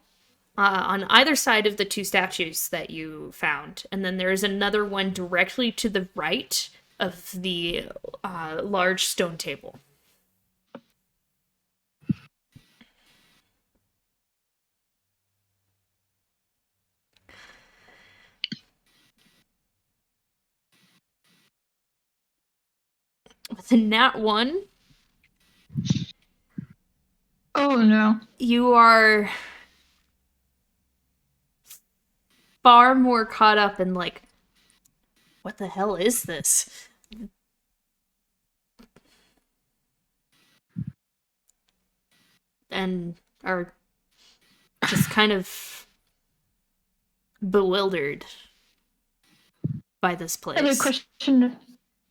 on either side of the two statues that you found, and then there is another one directly to the right of the large stone table. With a nat 1, Oh no. you are far more caught up in like, what the hell is this? And are just kind of bewildered by this place. I have a question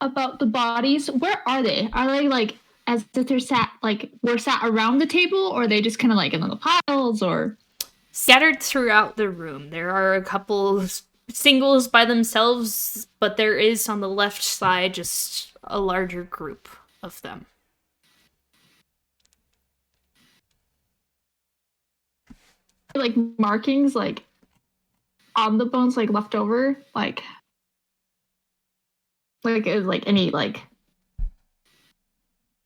about the bodies. Where are they? Are they like as if they're sat like we're sat around the table, or are they just kind of like in little piles, or Scattered throughout the room, there are a couple singles by themselves, but there is on the left side just a larger group of them. Like markings, like on the bones, like left over, like any like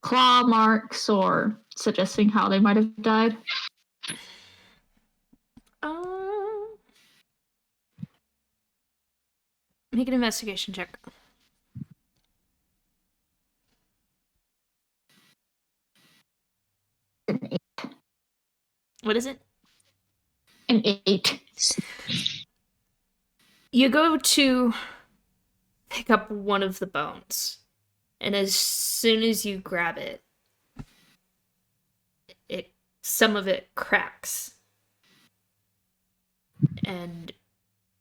claw marks or suggesting how they might have died. Make an investigation check. An 8. What is it? An 8. You go to pick up one of the bones, and as soon as you grab it, some of it cracks and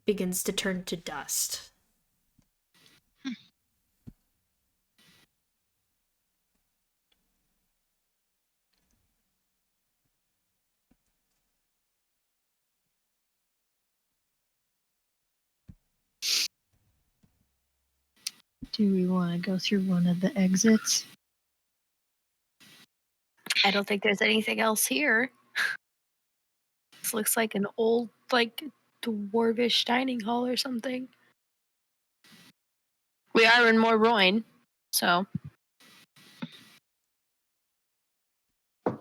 begins to turn to dust. Do we want to go through one of the exits? I don't think there's anything else here. This looks like an old, like, dwarvish dining hall or something. We are in Morroyne, so. I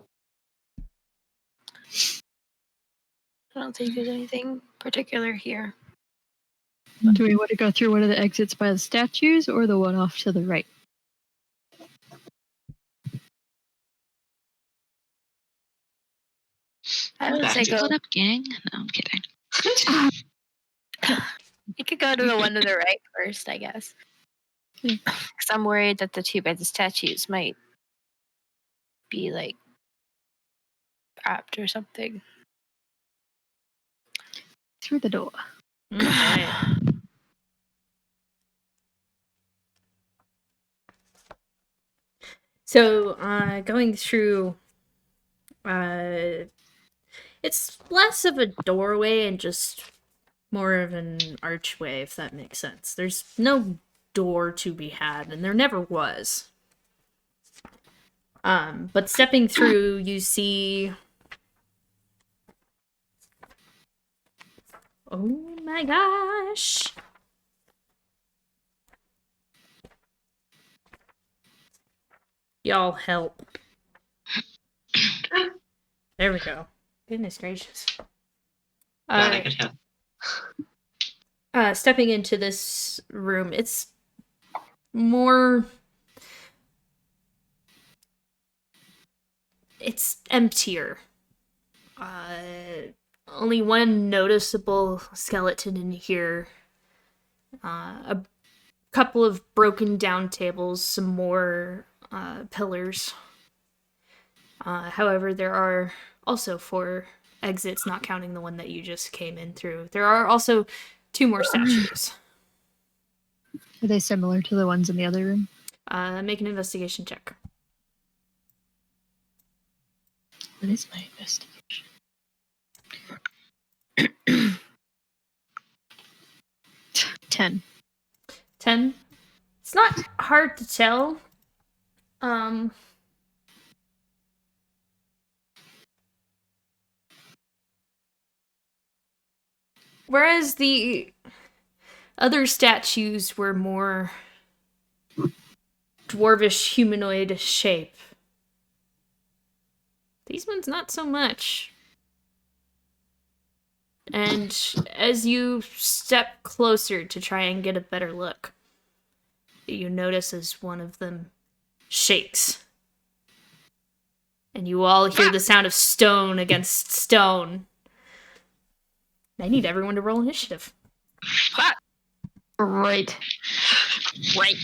don't think there's anything particular here. Do we want to go through one of the exits by the statues or the one off to the right? I would say go. Split up, gang. No, I'm kidding. You could go to the one to the right first, I guess. Because I'm worried that the two by the statues might be like trapped or something. Through the door. Okay. So, going through, it's less of a doorway and just more of an archway, if that makes sense. There's no door to be had, and there never was. But stepping through, you see... Oh my gosh! Y'all help. There we go. Goodness gracious. Glad I could help. Stepping into this room, it's more... It's emptier. Only one noticeable skeleton in here. A couple of broken down tables, some more pillars. However, there are also 4 exits, not counting the one that you just came in through. There are also 2 more statues. Are they similar to the ones in the other room? Make an investigation check. What is my investigation? 10. 10. It's not hard to tell. Whereas the other statues were more dwarvish humanoid shape, these ones not so much. And as you step closer to try and get a better look, you notice as one of them shakes. And you all hear the sound of stone against stone. I need everyone to roll initiative. Right. Right.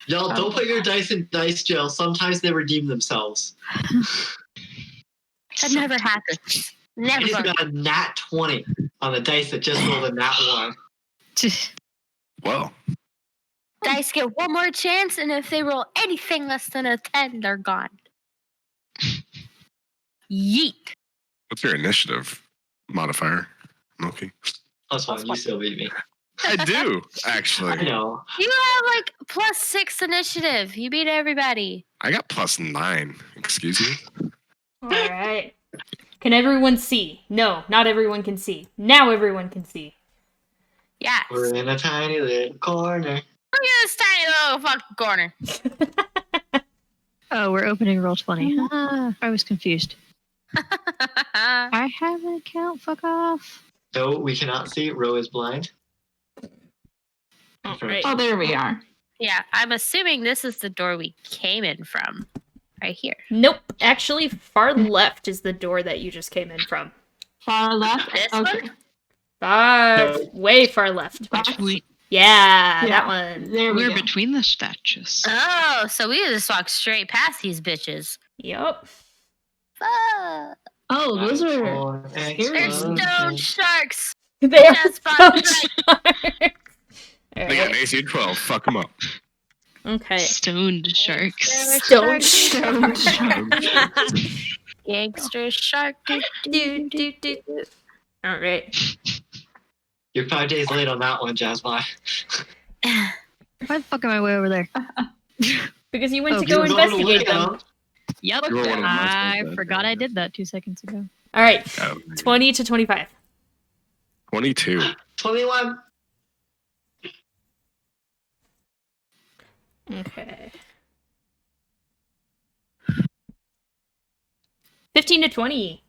Y'all, don't put your dice in dice jail. Sometimes they redeem themselves. That never happens. I just Never. got a nat 20 on the dice that just rolled a nat 1. Well, Dice get one more chance, and if they roll anything less than a 10, they're gone. Yeet. What's your initiative modifier, Milky? +1. You still beat me. I do, I actually. know. You have like +6 initiative. You beat everybody. I got +9. Excuse me. All right. Can everyone see? No, not everyone can see. Now everyone can see. Yes. We're in a tiny little corner. Look at this tiny little fucking corner. Oh, we're opening Roll20. I was confused. I have an account. Fuck off. Though we cannot see, Ro is blind. All right. Oh, there we are. Yeah, I'm assuming this is the door we came in from. Right here. Nope. Actually, far left is the door that you just came in from. Far left. This Okay. one? Way far left. Between, Yeah, Yeah. that one. There we we're go. between the statues. Oh, so we just walk straight past these bitches. Yep. Fuck. Oh, those are Oh, scary. They're excellent. stone sharks. They are That's so fun. sharp. They got an Alright. AC 12. Fuck them up. Okay. Stoned sharks. Stone Stone Gangster shark. Do, do, do. Alright. You're 5 days late on that one, Jasmine. Why the fuck am I way over there? Because you went Oh, to go You're going to investigate look them. up. Yep. You were one of my I spells, forgot yeah. I did that 2 seconds ago. Alright. Oh, 20 to 25. 22. 21. Okay. 15 to 20.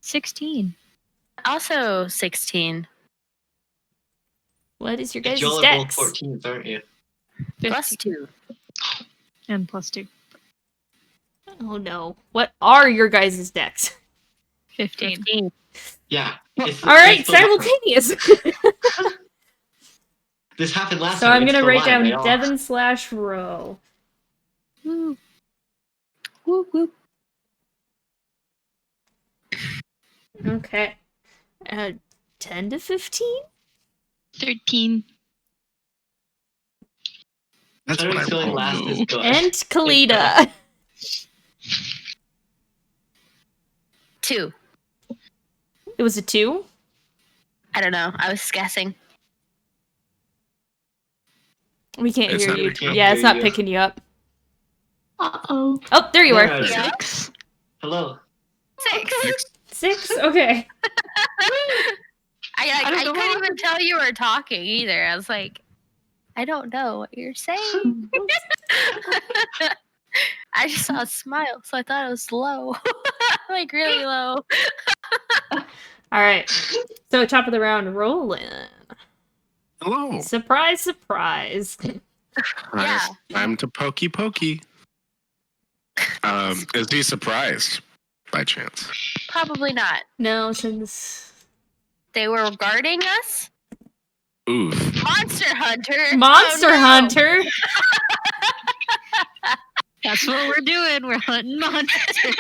16. Also 16. What is your guys' Y'all are both dex? 14s, aren't you? Plus 2. And +2. Oh no. What are your guys' dex? 15. 15. Yeah. It's- Alright, it's the- simultaneous. This happened last So time. I'm It's gonna the write line, down they all- Devon/Row. Woo. Whoop, whoop. Okay. 10 to 15? 13. That's what Shadow's I going rolled. last is good. And Kalita. 2. It was a 2? I don't know. I was guessing. We can't It's hear not you. picking up. Yeah, it's not You. picking you up. Uh-oh. Oh, there you There are. I am. Yeah. 6. Hello. 6. 6? Okay. I don't know couldn't what even tell you were talking either. I was like, I don't know what you're saying. I just saw a smile, so I thought it was low. Like really low. Alright. So, top of the round, Roland. Hello. Surprise, surprise. Yeah. Time to pokey pokey. Is he surprised by chance? Probably not. No, since They were guarding us. Oof. Monster Hunter. Monster Oh, no. Hunter. That's what we're doing. We're hunting monsters.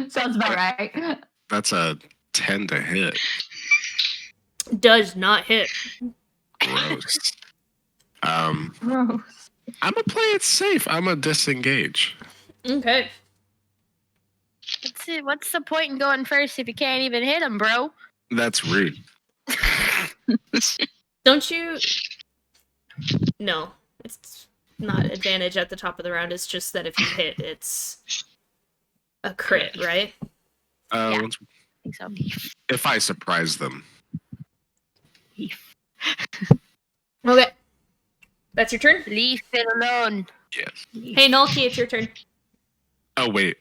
Sounds about right. That's a 10 to hit. Does not hit. Gross. I'm Gross. gonna play it safe. I'm gonna disengage. Okay. Let's see, what's the point in going first if you can't even hit him, bro? That's rude. Don't you? No, it's not advantage at the top of the round. It's just that if you hit, it's a crit, right? Yeah. Once- I think so. if I surprise them. Okay. That's your turn. Leave it alone. Yes. Hey, Nulky, it's your turn. Oh wait,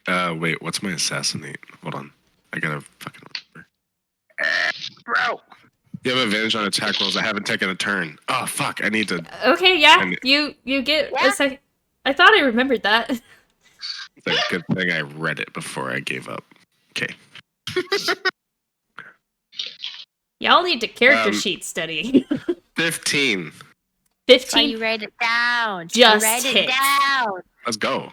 what's my assassinate? Hold on. I gotta fucking remember. Bro. You have advantage on attack rolls. I haven't taken a turn. Oh fuck, I need to Okay, yeah. And- You get Yeah. a second. I thought I remembered that. it's a good thing I read it before I gave up. Okay. Y'all need to character Um, sheet study. 15. Why 15. you write it down? Just write hit. it down. Let's go.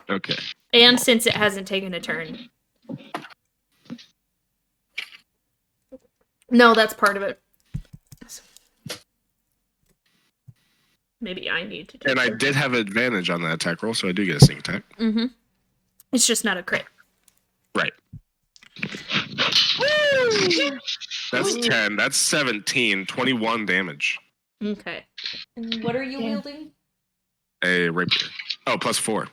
Okay. And since it hasn't taken a turn. No, that's part of it. Maybe I need to. And I did have advantage on that attack roll, so I do get a sneak attack. Mm-hmm. It's just not a crit. Right. That's 10. That's 17. 21 damage. Okay. And what are you Yeah. wielding? A rapier. Oh, +4.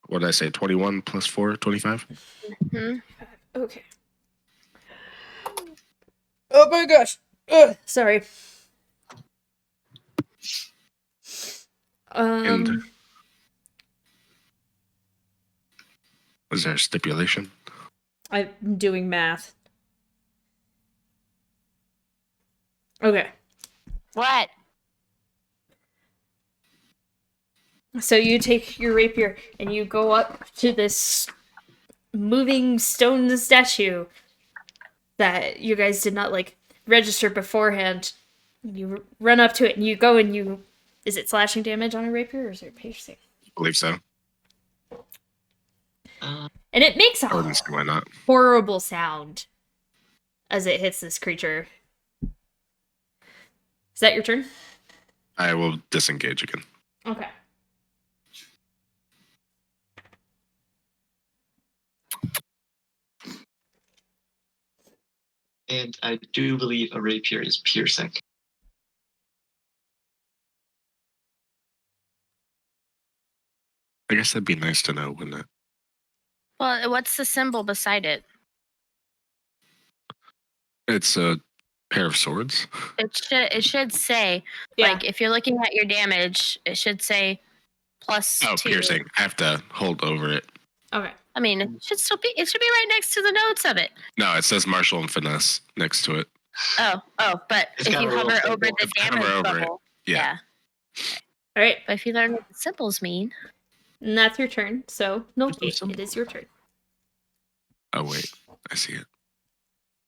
What did I say? 21 +4, 25? Hmm. Okay. Oh my gosh. Ugh, sorry. And was there a stipulation? I'm doing math. Okay. What? So you take your rapier and you go up to this moving stone statue that you guys did not like register beforehand. You run up to it and you go and you. Is it slashing damage on a rapier or is it piercing? I believe so. And it makes a I wouldn't see why not. horrible sound as it hits this creature. Is that your turn? I will disengage again. Okay. And I do believe a rapier is piercing. I guess that'd be nice to know, wouldn't it? Well, what's the symbol beside it? It's a pair of swords. It should say, Yeah. like, if you're looking at your damage, it should say +2. Oh, piercing. I have to hold over it. Okay. I mean, it should be right next to the notes of it. No, it says martial and finesse next to it. Oh, but It's if got you a little hover symbol. over the If I hover damage over it, bubble, yeah. All right. But if you learn what the symbols mean, And that's your turn. So, Nolki, symbol. it is your turn. Oh, wait. I see it.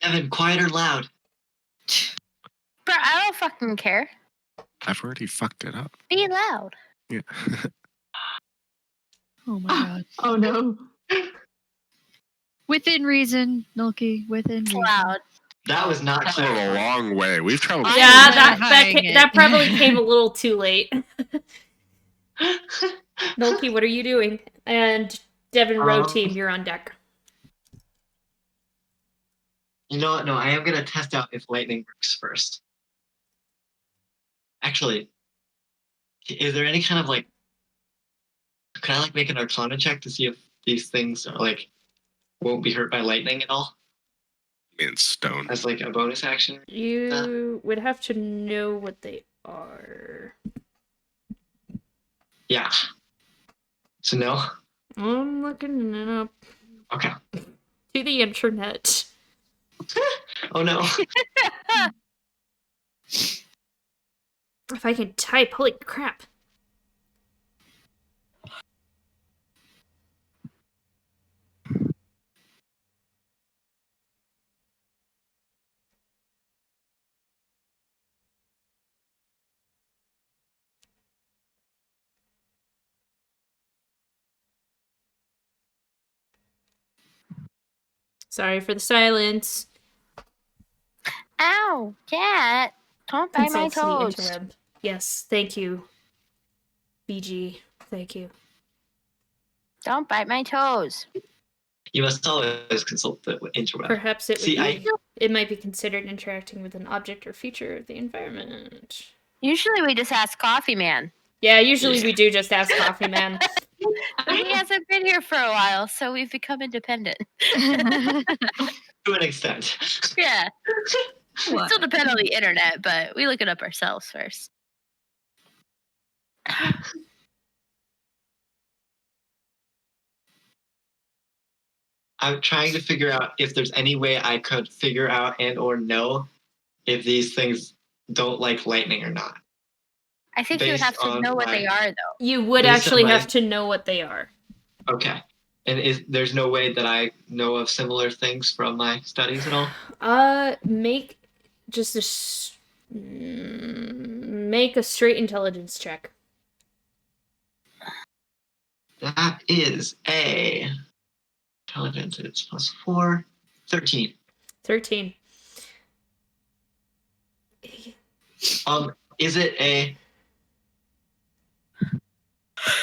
Evan, quiet or loud? bro, I don't fucking care. I've already fucked it up. Be loud. Yeah. Oh my god. Oh no. Within reason, Nulky. Within It's reason. loud. That was not Traveled clear. a long way. We've traveled. I Yeah, was verifying it. that probably came a little too late. Nolki, what are you doing? And Devin Row team, you're on deck. You know what? No, I am going to test out if lightning works first. Actually, is there any kind of like... Could I like make an Arcana check to see if these things are like... won't be hurt by lightning at all? In stone. As like a bonus action? You would have to know what they are. Yeah. So no? I'm looking it up Okay. to the internet. Oh no. If I can type, holy crap. Sorry for the silence. Ow, cat. Don't bite my Consult to the toes. interweb. Yes, thank you. BG, thank you. Don't bite my toes. You must always consult the interweb. Perhaps it would See, be, it might be considered interacting with an object or feature of the environment. Usually we just ask Coffee Man. Yeah, usually we do just ask Coffee Man. But he hasn't been here for a while, so we've become independent. To an extent. Yeah. We What? still depend on the internet, but we look it up ourselves first. I'm trying to figure out if there's any way I could figure out and or know if these things don't like lightning or not. I think you would Based have to on know what my- they are, though. You would Based on actually my- have to know what they are. Okay. And there's no way that I know of similar things from my studies at all? Make just make a straight intelligence check. That is a... Intelligence is +4. 13. 13. Is it a...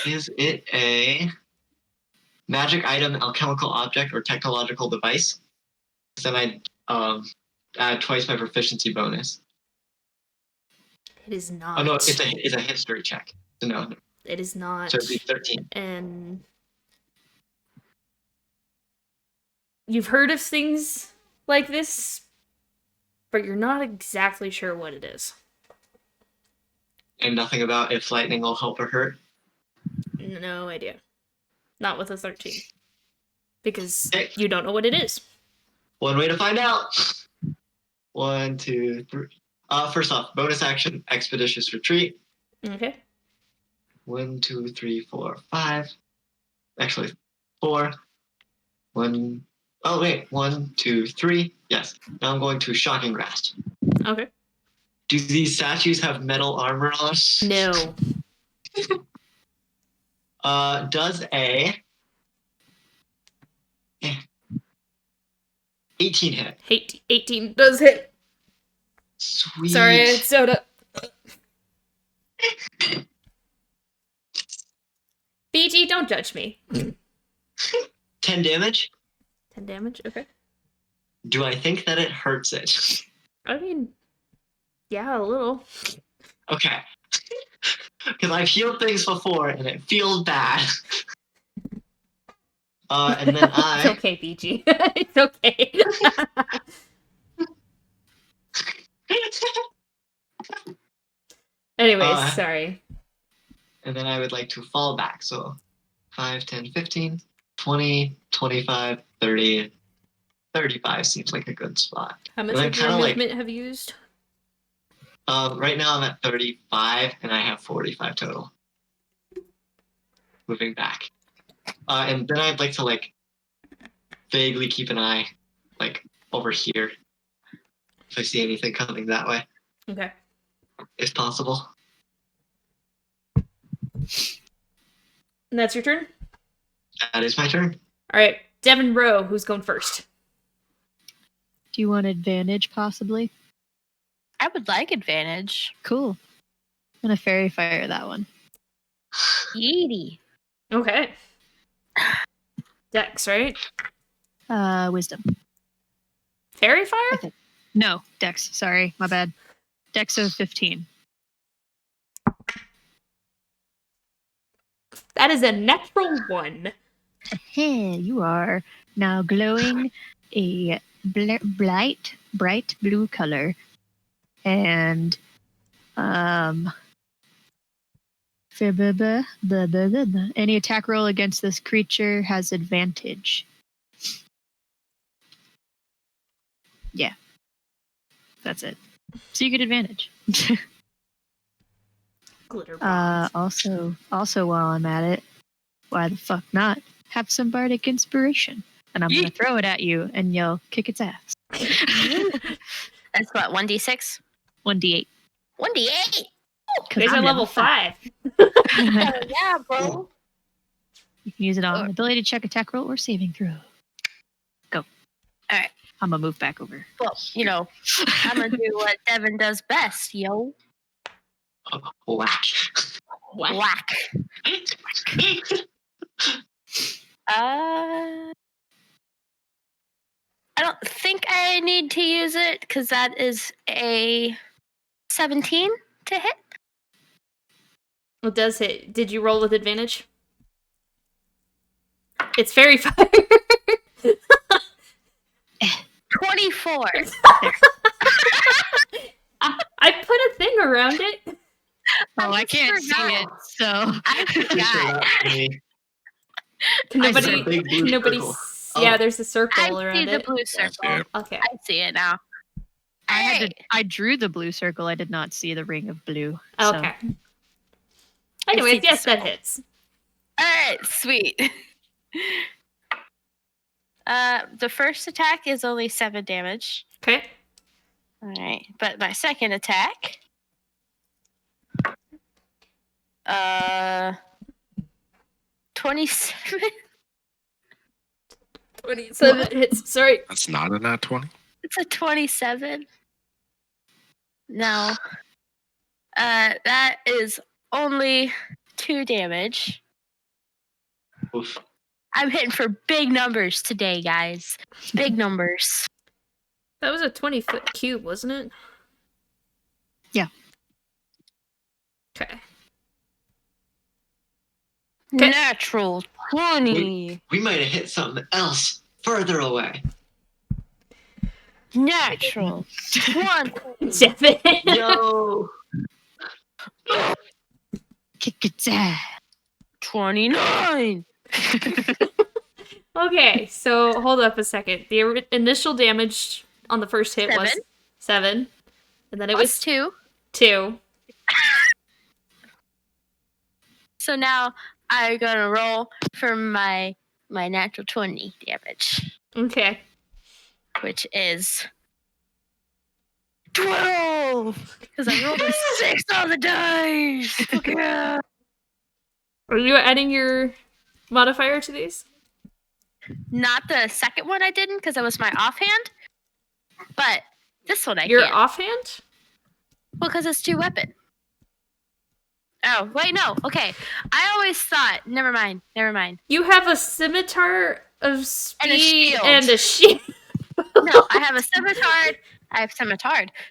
Is it a magic item, alchemical object, or technological device? Then I add twice my proficiency bonus. It is not. Oh no, it's a history check. So no. It is not. So it'd be 13. And you've heard of things like this, but you're not exactly sure what it is. And nothing about if lightning will help or hurt? No idea. Not with a 13. Because Okay. you don't know what it is. One way to find out. 1, 2, 3. First off, bonus action, expeditious retreat. Okay. 1, 2, 3, 4, 5. Actually, 4. 1. Oh wait, 1, 2, 3. Yes. Now I'm going to shocking grasp. Okay. Do these statues have metal armor on? No. Does a 18 hit? 18 does hit. Sweet. Sorry, I had soda. BG, don't judge me. 10 damage? 10 damage? Okay. Do I think that it hurts it? I mean, yeah, a little. Okay. Because I've healed things before and it feels bad. And then It's okay, BG. It's okay. Anyways, sorry. And then I would like to fall back. So 5, 10, 15, 20, 25, 30, 35 seems like a good spot. How much And of then your kinda movement have you used? Right now I'm at 35 and I have 45 total. Moving back. And then I'd like to like vaguely keep an eye like over here if I see anything coming that way, Okay. if possible. And that's your turn? That is my turn. Alright, Devin Rowe, who's going first? Do you want advantage, possibly? I would like advantage. Cool. I'm gonna fairy fire that one. Yeety. Okay. Dex, right? Wisdom. Fairy fire? No, Dex. Sorry, my bad. Dex of 15. That is a natural 1. Hey, you are now glowing a bright blue color, and any attack roll against this creature has advantage. Yeah, that's it. So you get advantage. Glitter bombs. Also, while I'm at it, why the fuck not? Have some bardic inspiration, and I'm gonna throw it at you, and you'll kick its ass. That's what, 1d6? 1d8. 1d8? There's a level 5. Yeah, bro. You can use it on ability check, attack roll, or saving throw. Go. All right. I'm gonna move back over. Well, you know, I'm gonna do what Devin does best, yo. Whack. Whack. I don't think I need to use it because that is a 17 to hit. It does hit. Did you roll with advantage? It's fairy fire. 24. I put a thing around it. Oh, I can't see it, so I forgot. Can nobody? a big blue Can nobody? circle. Yeah, there's a circle I around see the it. blue I see circle. it. Okay. I see it now. I drew the blue circle. I did not see the ring of blue. So. Okay. Anyways, the yes, that circle. hits. All right, sweet. The first attack is only 7 damage. Okay. All right, but my second attack, 27. 27 hits. Sorry. That's not a nat 20. It's a 27. No. That is only 2 damage. Oof. I'm hitting for big numbers today, guys. Big numbers. That was a 20-foot cube, wasn't it? Yeah. Okay. Natural 20. We might have hit something else further away. Natural 20. Devin. Yo! Kick its ass. 29. Okay, so hold up a second. The initial damage on the first hit was 7. And then it was 2. 2. So now I'm gonna roll for my natural 20 damage, Okay. which is 12. Because I rolled a 6 on the dice. Fuck yeah. Are you adding your modifier to these? Not the second one I didn't because it was my offhand, but this one I Your can. offhand? Well, because it's 2 weapon. Oh, wait, no. Okay. I always thought, never mind. You have a scimitar of speed shield. and a shield. No, I have a scimitar.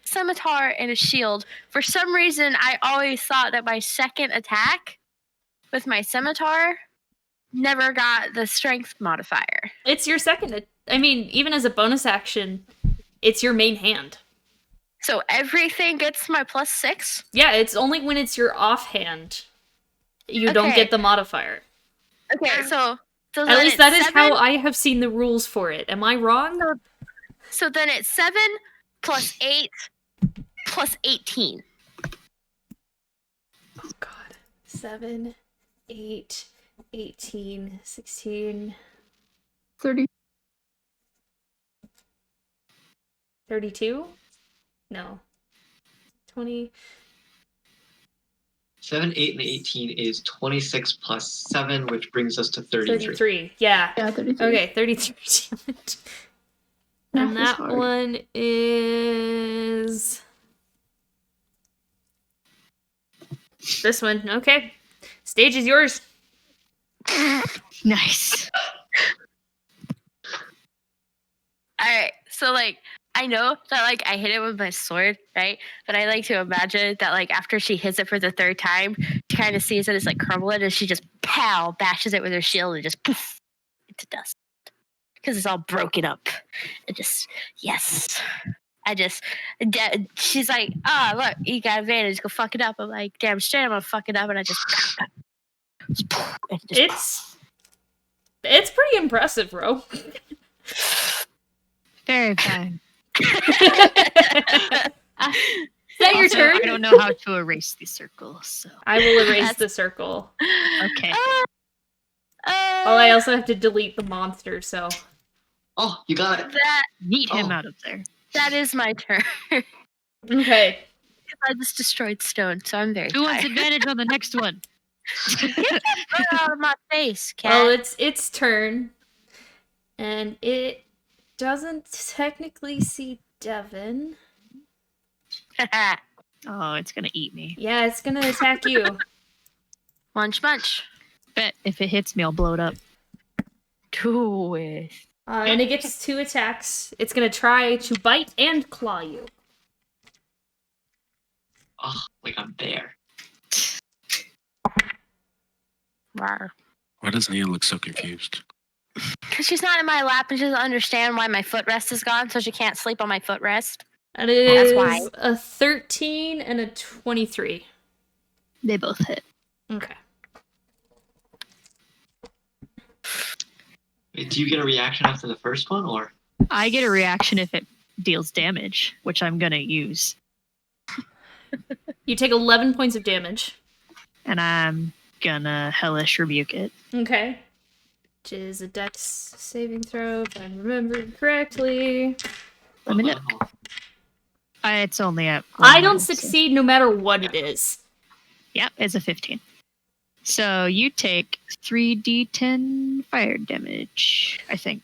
Scimitar and a shield. For some reason, I always thought that my second attack with my scimitar never got the strength modifier. It's your second. I mean, even as a bonus action, it's your main hand. So everything gets my +6? Yeah, it's only when it's your offhand you don't get the modifier. Okay, so at least that is how I have seen the rules for it. Am I wrong? So then it's 7 + 8 + 18. Oh god. 7, 8, 18, 16, 30. 32? No. 20. 7, 8, and 18 is 26 plus 7, which brings us to 33. 33. Yeah. Yeah, 33. Okay, 33 damage. And Math is that hard. one is this one. Okay. Stage is yours. Nice. Alright, so like I know that like I hit it with my sword, right? But I like to imagine that like after she hits it for the 3rd time, she kind of sees that it's like crumbling and she just bashes it with her shield and just poof into dust. Because it's all broken up. It just yes. She's like, look, you got advantage, go fuck it up. I'm like, damn straight, I'm gonna fuck it up, and I just It's pretty impressive, bro. Very fine. Is that your Also, turn? I don't know how to erase the circle, so. I will erase the circle. Okay. Well, I also have to delete the monster, so. Oh, you got it. Yeet him out of there. That is my turn. Okay. I just destroyed stone, so I'm very Who wants tired. advantage on the next one? Get out of my face, cat. Well, it's its turn. And it doesn't technically see Devin. Oh, it's gonna eat me. Yeah, it's gonna attack you. Munch. Bet if it hits me, I'll blow it up. Do it. And it gets 2 attacks. It's gonna try to bite and claw you. Oh, like I'm there. Rawr. Why does Nia look so confused? Because she's not in my lap and she doesn't understand why my footrest is gone, so she can't sleep on my footrest. And it is That's why. a 13 and a 23. They both hit. Okay. Wait, do you get a reaction after the first one, or? I get a reaction if it deals damage, which I'm gonna use. You take 11 points of damage. And I'm gonna hellish rebuke it. Okay. Which is a dex saving throw, if I remember correctly. Let me look. It's only at I don't 1, so- succeed no matter what it is. Yep, it's a 15. So you take 3d10 fire damage, I think.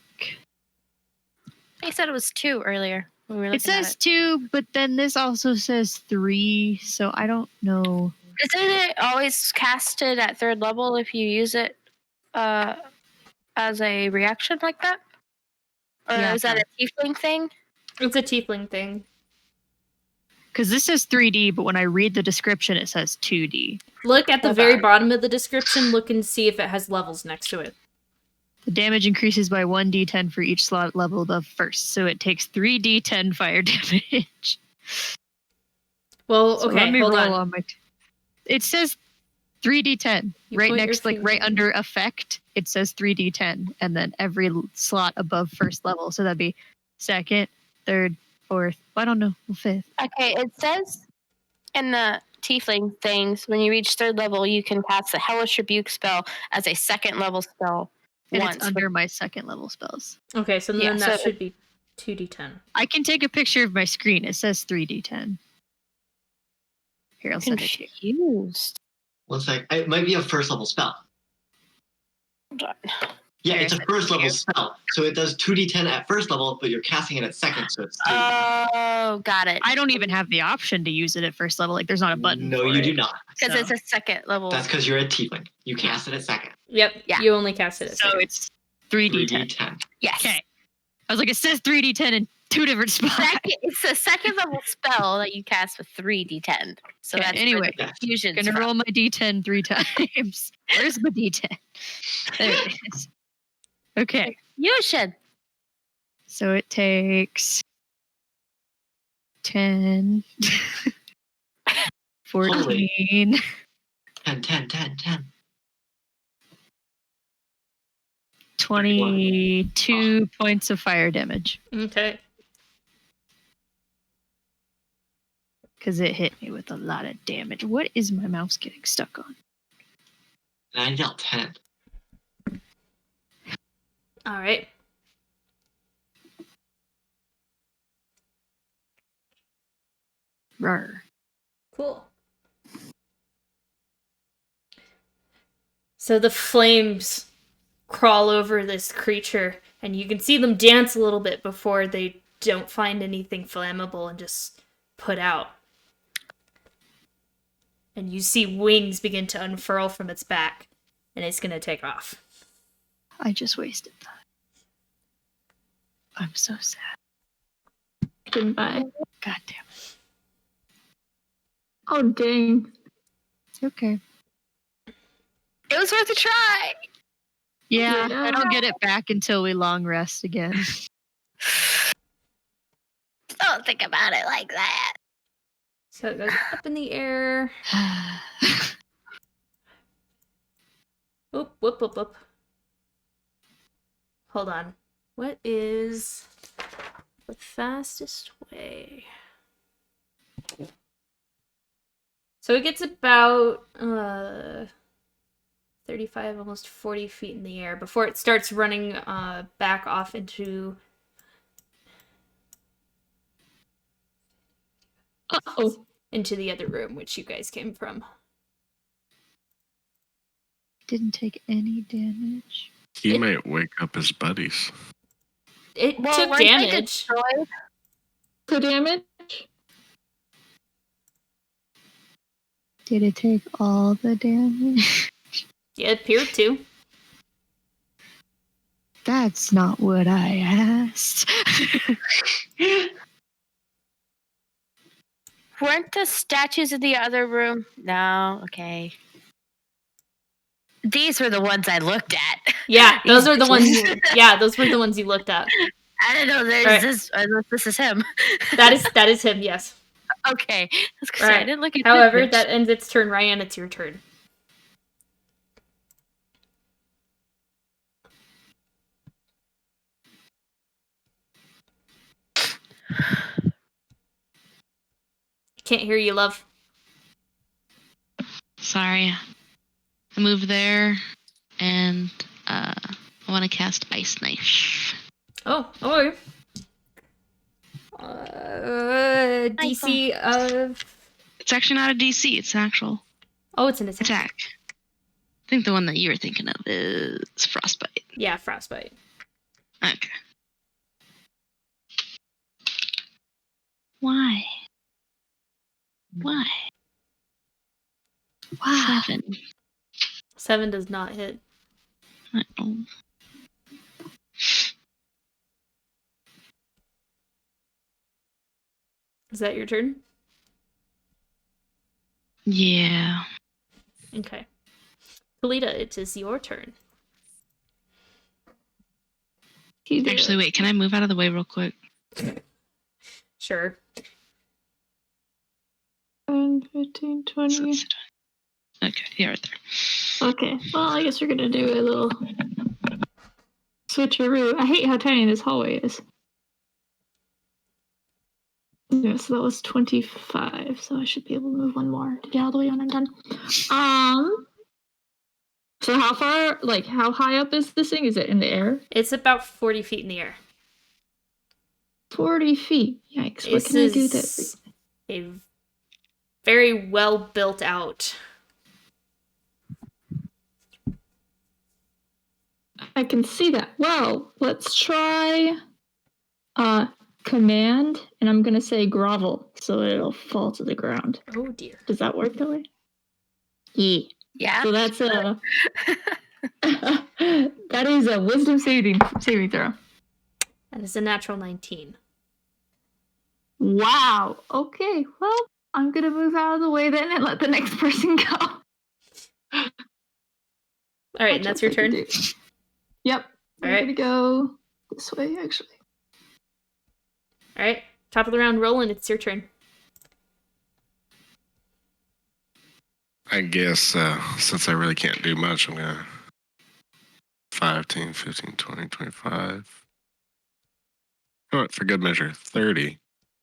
I said it was 2 earlier. When we were It looking at says 2, but then this also says 3, so I don't know. Isn't it always casted at 3rd level if you use it as a reaction like that? Or is that a tiefling thing? It's a tiefling thing. Because this says 3D, but when I read the description, it says 2D. Look at the Hold very on. bottom of the description. Look and see if it has levels next to it. The damage increases by 1d10 for each slot level above first, so it takes 3d10 fire damage. Well, So okay, let me hold roll on. my. It says 3d10 You right point your next, like right finger. under effect. It says 3d10, and then every slot above first level. So that'd be 2nd, 3rd, 4th. I don't know, 5th. Okay, it says in the tiefling things, when you reach 3rd level, you can cast the Hellish Rebuke spell as a 2nd level spell And once. it's under my 2nd level spells. Okay, so then Yeah, that so- should be 2d10. I can take a picture of my screen. It says 3d10. Here, I'll send it to you. Confused. One sec. It might be a 1st level spell. Hold on. Yeah, Here, it's a send it 1st to level you. spell. So it does 2d10 at 1st level, but you're casting it at 2nd, so it's 3. Oh, got it. I don't even have the option to use it at first level. Like, there's not a button. No, for you it. do not. Because So- it's a 2nd level. That's because you're a tiefling. You cast it at 2nd. Yep, Yeah. you only cast it at So 2nd. it's 3d10. 3d10. Yes. Okay. I was like, it says 3d10 in 2 different spots. It's a 2nd level spell that you cast with 3d10. So Okay, that's anyway, where the confusion's Gonna from. roll my d10 3 times. Where's my d10? There it is. Okay, Fusion. so it takes 10, 14, 10, 10, 10, 10. 22 points of fire damage Okay. because it hit me with a lot of damage. What is my mouse getting stuck on? And I yelled 10. All right. Rawr. Cool. So the flames crawl over this creature, and you can see them dance a little bit before they don't find anything flammable and just put out. And you see wings begin to unfurl from its back, and it's going to take off. I just wasted that. I'm so sad. Goodbye. God damn it. Oh, dang. It's okay. It was worth a try. Yeah, Yeah. I don't get it back until we long rest again. Don't think about it like that. So it goes up in the air. Whoop, whoop, whoop, whoop. Hold on. What is the fastest way? So it gets about 35, almost 40 feet in the air before it starts running back off into Uh-oh. the other room, which you guys came from. Didn't take any damage. He It- might wake up his buddies. It Well, took weren't they damage. destroyed? The damage? Did it take all the damage? Yeah, it appeared to. That's not what I asked. Weren't the statues in the other room? No, okay. These were the ones I looked at. Yeah, those are the ones. Yeah, those were the ones you looked at. I don't know. There's Right. this. This is him. That is him. Yes. Okay. I was gonna say, I Right. didn't look at However, this. that ends its turn. Ryan, it's your turn. Can't hear you, love. Sorry. I moved there, and I want to cast Ice Knife. Oh, okay. DC of. It's actually not a DC. It's an actual Oh, it's an attack. attack. I think the one that you were thinking of is Frostbite. Yeah, frostbite. Okay. Why? Why? Wow. 7. 7 does not hit. Oh. Is that your turn? Yeah. Okay. Kalita, it is your turn. Actually, wait, can I move out of the way real quick? Sure. 10, 15, 20. Okay, yeah, right there. Okay, well, I guess we're gonna do a little switcheroo. I hate how tiny this hallway is. Yeah, so that was 25, so I should be able to move one more to get all the way when I'm done. So how far, like, how high up is this thing? Is it in the air? It's about 40 feet in the air. 40 feet. Yikes, what This can I do that? is a very well built out. I can see that. Well, let's try command, and I'm gonna say grovel, so it'll fall to the ground. Oh dear. Does that work that way? Yeah. Yeah. So that's a that is a wisdom saving throw. That is a natural 19. Wow. Okay. Well, I'm gonna move out of the way then and let the next person go. All right, and that's your turn? Yep. All I'm right. gonna go this way, actually. All right. Top of the round, Roland, it's your turn. I guess since I really can't do much, I'm going to 5, 10, 15, 20, 25. You know what, for good measure, 30.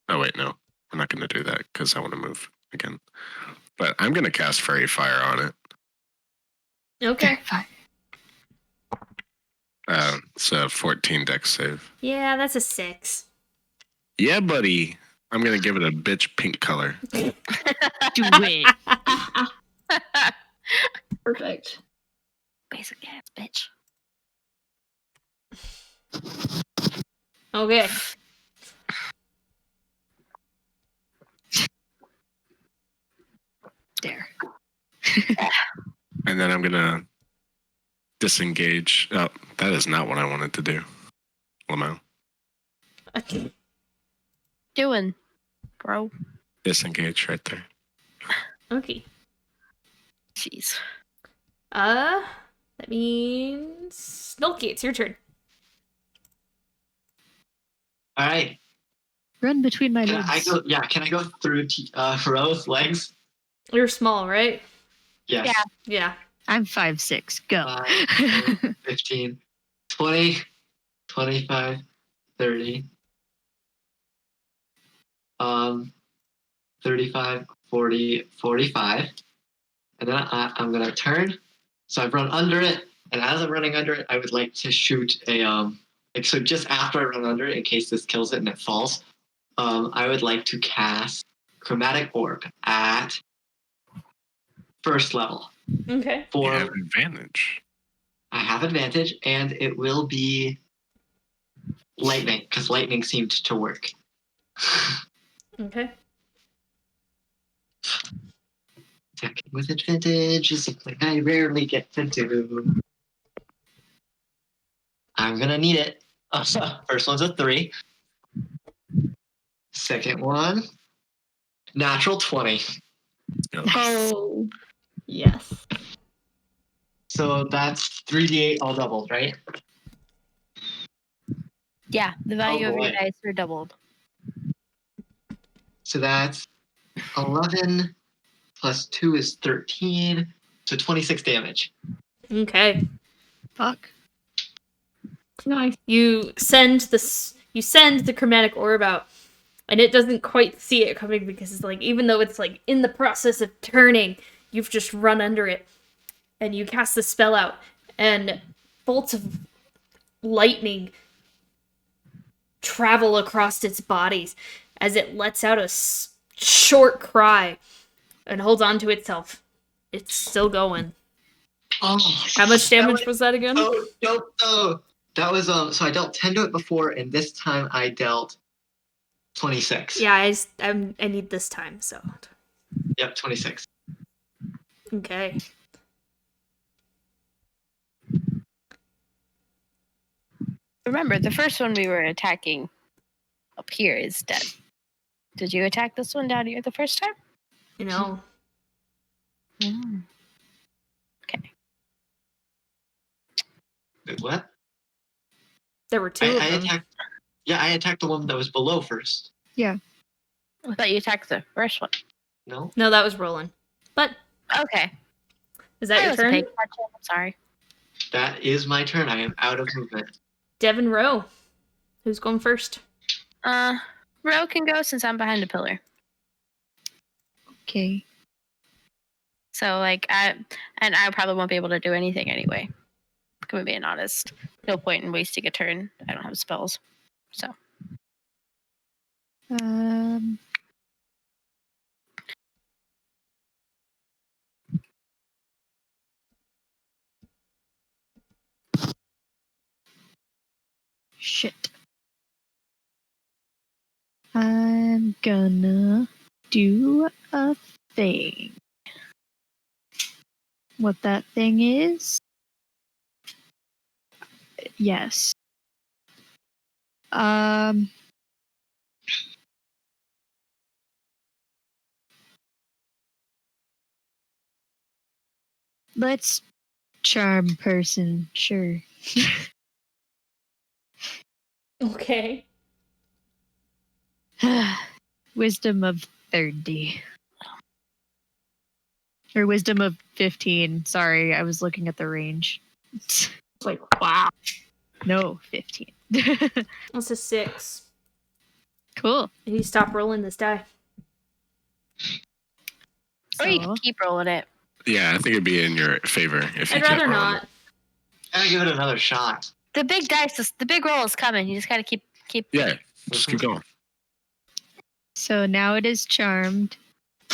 Oh, wait, no. I'm not going to do that because I want to move again. But I'm going to cast Fairy Fire on it. Okay. So 14 dex save. Yeah, that's a 6. Yeah, buddy. I'm going to give it a bitch pink color. Do it. Perfect. Basic ass bitch. Okay. There. And then I'm going to disengage. Oh, that is not what I wanted to do. Lamau. Doing, bro. Disengage right there. Okay. Jeez. That means Milky, it's your turn. All right. Run between my Can legs. I go? Yeah. Can I go through Rose legs? You're small, right? Yes. Yeah. Yeah. I'm 5'6". Go. 5, 10, 15, 20, 25, 30, 35, 40, 45. And then I'm going to turn. So I've run under it. And as I'm running under it, I would like to shoot a, so just after I run under it, in case this kills it and it falls, I would like to cast Chromatic Orb at first level. Okay. You have advantage. I have advantage, and it will be lightning, because lightning seemed to work. Okay. Attacking with advantage is something I rarely get to do. I'm gonna need it. First one's a 3. Second one, natural 20. Oh, yes. So that's 3d8 all doubled, right? Yeah, the value of your boy. dice are doubled. So that's 11 plus 2 is 13. So 26 damage. Okay. Fuck. Nice. You send the chromatic orb out, and it doesn't quite see it coming because it's like, even though it's like in the process of turning, you've just run under it, and you cast the spell out, and bolts of lightning travel across its bodies as it lets out a short cry and holds on to itself. It's still going. Oh, How much damage was that again? Oh, dope though. That was so I dealt 10 to it before, and this time I dealt 26. Yeah, I need this time, so. Yep, 26. Okay. Remember, the first one we were attacking up here is dead. Did you attack this one down here the first time? You know. Okay. Wait, what? There were two of them. I attacked the one that was below first. I thought you attacked the first one. No? No, that was Roland. But Okay. is that your wasn't turn? paying attention. I'm sorry. That is my turn. I am out of movement. Devin Rowe. Who's going first? Ro can go since I'm behind the pillar. Okay. So I probably won't be able to do anything anyway. If I'm being honest. No point in wasting a turn. I don't have spells. So shit. I'm gonna do a thing. What that thing is? Yes. Let's charm person, sure. Okay. Wisdom of 30. Or wisdom of 15. Sorry, I was looking at the range. It's like, wow. No, 15. That's a 6. Cool. You stop rolling this die. or you So, can keep rolling it. Yeah, I think it'd be in your favor if you I'd kept rather rolling. not. Gotta give it another shot. The big the big roll is coming. You just gotta keep. Yeah, just keep going. so now it is charmed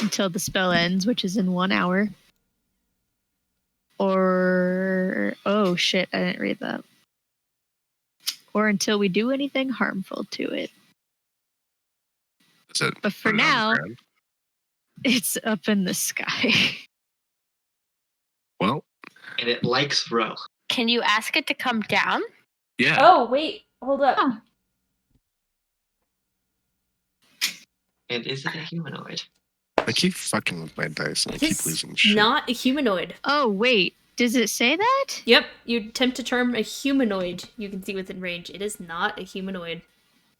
until the spell ends, which is in 1 hour. Or oh shit, I didn't read that. Or until we do anything harmful to it. Is it But for on the now, ground? it's up in the sky. Well, And it likes Ro. Can you ask it to come down? yeah. Oh, wait. Hold up. Huh. And is it a humanoid? I keep fucking with my dice and I keep It's losing shit. not a humanoid. Oh wait, does it say that? Yep, you attempt to charm a humanoid you can see within range. It is not a humanoid.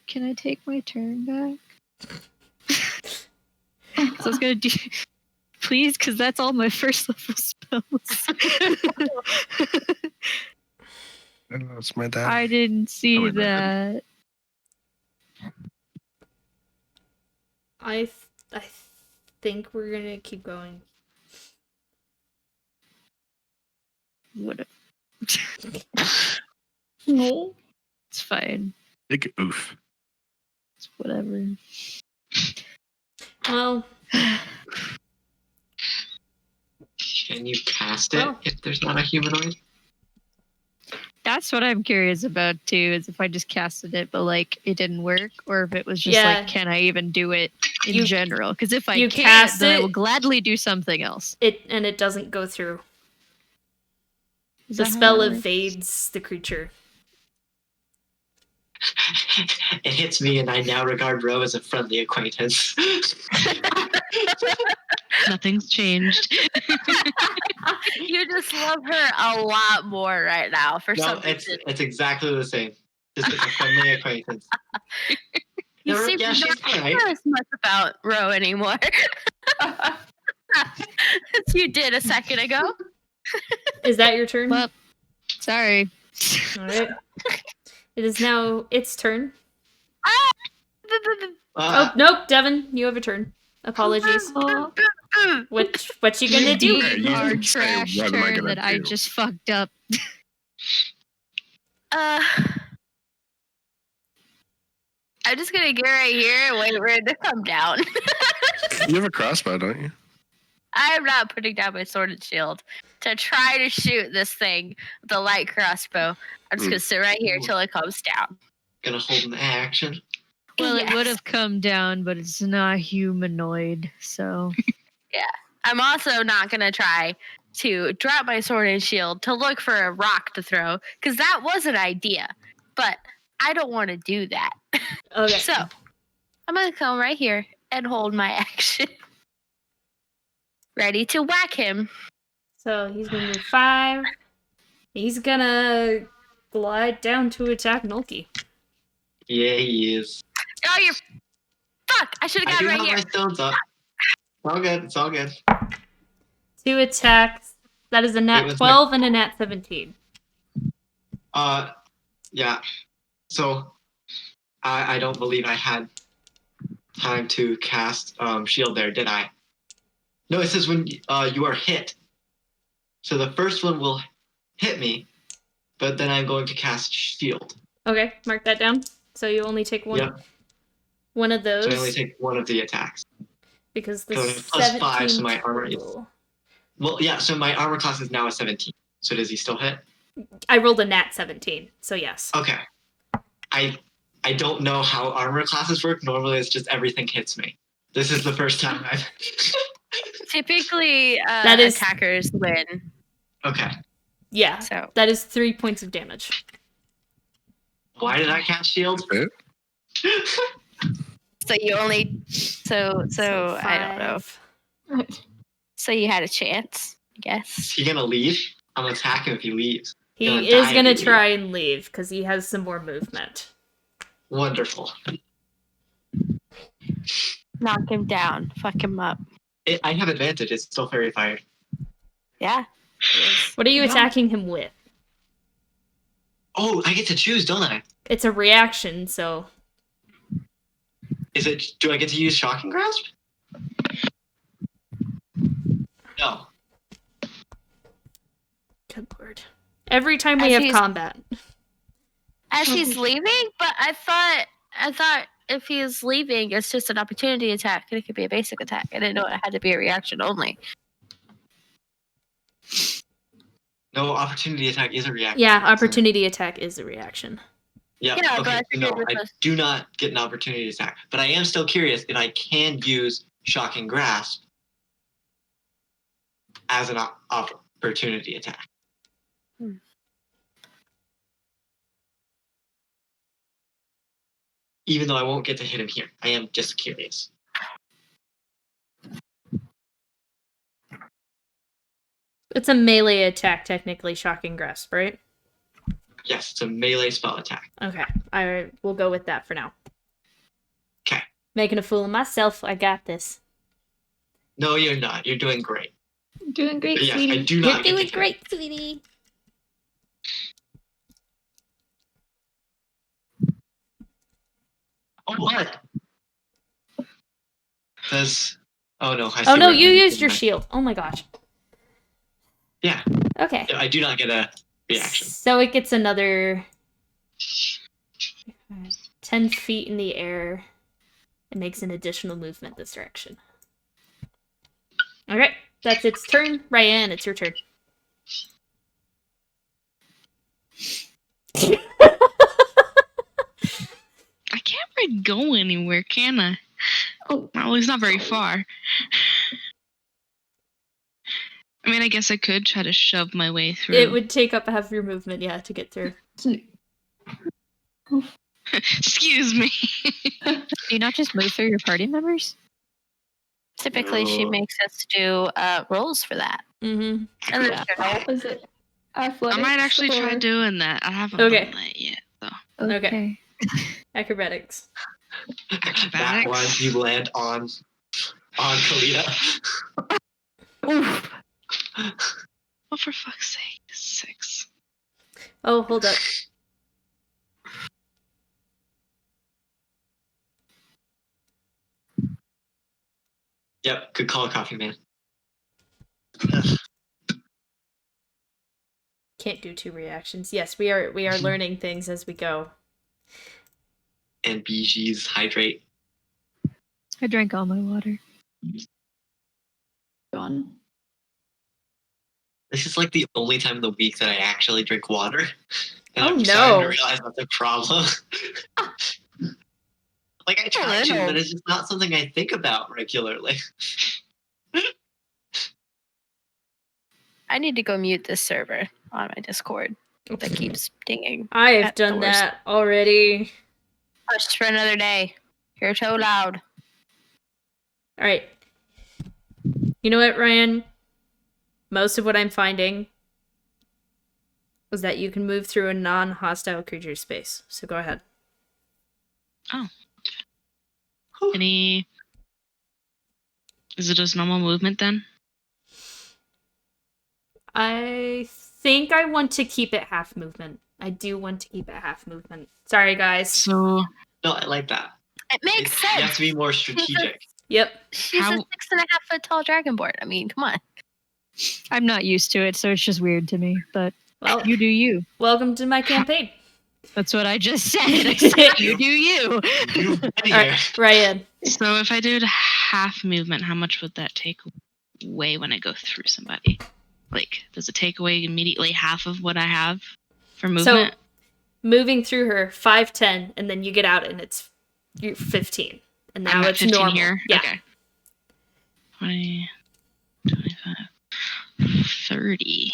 Can I take my turn back? So I was gonna do, please, because that's all my first level spells. That's my dad. I didn't see wait, my bad. that. I think we're gonna keep going. What? No. It's fine. Big oof. It's whatever. Well, Can you cast it Well. if there's not a humanoid? That's what I'm curious about too, is if I just casted it, but like it didn't work, or if it was just Yeah. like, can I even do it in You- general? Because if I you can't, cast then I it- will gladly do something else. it doesn't go through. Is The that how spell that works? evades the creature. It hits me, and I now regard Ro as a friendly acquaintance. Nothing's changed. You just love her a lot more right now for No, some it's reason. exactly the same. Just a friendly acquaintance. You No, seem yeah, to she's not fine. care as much about Ro anymore as you did a second ago. Is that your turn? Well, sorry. All right. It is now its turn. Oh, nope, Devin, you have a turn. Apologies. What you gonna do? Yeah, you Our did say, trash what am I turn gonna that I do? just fucked up. I'm just gonna get right here and wait for it to come down. You have a crossbow, don't you? I'm not putting down my sword and shield to try to shoot this thing with a light crossbow. I'm just gonna sit right here till it comes down. Gonna hold an action. Well, it would Yes. have come down, but it's not humanoid, so. I'm also not gonna try to drop my sword and shield to look for a rock to throw, because that was an idea. But I don't want to do that. Okay. So I'm gonna come right here and hold my action. Ready to whack him. So he's gonna move 5. He's gonna glide down to attack Nulky. Yeah, he is. Oh, you're fuck! I should have I got do right have here. my stones up. It's all good. It's all good. 2 attacks. That is a nat was 12 and a nat 17. Yeah. So I don't believe I had time to cast shield there, did I? No, it says when you are hit. So the first one will hit me, but then I'm going to cast shield. Okay, mark that down. So you only take one. Yep. One of those. So I only take one of the attacks. Because the So I have plus 17 5, so my armor is. total. Well, yeah. So my armor class is now a 17. So does he still hit? I rolled a nat 17, so yes. Okay. I don't know how armor classes work. Normally, it's just everything hits me. This is the first time I've. Typically, That is- attackers win. Okay. Yeah, So that is 3 points of damage. Why did I cast shield? It? so you only so I don't know. 5. So you had a chance, I guess. Is he gonna leave? I'm gonna attack him if he leaves. He Gonna is die if gonna he leaves. try and leave because he has some more movement. Wonderful. Knock him down. Fuck him up. I have advantage. It's still fairy fire. Yeah. What are you Yeah. attacking him with? Oh, I get to choose, don't I? It's a reaction, so Is it? Do I get to use shocking grasp? No. good lord. Every time we As have he's- combat. As he's leaving, but I thought if he's leaving, it's just an opportunity attack, and it could be a basic attack. I didn't know it had to be a reaction only. No, opportunity attack is a reaction. Yeah, opportunity attack is a reaction. Yep. Yeah, but Okay. I So figured no, with I the- do not get an opportunity attack. But I am still curious if I can use shocking grasp as an opportunity attack. Even though I won't get to hit him here, I am just curious. It's a melee attack, technically, shocking grasp, right? Yes, it's a melee spell attack. Okay, I will go with that for now. Okay. Making a fool of myself, I got this. No, you're not. You're doing great. Doing great, But yes, sweetie. I do You're not get to doing hit. great, sweetie. Oh, what? Does oh no, I see Oh no, where you I'm used your getting shield. Oh my gosh. Yeah. Okay. I do not get a reaction. So it gets another 10 feet in the air. It makes an additional movement this direction. Okay, that's its turn. Ryan, it's your turn. I can't really go anywhere, can I? Oh. Well, it's not very far. I mean, I guess I could try to shove my way through. It would take up half your movement, yeah, to get through. Excuse me. Do you not just move through your party members? Typically, she No. makes us do rolls for that. Mm-hmm. And Yeah. Is it I athletics? might actually try or- doing that. I haven't Okay. done that yet, though. Okay. Acrobatics. That Acrobatics. one you land on Kalita. Oof. Oh, for fuck's sake. 6. Oh, hold up. Yep, good call, Coffee Man. Can't do 2 reactions. Yes, we are learning things as we go. And BG's hydrate. I drank all my water. Gone. This is like the only time of the week that I actually drink water. And Oh, I'm starting to no. realize that's a problem. Like I try to, but it's just not something I think about regularly. I need to go mute this server on my Discord that keeps dinging. I have at the done worst. that already. Just for another day. You're so loud. All right. You know what, Ryan? Most of what I'm finding is that you can move through a non-hostile creature space. So go ahead. Oh. Any... Is it just normal movement then? I think I want to keep it half movement. I do want to keep it half movement. Sorry, guys. So... No, I like that. It makes sense. You have to be more strategic. Yep. She's a 6.5 foot tall dragonborn. I mean, come on. I'm not used to it, so it's just weird to me. But Well, you do you. welcome to my campaign. That's what I just said. I said you do you. You've been All here. right, Ryan. So if I did half movement, how much would that take away when I go through somebody? Like, does it take away immediately half of what I have for movement? So, moving through her, 5'10", and then you get out and you're 15. And now I'm at it's 15 normal. here? Yeah. Okay. 20, 25, 30.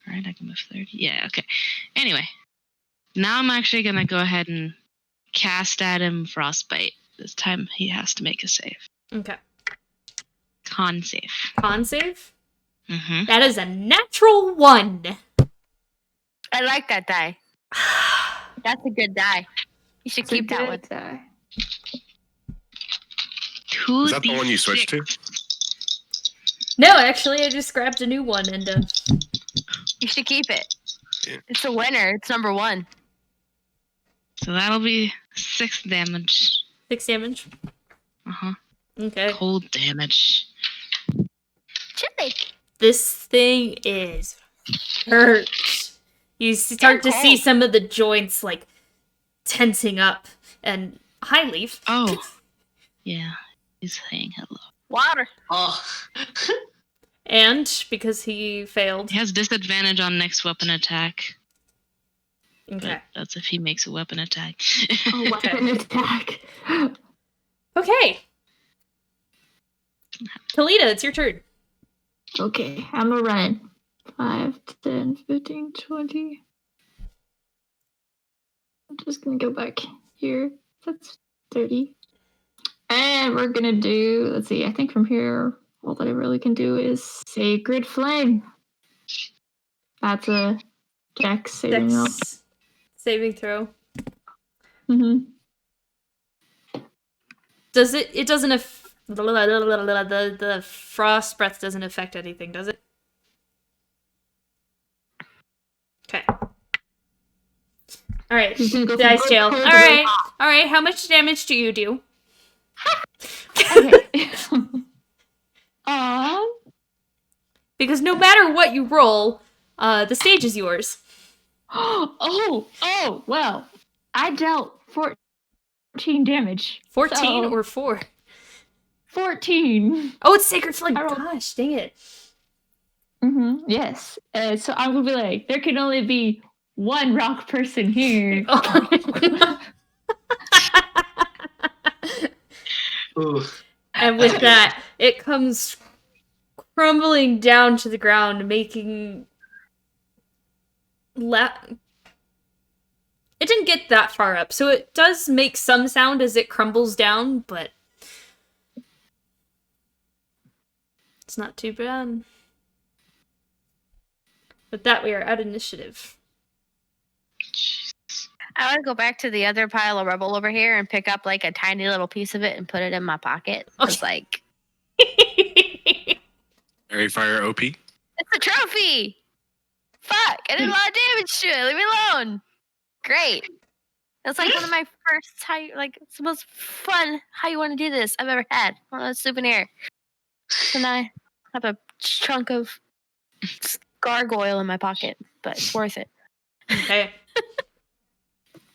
Right, I can move 30. Yeah, okay. Anyway, now I'm actually going to go ahead and cast at him Frostbite. This time he has to make a save. Okay. Con save. Con save? Mm-hmm. That is a natural 1. I like that die. That's a good die. You should keep that one. Is that the one you switched to? No, actually, I just grabbed a new one and You should keep it. Yeah. It's a winner. It's number 1. So that'll be 6 damage. 6 damage. Uh-huh. Okay. Cold damage. Chilly. This thing is hurt. You start to see some of the joints like tensing up. And hi, Leaf. Oh. Yeah. He's saying hello. Water. Oh. And because he failed. He has disadvantage on next weapon attack. Okay. But that's if he makes a weapon attack. Oh, weapon attack. Okay. Talita, it's your turn. Okay, I'm gonna run. 5, 10, 15, 20. I'm just gonna go back here. That's 30. And we're gonna do, let's see, I think from here, all that I really can do is Sacred Flame. That's a dex saving up. Dex saving throw. Mm-hmm. Does it doesn't the frost breath doesn't affect anything, does it? Okay. Alright. Dice jail. Alright, how much damage do you do? Okay. Because no matter what you roll, the stage is yours. Oh, well. I dealt 14 damage. 14 So- or 4? 14. Oh, it's Sacred Flame. I rolled- Gosh, dang it. Mm-hmm. Yes. So I'm gonna be like, there can only be one rock person here. Ooh. And with that, it comes crumbling down to the ground, making... It didn't get that far up, so it does make some sound as it crumbles down, but... It's not too bad. With that, we are at initiative. I want to go back to the other pile of rubble over here and pick up like a tiny little piece of it and put it in my pocket. It's like, Fairy Fire OP? it's a trophy. Fuck! I did a lot of damage to it. Leave me alone. Great. That's like one of my first it's the most fun how you want to do this I've ever had. A souvenir. So now I have a chunk of gargoyle in my pocket, but it's worth it. Okay.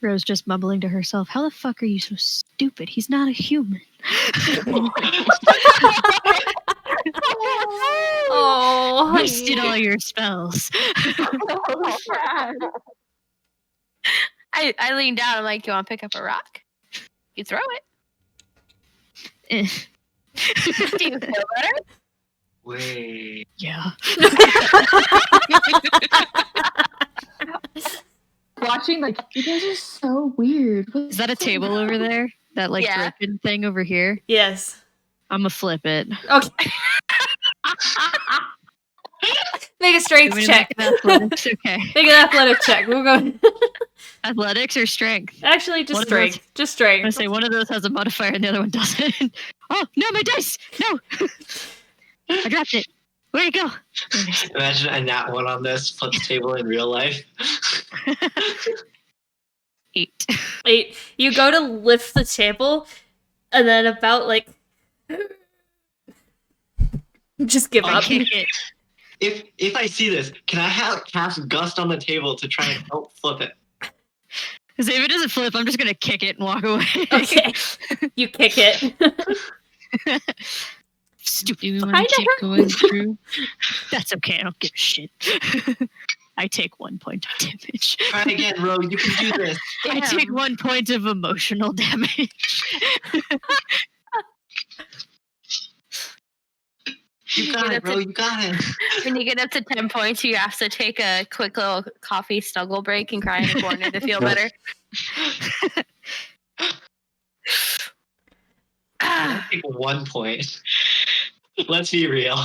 Rose just mumbling to herself, how the fuck are you so stupid? He's not a human. Oh, Wasted all your spells. I lean down. I'm like, you want to pick up a rock? You throw it. Eh. Do you feel better? Wait. Yeah. Watching, like, you guys are so weird. Is that a table over there? That like Yeah. broken thing over here? Yes. I'm gonna flip it. Okay. Make a strength Do we check. make an athletics? Okay. Make an athletic check. We'll go. Athletics or strength? Actually, just One of those- strength. Just I'm gonna strength. say one of those has a modifier and the other one doesn't. Oh no, my dice! No, I dropped it. Where'd it go? Imagine a nat one on this plus table in real life. 8. 8. You go to lift the table, and then about like just give I up. kick it. If I see this, can I cast Gust on the table to try and help flip it? Because if it doesn't flip, I'm just gonna kick it and walk away. Okay. You kick it. Stupid. Do we fuck. want to keep going through? That's okay. I don't give a shit. I take 1 point of damage. Try again, Ro. You can do this. I Damn. take 1 point of emotional damage. You got it, Ro. You got it. When you get up to 10 points, you have to take a quick little coffee snuggle break and cry in a corner to feel better. I take 1 point. Let's be real.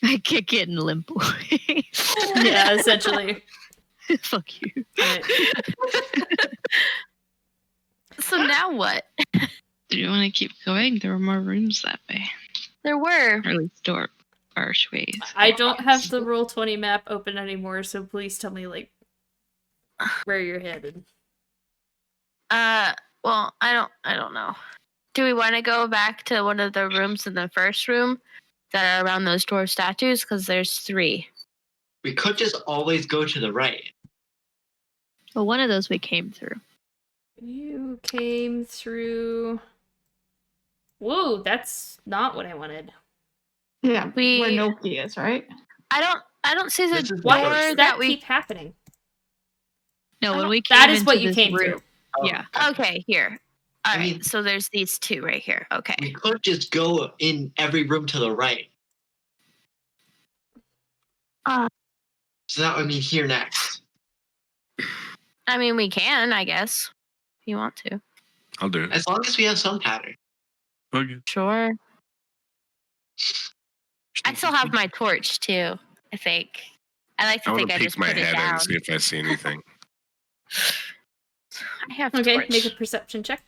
I kick it and limp away. Yeah, essentially. Fuck you. Alright. So now what? Do you want to keep going? There were more rooms that way. There were. Or at least door archways. I don't have the Roll20 map open anymore, so please tell me like where you're headed. Well, I don't know. Do we want to go back to one of the rooms in the first room that are around those dwarf statues? Because there's 3. We could just always go to the right. Well, one of those we came through. You came through. Whoa, that's not what I wanted. Yeah, We- where Noki is, right? I don't see the This is Why door does that that we. keep happening? No, when Oh, we came That is what into you this came room, through. Oh, Yeah. Okay, here. All I right. mean- So there's these 2 right here. Okay. We could just go in every room to the right. So that would mean here next. I mean, we can, I guess, if you want to. I'll do it. As long as we have some pattern. Okay. Sure. I still have my torch too. I think. I like to I want think to I peek just my put it head in down. and see if I see anything. I have Okay, torch. make a perception check.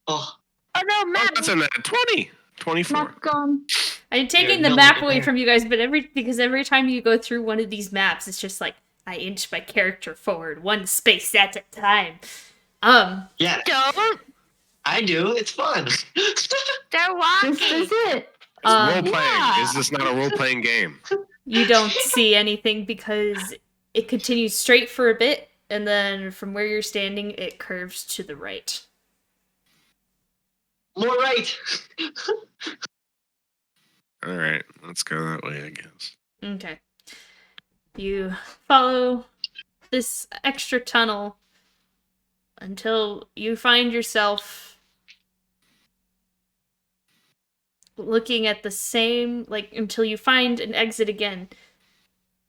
Oh, Oh no, Oh, Matt! that's a net 20. 24. Map gone. I'm taking Yeah, the no, map look at away there. from you guys, but every time you go through one of these maps, it's just like I inch my character forward, one space at a time. yeah, Don't. I do. It's fun. They're walking. This is it. Role playing. yeah. Is this not a role playing game? You don't see anything because it continues straight for a bit, and then from where you're standing, it curves to the right. More right. All right. Let's go that way, I guess. Okay. You follow this extra tunnel until you find yourself looking at the same, like, until you find an exit again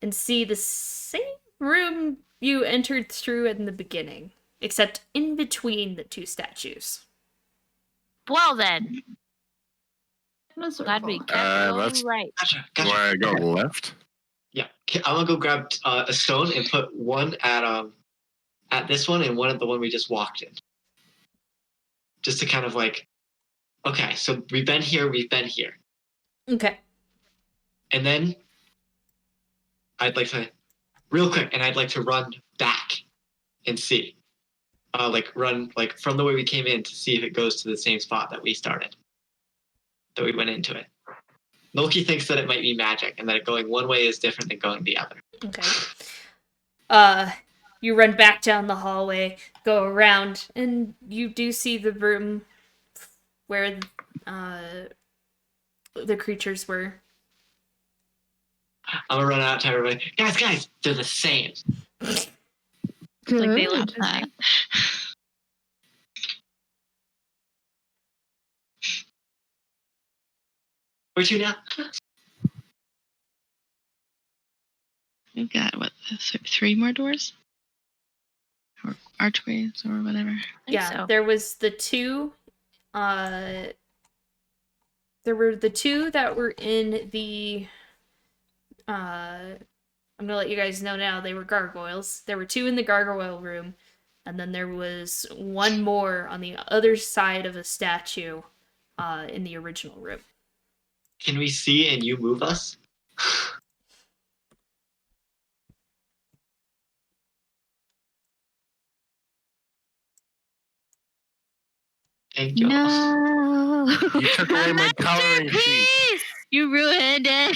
and see the same room you entered through in the beginning, except in between the 2 statues. Well then, In a glad we circle. kept going let's- right. Gotcha. Do Gotcha. I go left? Yeah, I'm gonna go grab a stone and put one at this one and one at the one we just walked in. Just to kind of like, okay, so we've been here, Okay. and then I'd like to, real quick, and I'd like to run back and see, run like from the way we came in to see if it goes to the same spot that we started, that we went into it. Loki thinks that it might be magic and that going one way is different than going the other. Okay. You run back down the hallway, go around, and you do see the room where the creatures were. I'm gonna run out to everybody. Guys, they're the same. Like they laugh Good. at. Where to now? We've got, what, 3 more doors? Or archways or whatever. Yeah, there was the 2. There were the 2 that were in the. I'm gonna let you guys know now. They were gargoyles. There were 2 in the gargoyle room, and then there was 1 more on the other side of a statue, in the original room. Can we see and you move us? Thank you. No. You took away my coloring sheet. You ruined it.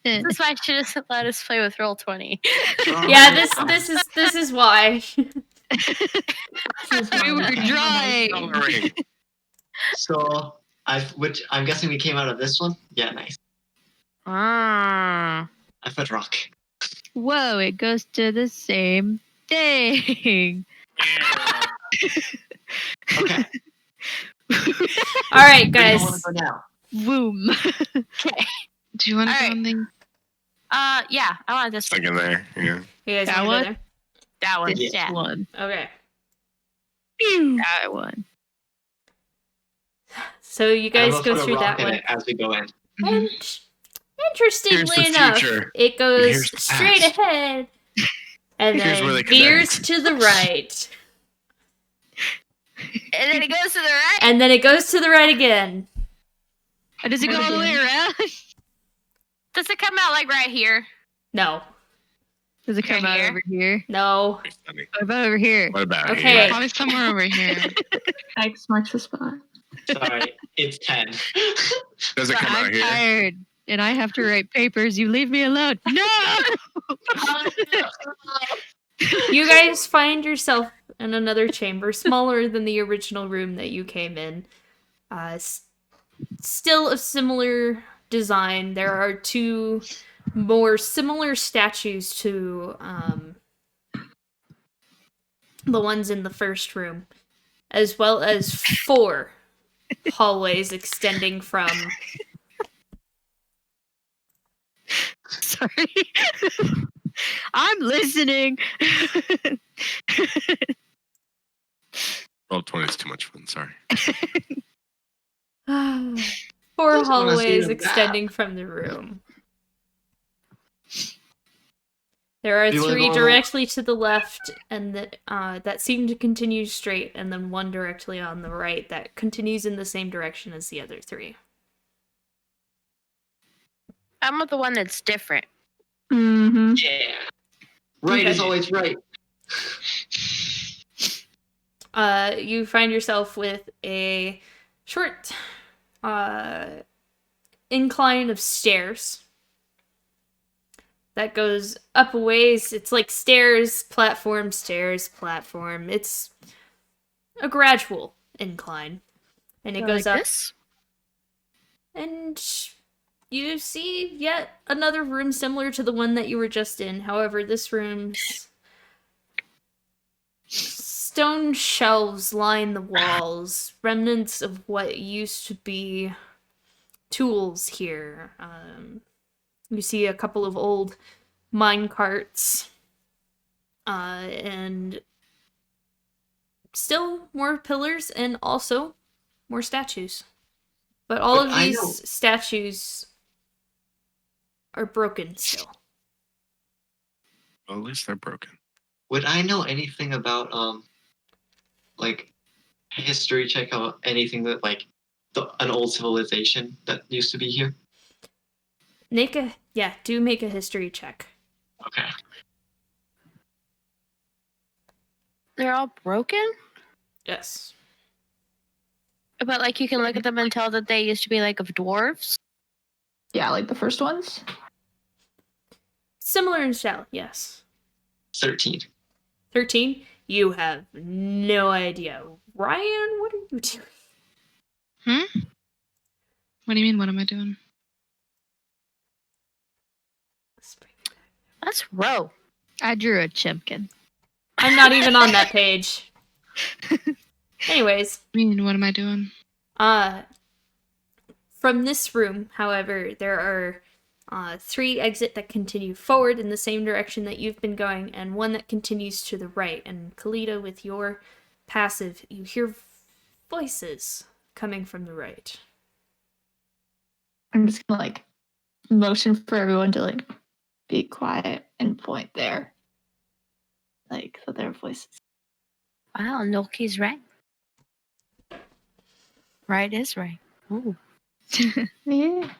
This is why I should have let us play with Roll20. Yeah, this is why. We were drawing. Coloring. So I'm guessing we came out of this one? Yeah, nice. Ah. I put rock. Whoa, it goes to the same thing. Okay. All right, Where do you want guys. to go now? Boom. Okay. Do you want to All go right. on the... Yeah, I want this one. Second there. Yeah. You guys That wanna go one? there? That one. This Yeah. one. Okay. That one. So you guys I'm go gonna put a through rock that in one. it as we go in. And Here's interestingly the enough, future. it goes Here's the straight past. ahead and Here's where then they veers connect. to the right. And then it goes to the right. And then it goes to the right again. Does it go all the way around? Does it come out like right here? No. Does it come Right out here? over here? No. Funny. What about over here? What about Okay. here? Probably somewhere over here. X marks the spot. Sorry, it's 10. Does it But come I'm out here? tired and I have to write papers. You leave me alone. No! You guys find yourself in another chamber, smaller than the original room that you came in. Still a similar design. There are 2 more similar statues to the ones in the first room, as well as 4 hallways extending from. Sorry. I'm listening. Roll 20 is too much fun. Sorry. 4 just wanna see hallways the map. extending from the room. There are You wanna 3 go- directly to the left, and that seem to continue straight, and then 1 directly on the right that continues in the same direction as the other 3. I'm with the one that's different. Mm-hmm. Yeah. Right Okay. is always right. You find yourself with a short incline of stairs that goes up a ways. It's like stairs, platform, stairs, platform. It's a gradual incline. And it Go goes like up, this? and you see yet another room similar to the one that you were just in. However, this room's stone shelves line the walls, remnants of what used to be tools here. You see a couple of old mine carts, and still more pillars, and also more statues. But all But of I these know- statues are broken still. Well, at least they're broken. Would I know anything about like history check out anything that like an old civilization that used to be here? Do make a history check. Okay. They're all broken? Yes. But like you can look at them and tell that they used to be like of dwarves. Yeah, like the first ones. Similar in style, yes. 13. 13? You have no idea. Ryan, what are you doing? What do you mean? What am I doing? That's row. I drew a chimkin. I'm not even on that page. Anyways, I mean, what am I doing? From this room, however, there are 3 exits that continue forward in the same direction that you've been going, and 1 that continues to the right. And Kalita, with your passive, you hear voices coming from the right. I'm just gonna motion for everyone to be quiet and point there. So their voices. Wow, Nolki's right. Right is right. Ooh. Yeah.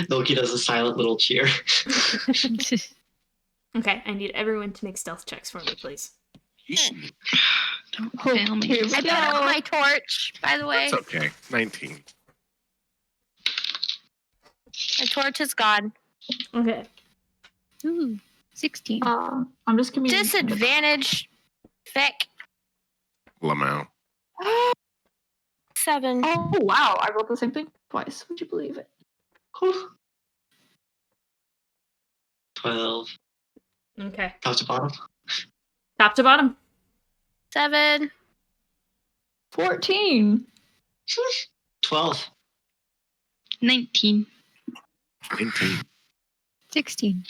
Loki does a silent little cheer. Okay, I need everyone to make stealth checks for me, please. Don't fail me. Here we I go. got my torch, by the way. It's okay. 19. My torch is gone. Okay. Ooh, 16. I'm just gonna be Disadvantage. Feck. Lamau. 7. Oh wow! I rolled the same thing twice. Would you believe it? 12. Okay. Top to bottom. Top to bottom. 7. 14. 12. 19. 19. 16.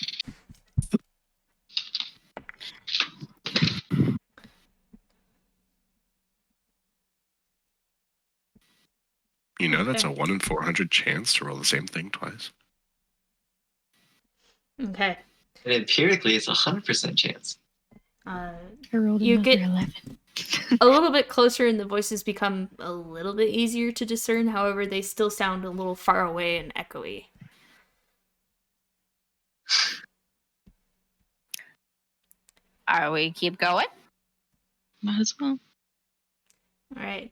You know that's a Okay. 1 in 400 chance to roll the same thing twice. Okay. And empirically, it's a 100% chance. I rolled You another get 11. a little bit closer and the voices become a little bit easier to discern. However, they still sound a little far away and echoey. Are we keep going? Might as well. All right.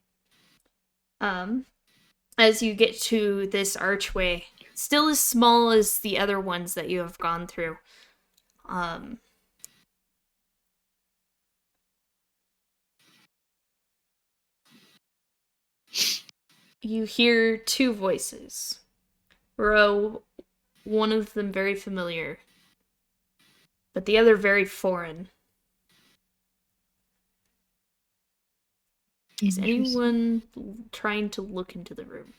As you get to this archway, still as small as the other ones that you have gone through. You hear 2 voices. One of them very familiar, but the other very foreign. Is anyone trying to look into the room?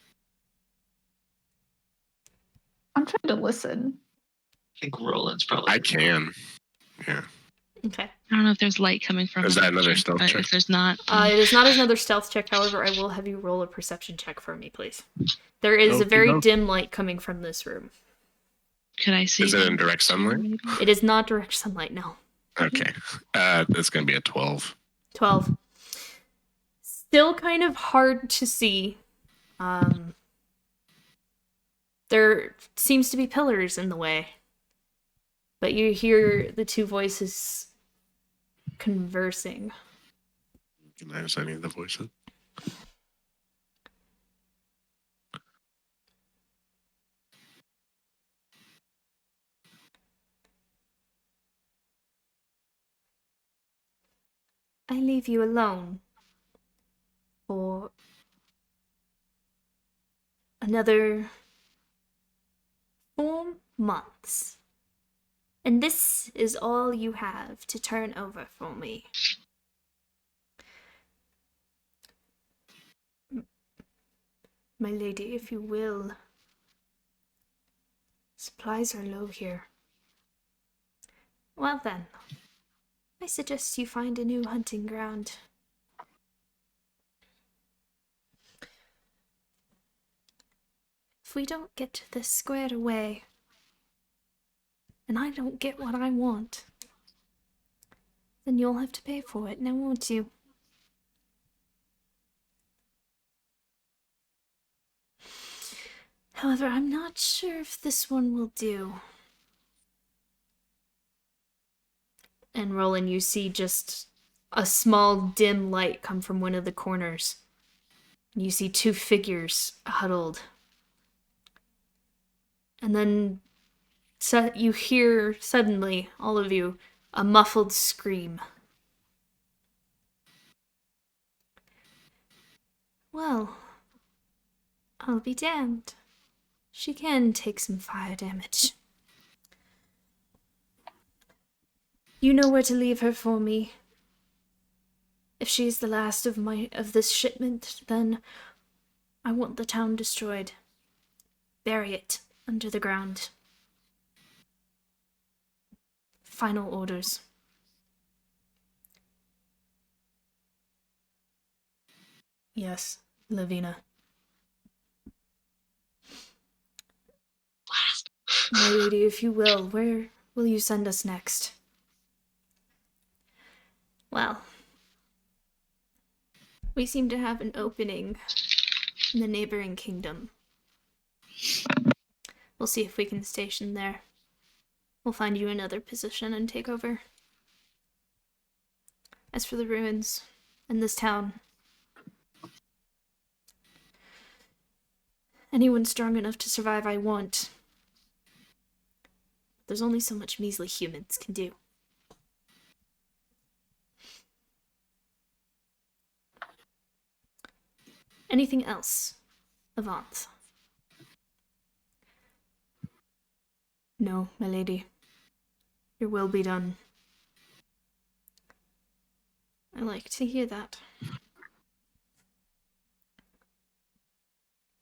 I'm trying to listen. I think Roland's probably. I can. Yeah. Okay. I don't know if there's light coming from Is it, that another but stealth check? If there's not, It is not another stealth check, however, I will have you roll a perception check for me, please. There is a very dim light coming from this room. could I see? Is it in them direct too, sunlight? maybe? It is not direct sunlight, no. Okay. It's going to be a 12. 12. Still kind of hard to see. There seems to be pillars in the way. But you hear the 2 voices conversing. Recognize any of the voices? I leave you alone for another 4 months. And this is all you have to turn over for me. My lady, if you will. Supplies are low here. Well then, I suggest you find a new hunting ground. If we don't get this squared away, and I don't get what I want, then you'll have to pay for it, now won't you? However, I'm not sure if this one will do. And Roland, you see just a small dim light come from one of the corners. You see 2 figures huddled. And then you hear suddenly, all of you, a muffled scream. Well, I'll be damned. She can take some fire damage. You know where to leave her for me. If she's the last of this shipment, then I want the town destroyed. Bury it under the ground. Final orders. Yes, Lavina. My lady, if you will, where will you send us next? Well, we seem to have an opening in the neighboring kingdom. We'll see if we can station there. We'll find you another position and take over. As for the ruins and this town, anyone strong enough to survive I want. There's only so much measly humans can do. Anything else, Avant? No, my lady. Your will be done. I like to hear that.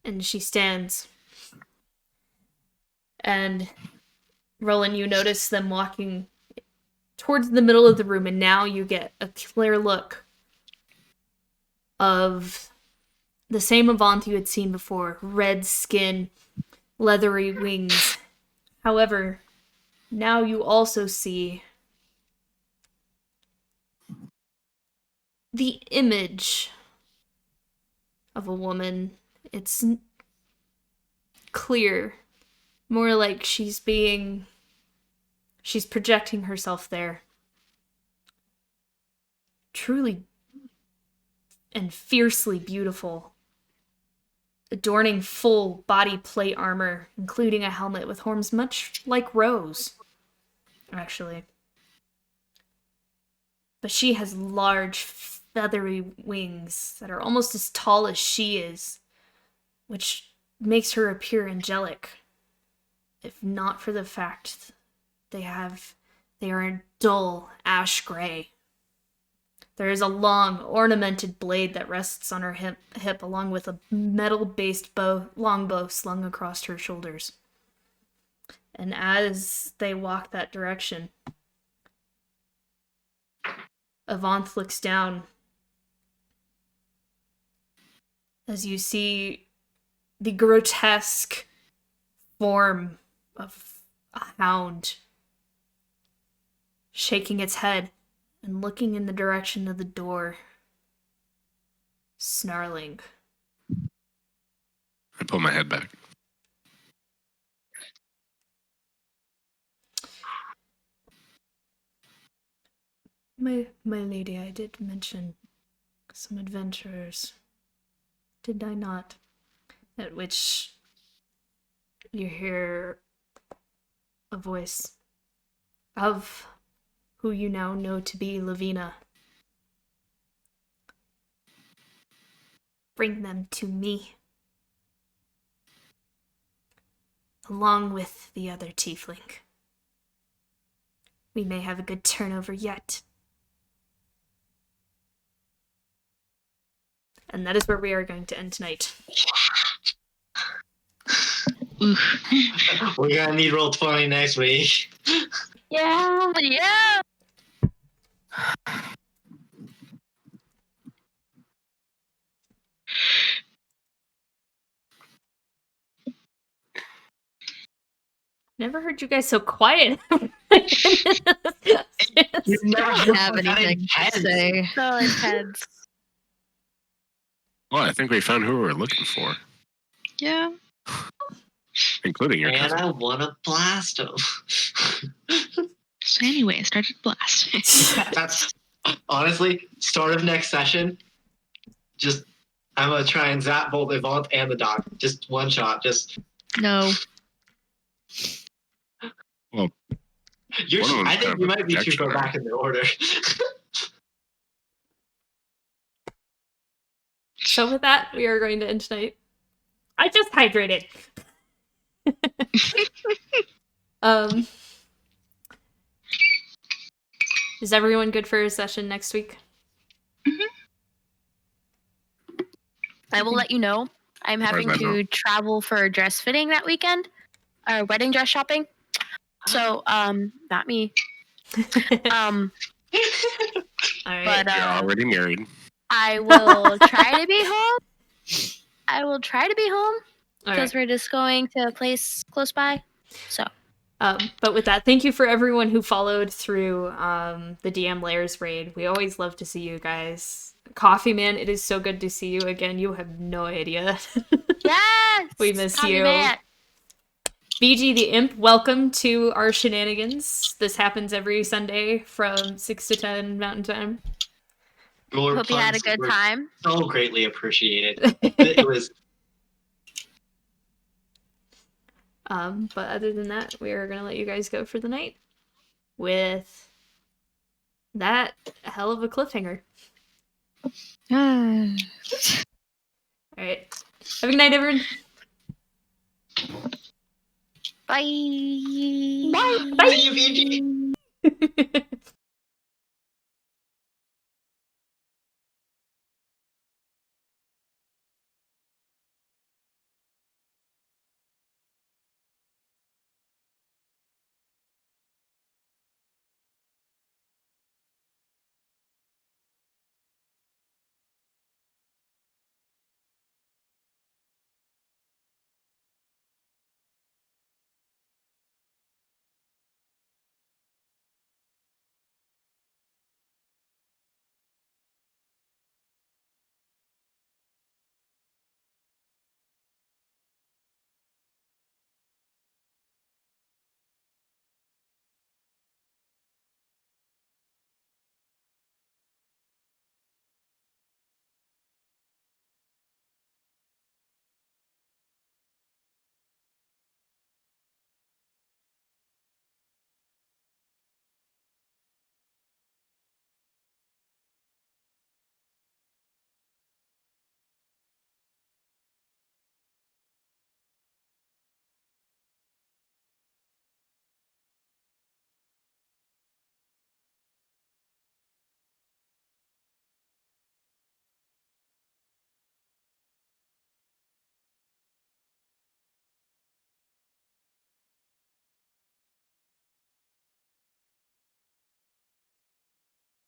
And she stands. And Roland, you notice them walking towards the middle of the room, and now you get a clear look of the same Avant you had seen before. Red skin, leathery wings. However, now you also see the image of a woman. It's clear. More like she's projecting herself there. Truly and fiercely beautiful. Adorning full body plate armor, including a helmet with horns much like Rose, actually. But she has large, feathery wings that are almost as tall as she is, which makes her appear angelic, if not for the fact they are a dull ash gray. There is a long, ornamented blade that rests on her hip along with a metal-based longbow slung across her shoulders. And as they walk that direction, Avant looks down as you see the grotesque form of a hound shaking its head and looking in the direction of the door, snarling. I pull my head back. My lady, I did mention some adventurers, did I not? At which you hear a voice of who you now know to be Lavina. Bring them to me, along with the other tiefling. We may have a good turnover yet. And that is where we are going to end tonight. We're gonna need Roll20 next week. Yeah. Yeah. Never heard you guys so quiet. You never Have anything to say? So intense. Well, I think we found who we were looking for, Yeah. including your And cousin. I want to blast him. So anyway, I started blasting. That's honestly start of next session. Just I'm gonna try and zap both Avant and the dog. Just one shot. Just No. Well, you're. one of them's I kind think of you a might be too protection far arm. back in the order. So with that, we are going to end tonight. I just hydrated. Is everyone good for a session next week? I will let you know. I'm Where's having that to travel for dress fitting that weekend, or wedding dress shopping. So, not me. All right. But You're already married. I will try to be home. I will try to be home All because right. we're just going to a place close by. So, But with that, thank you for everyone who followed through the DM Layers raid. We always love to see you guys. Coffee Man, it is so good to see you again. You have no idea. yes! We miss Copy you. that. BG the Imp, welcome to our shenanigans. This happens every Sunday from 6 to 10 Mountain Time. Your Hope you had a puns good were time. so greatly appreciated. It was But other than that, we are going to let you guys go for the night with that hell of a cliffhanger. All right. Have a good night, everyone. Bye. Bye. See you, BG.